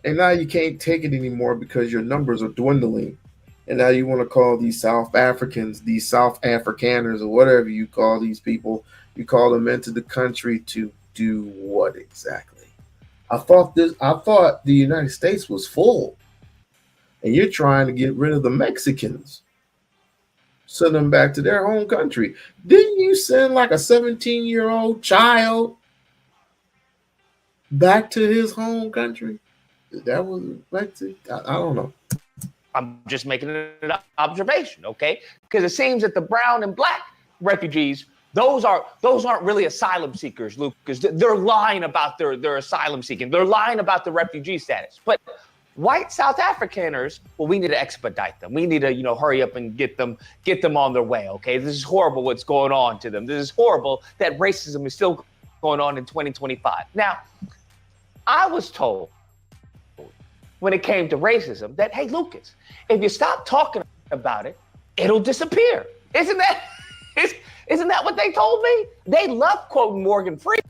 And now you can't take it anymore because your numbers are dwindling. And now you want to call these South Africans, these South Afrikaners, or whatever you call these people, you call them into the country to do what exactly? I thought the United States was full. And you're trying to get rid of the Mexicans. Send them back to their home country. Didn't you send like a 17-year-old child back to his home country? That was Mexico. I don't know. I'm just making an observation, okay? Because it seems that the brown and black refugees, those aren't really asylum seekers, Luke, because they're lying about their asylum seeking. They're lying about the refugee status. But white South Afrikaners, well, we need to expedite them. We need to, hurry up and get them on their way, okay? This is horrible what's going on to them. This is horrible that racism is still going on in 2025. Now, I was told when it came to racism that, hey, Lucas, if you stop talking about it, it'll disappear. Isn't that what they told me? They love quoting Morgan Freeman.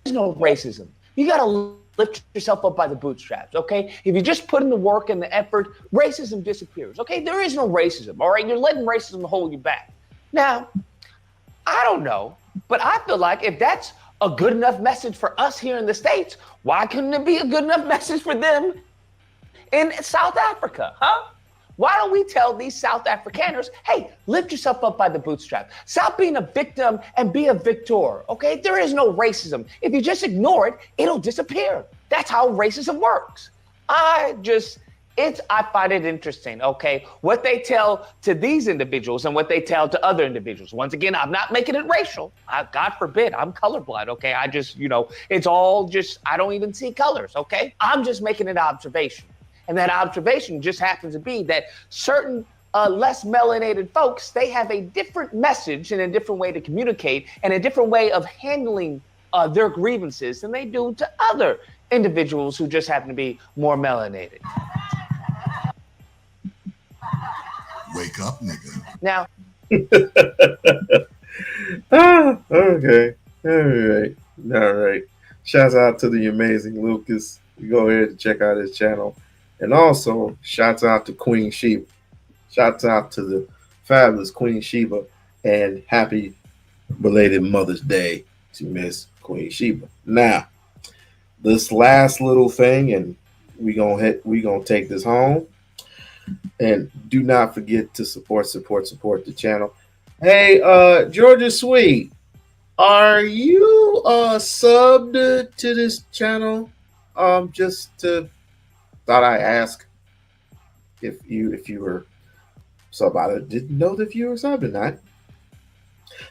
There's no racism. You got to lift yourself up by the bootstraps, okay? If you just put in the work and the effort, racism disappears, okay? There is no racism, all right? You're letting racism hold you back. Now, I don't know, but I feel like if that's a good enough message for us here in the States, why couldn't it be a good enough message for them in South Africa, huh? Why don't we tell these South Afrikaners, hey, lift yourself up by the bootstrap. Stop being a victim and be a victor, okay? There is no racism. If you just ignore it, it'll disappear. That's how racism works. I find it interesting, okay? What they tell to these individuals and what they tell to other individuals. Once again, I'm not making it racial. God forbid, I'm colorblind, okay? I just, it's all just, I don't even see colors, okay? I'm just making an observation. And that observation just happens to be that certain less melanated folks, they have a different message and a different way to communicate and a different way of handling their grievances than they do to other individuals who just happen to be more melanated. Wake up, nigga. Now. Okay. All right. Shouts out to the amazing Lucas. You go ahead and check out his channel. And also, shouts out to Queen Sheba. Shouts out to the fabulous Queen Sheba. And happy belated Mother's Day to Miss Queen Sheba. Now, this last little thing, and we gonna take this home. And do not forget to support the channel. Hey, Georgia Sweet, are you subbed to this channel? Thought I ask if you were subbed. I didn't know if you were subbed or not.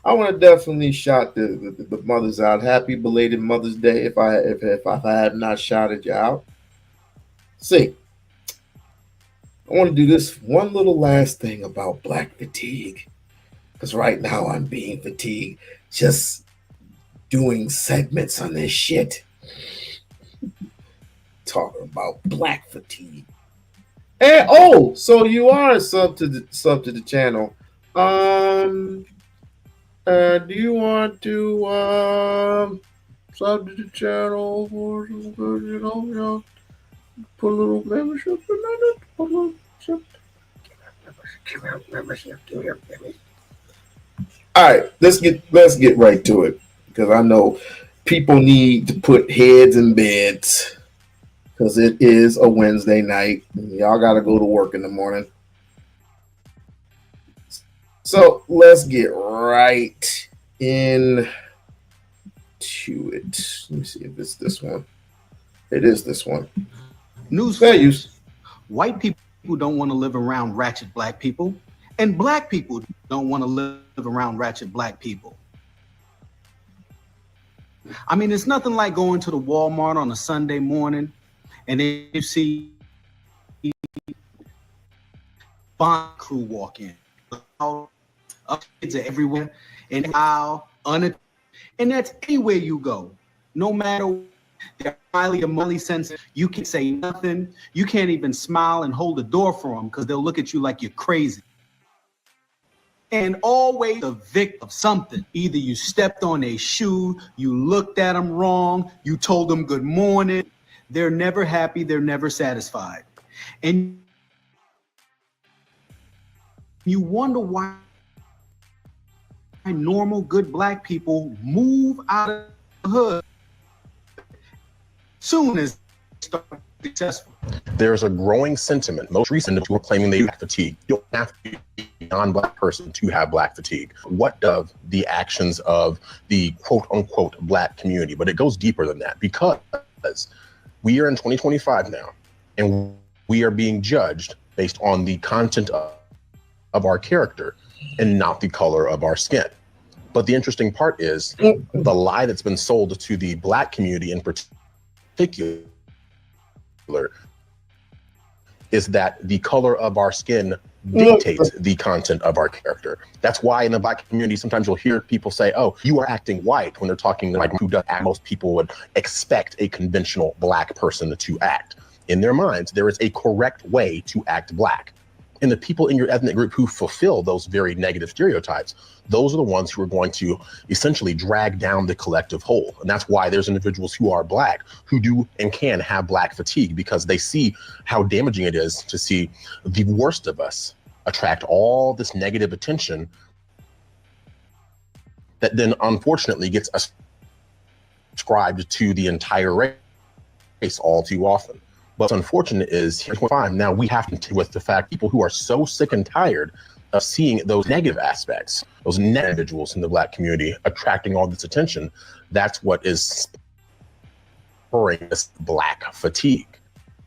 I want to definitely shout the mothers out. Happy belated Mother's Day if I have not shouted you out. See. I want to do this one little last thing about black fatigue. Because right now I'm being fatigued just doing segments on this shit. Talking about black fatigue. And so you are sub to the channel. Do you want to sub to the channel or put a little membership in it? All right, let's get right to it because I know people need to put heads in beds because it is a Wednesday night. And y'all got to go to work in the morning. So let's get right into it. Let me see if it's this one. It is this one. News figures. White people don't want to live around ratchet black people, and black people don't want to live around ratchet black people. I mean, it's nothing like going to the Walmart on a Sunday morning and then you see Bond crew walk in. Kids are everywhere, and and that's anywhere you go. No matter, they're highly emotionally sensitive. You can say nothing. You can't even smile and hold the door for them because they'll look at you like you're crazy. And always the victim of something. Either you stepped on a shoe, you looked at them wrong, you told them good morning. They're never happy. They're never satisfied. And you wonder why normal, good black people move out of the hood soon as they start successful. There's a growing sentiment, most recent, who are claiming they have fatigue. You don't have to be a non-black person to have black fatigue. What of the actions of the quote unquote black community? But it goes deeper than that because we are in 2025 now, and we are being judged based on the content of our character and not the color of our skin. But the interesting part is the lie that's been sold to the black community in particular is that the color of our skin dictates the content of our character. That's why in the black community, sometimes you'll hear people say, oh, you are acting white when they're talking like who does act. Most people would expect a conventional black person to act. In their minds, there is a correct way to act black. And the people in your ethnic group who fulfill those very negative stereotypes, those are the ones who are going to essentially drag down the collective whole. And that's why there's individuals who are black who do and can have black fatigue, because they see how damaging it is to see the worst of us attract all this negative attention that then unfortunately gets ascribed to the entire race all too often. What's unfortunate is now we have to deal with the fact people who are so sick and tired of seeing those negative aspects, those individuals in the black community attracting all this attention. That's what is spurring this black fatigue.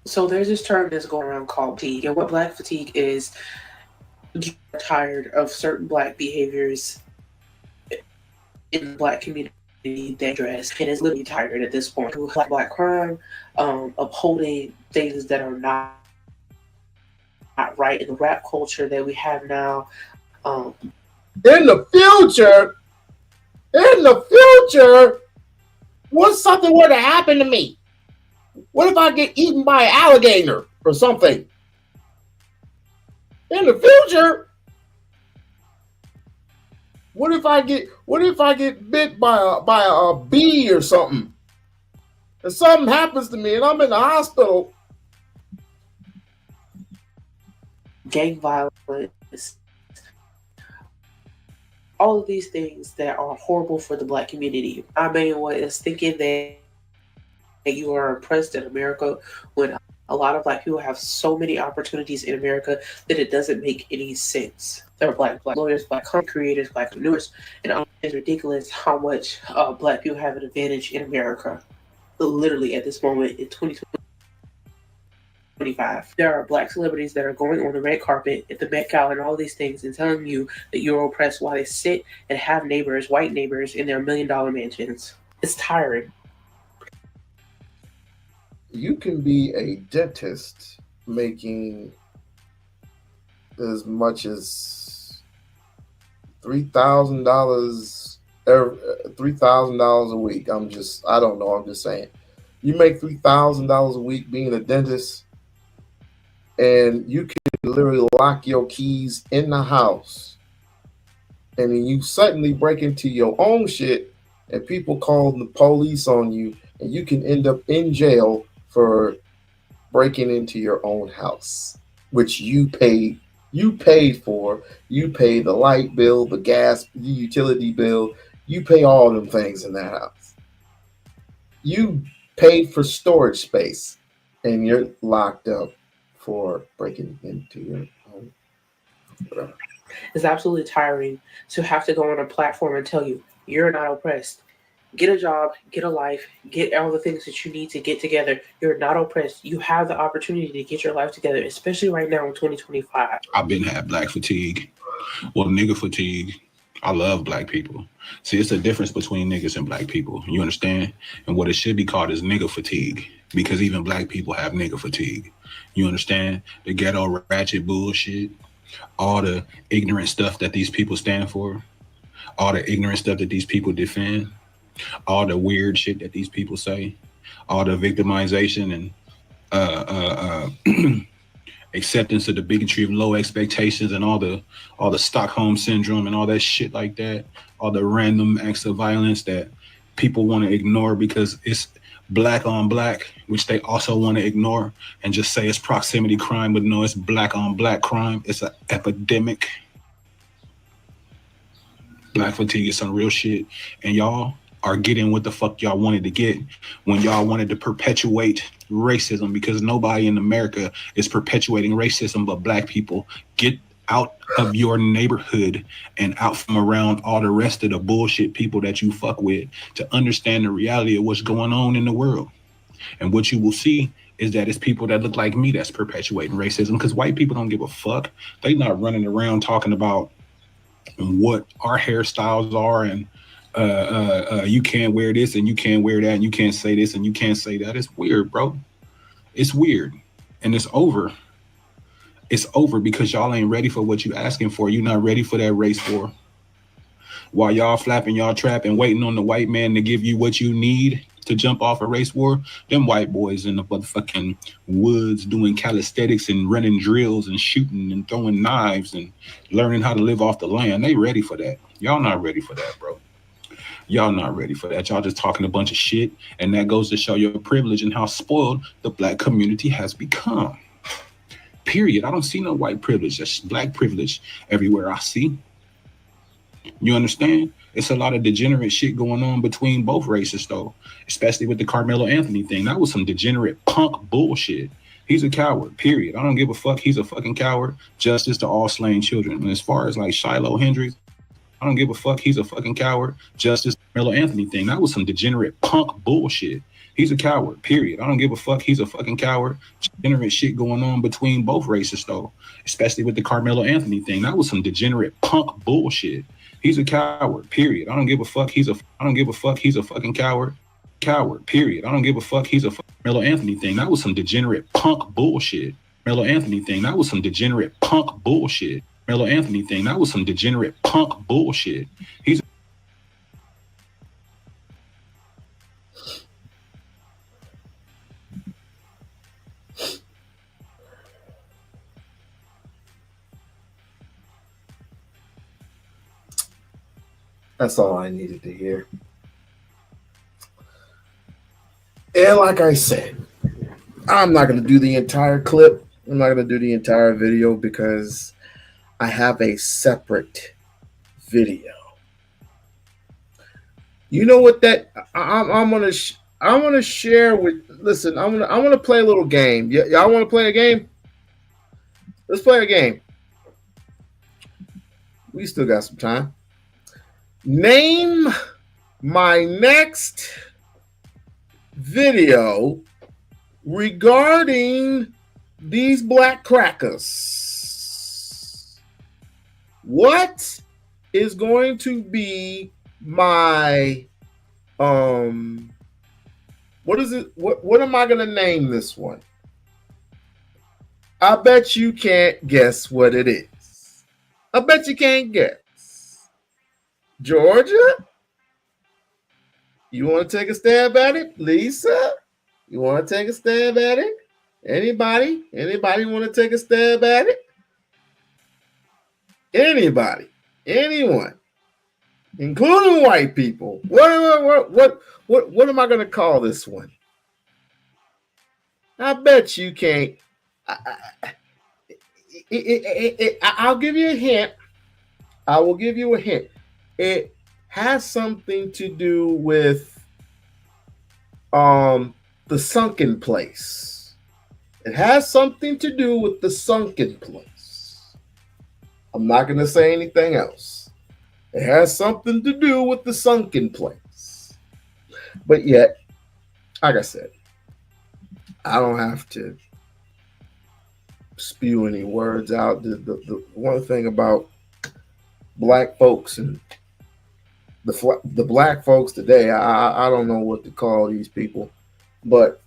So there's this term that's going around called fatigue, and what black fatigue is, you're tired of certain black behaviors in the black community that address, and is literally tired at this point. Black crime, upholding things that are not right in the rap culture that we have now. In the future, what something were to happen to me? What if I get eaten by an alligator or something? In the future, what if I get bit by a bee or something? And something happens to me and I'm in the hospital. Gang violence, all of these things that are horrible for the black community. Our main one is thinking that you are oppressed in America when a lot of black people have so many opportunities in America that it doesn't make any sense. There are black lawyers, black content creators, black entrepreneurs, and it's ridiculous how much black people have an advantage in America. Literally at this moment in 2025, there are black celebrities that are going on the red carpet at the Met Gala and all these things and telling you that you're oppressed while they sit and have neighbors, white neighbors, in their $1 million mansions. It's tiring. You can be a dentist making as much as $3,000 a week. I don't know. I'm just saying. You make $3,000 a week being a dentist, and you can literally lock your keys in the house, and then you suddenly break into your own shit, and people call the police on you, and you can end up in jail for breaking into your own house, which you paid You paid for. You pay the light bill, the gas, the utility bill. You pay all them things in that house. You paid for storage space, and you're locked up for breaking into your home. Whatever. It's absolutely tiring to have to go on a platform and tell you you're not oppressed. Get a job, get a life, get all the things that you need to get together. You're not oppressed. You have the opportunity to get your life together, especially right now in 2025. I've been had black fatigue. Well, nigga fatigue. I love black people. See, it's a difference between niggas and black people. You understand? And what it should be called is nigga fatigue, because even black people have nigga fatigue. You understand? The ghetto ratchet bullshit, all the ignorant stuff that these people stand for, all the ignorant stuff that these people defend, all the weird shit that these people say, all the victimization and acceptance of the bigotry of low expectations and all the Stockholm syndrome and all that shit like that, all the random acts of violence that people want to ignore because it's black on black, which they also want to ignore and just say it's proximity crime, but no, it's black on black crime. It's an epidemic. Black fatigue is some real shit, and y'all are getting what the fuck y'all wanted to get when y'all wanted to perpetuate racism, because nobody in America is perpetuating racism but black people. Get out of your neighborhood and out from around all the rest of the bullshit people that you fuck with to understand the reality of what's going on in the world. And what you will see is that it's people that look like me that's perpetuating racism, because white people don't give a fuck. They not running around talking about what our hairstyles are and you can't wear this and you can't wear that and you can't say this and you can't say that. It's weird, bro. It's weird. And it's over. It's over because y'all ain't ready for what you asking for. You're not ready for that race war. While y'all flapping y'all trap and waiting on the white man to give you what you need to jump off a race war, them white boys in the motherfucking woods doing calisthenics and running drills and shooting and throwing knives and learning how to live off the land, they ready for that. Y'all not ready for that, bro. Y'all not ready for that. Y'all just talking a bunch of shit, and that goes to show your privilege and how spoiled the black community has become. Period. I don't see no white privilege. That's black privilege everywhere I see. You understand? It's a lot of degenerate shit going on between both races, though, especially with the Carmelo Anthony thing. That was some degenerate punk bullshit. He's a coward, period. I don't give a fuck. He's a fucking coward. Justice to all slain children. And as far as like Shiloh Hendricks, I don't give a fuck. He's a fucking coward. Justice Carmelo Anthony thing. That was some degenerate punk bullshit. He's a coward, period. I don't give a fuck. He's a fucking coward. Degenerate shit going on between both races, though, especially with the Carmelo Anthony thing. That was some degenerate punk bullshit. He's a coward, period. I don't give a fuck. I don't give a fuck. He's a fucking coward. Coward, period. I don't give a fuck. He's a Carmelo Anthony thing. That was some degenerate punk bullshit. Carmelo Anthony thing. That was some degenerate punk bullshit. Carmelo Anthony thing. That was some degenerate punk bullshit. He's That's all I needed to hear. And like I said, I'm not going to do the entire clip. I'm not going to do the entire video because I have a separate video. You know what that I'm going to share with. Listen, I'm going to play a little game. Y'all want to play a game? Let's play a game. We still got some time. Name my next video regarding these black crackers. What is going to be my what is it? What am I going to name this one? I bet you can't guess what it is. I bet you can't guess. Georgia? You want to take a stab at it? Lisa? You want to take a stab at it? Anybody? Anybody want to take a stab at it? Anybody? Anyone? Including white people. What am I going to call this one? I bet you can't. I'll give you a hint. I will give you a hint. It has something to do with the sunken place. It has something to do with the sunken place. I'm not going to say anything else. It has something to do with the sunken place. But yet, like I said, I don't have to spew any words out. The one thing about black folks and the black folks today, I don't know what to call these people, but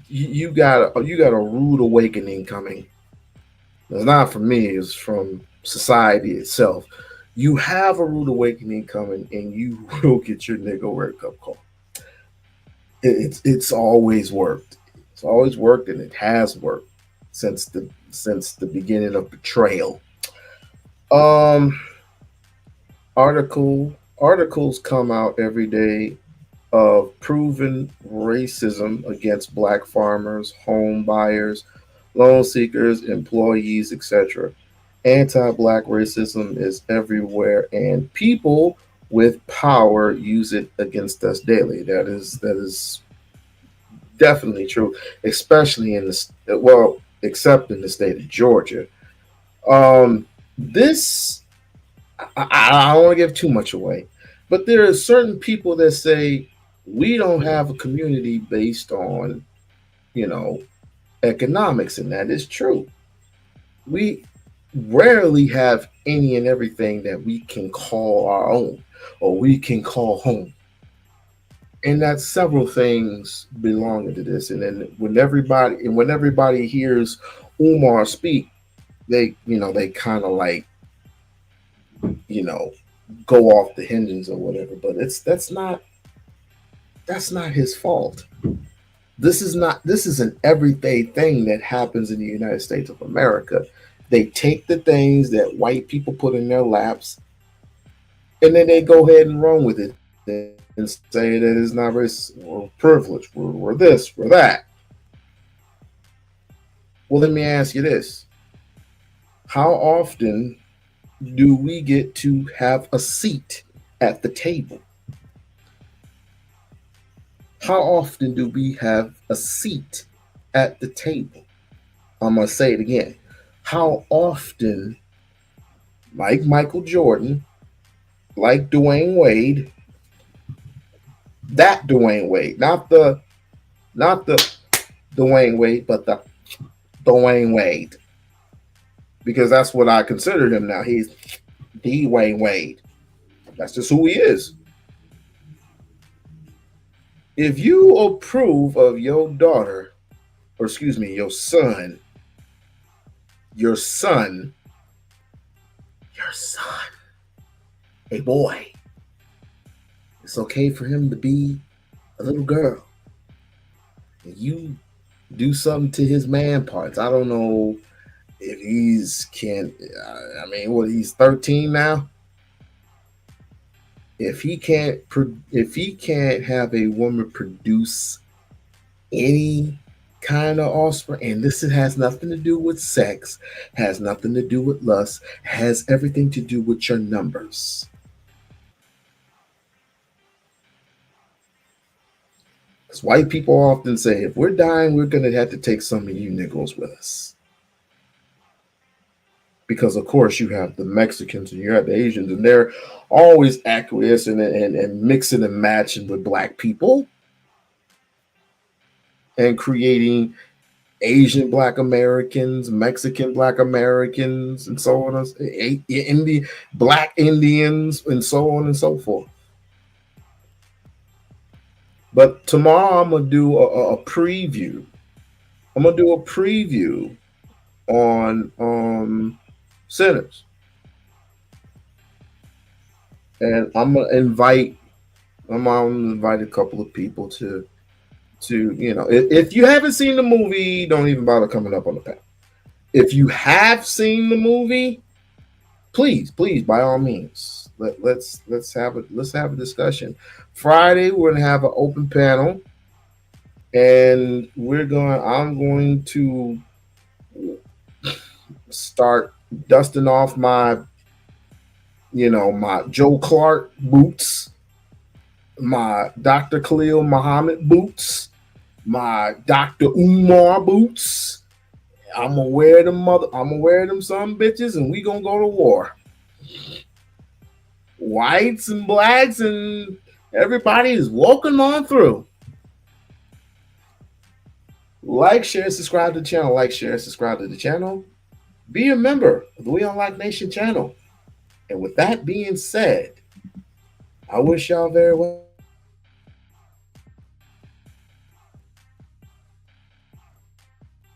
you got a rude awakening coming. It's not from me; it's from society itself. You have a rude awakening coming, and you will get your nigga wake up call. It's always worked. It's always worked, and it has worked since the beginning of betrayal. Articles come out every day of proven racism against black farmers, home buyers, loan seekers, employees, etc. Anti-black racism is everywhere, and people with power use it against us daily. That is definitely true, especially in except in the state of Georgia. This I don't want to give too much away, but there are certain people that say we don't have a community based on, economics, and that is true. We rarely have any and everything that we can call our own or we can call home. And that's several things belonging to this. And then when everybody hears Umar speak, they kind of like, go off the hinges or whatever. But that's not his fault. This is an everyday thing that happens in the United States of America. They take the things that white people put in their laps, and then they go ahead and run with it and say that it's not racist or privilege. We're this, we're that. Well, let me ask you this. How often do we get to have a seat at the table? How often do we have a seat at the table? I'm going to say it again. How often, like Michael Jordan, like Dwayne Wade, that Dwayne Wade, not the Dwayne Wade, but the Dwayne Wade, because that's what I consider him now. He's the Dwayne Wade. That's just who he is. If you approve of your daughter, or excuse me, your son, a boy, it's okay for him to be a little girl. And you do something to his man parts. I don't know if he's 13 now. If he can't have a woman produce any kind of offspring, and this has nothing to do with sex, has nothing to do with lust, has everything to do with your numbers. Because white people often say, if we're dying, we're going to have to take some of you Negroes with us. Because, of course, you have the Mexicans and you have the Asians, and they're always acquiescing and mixing and matching with black people and creating Asian Black Americans, Mexican Black Americans, and so on, Black Indians, and so on and so forth. But tomorrow I'm going to do a preview. I'm going to do a preview on sinners. And I'm going to invite a couple of people to if you haven't seen the movie, don't even bother coming up on the panel. If you have seen the movie, please, by all means, let's have a discussion. Friday, we're gonna have an open panel. And I'm going to start dusting off my Joe Clark boots, my Dr. Khalil Muhammad boots, my Dr. Umar boots. I'm gonna wear them some bitches, and we gonna go to war. Whites and blacks and everybody is walking on through. Like, share, subscribe to the channel. Like, share, subscribe to the channel. Be a member of the We-On-Loc Nation channel. And with that being said, I wish y'all very well.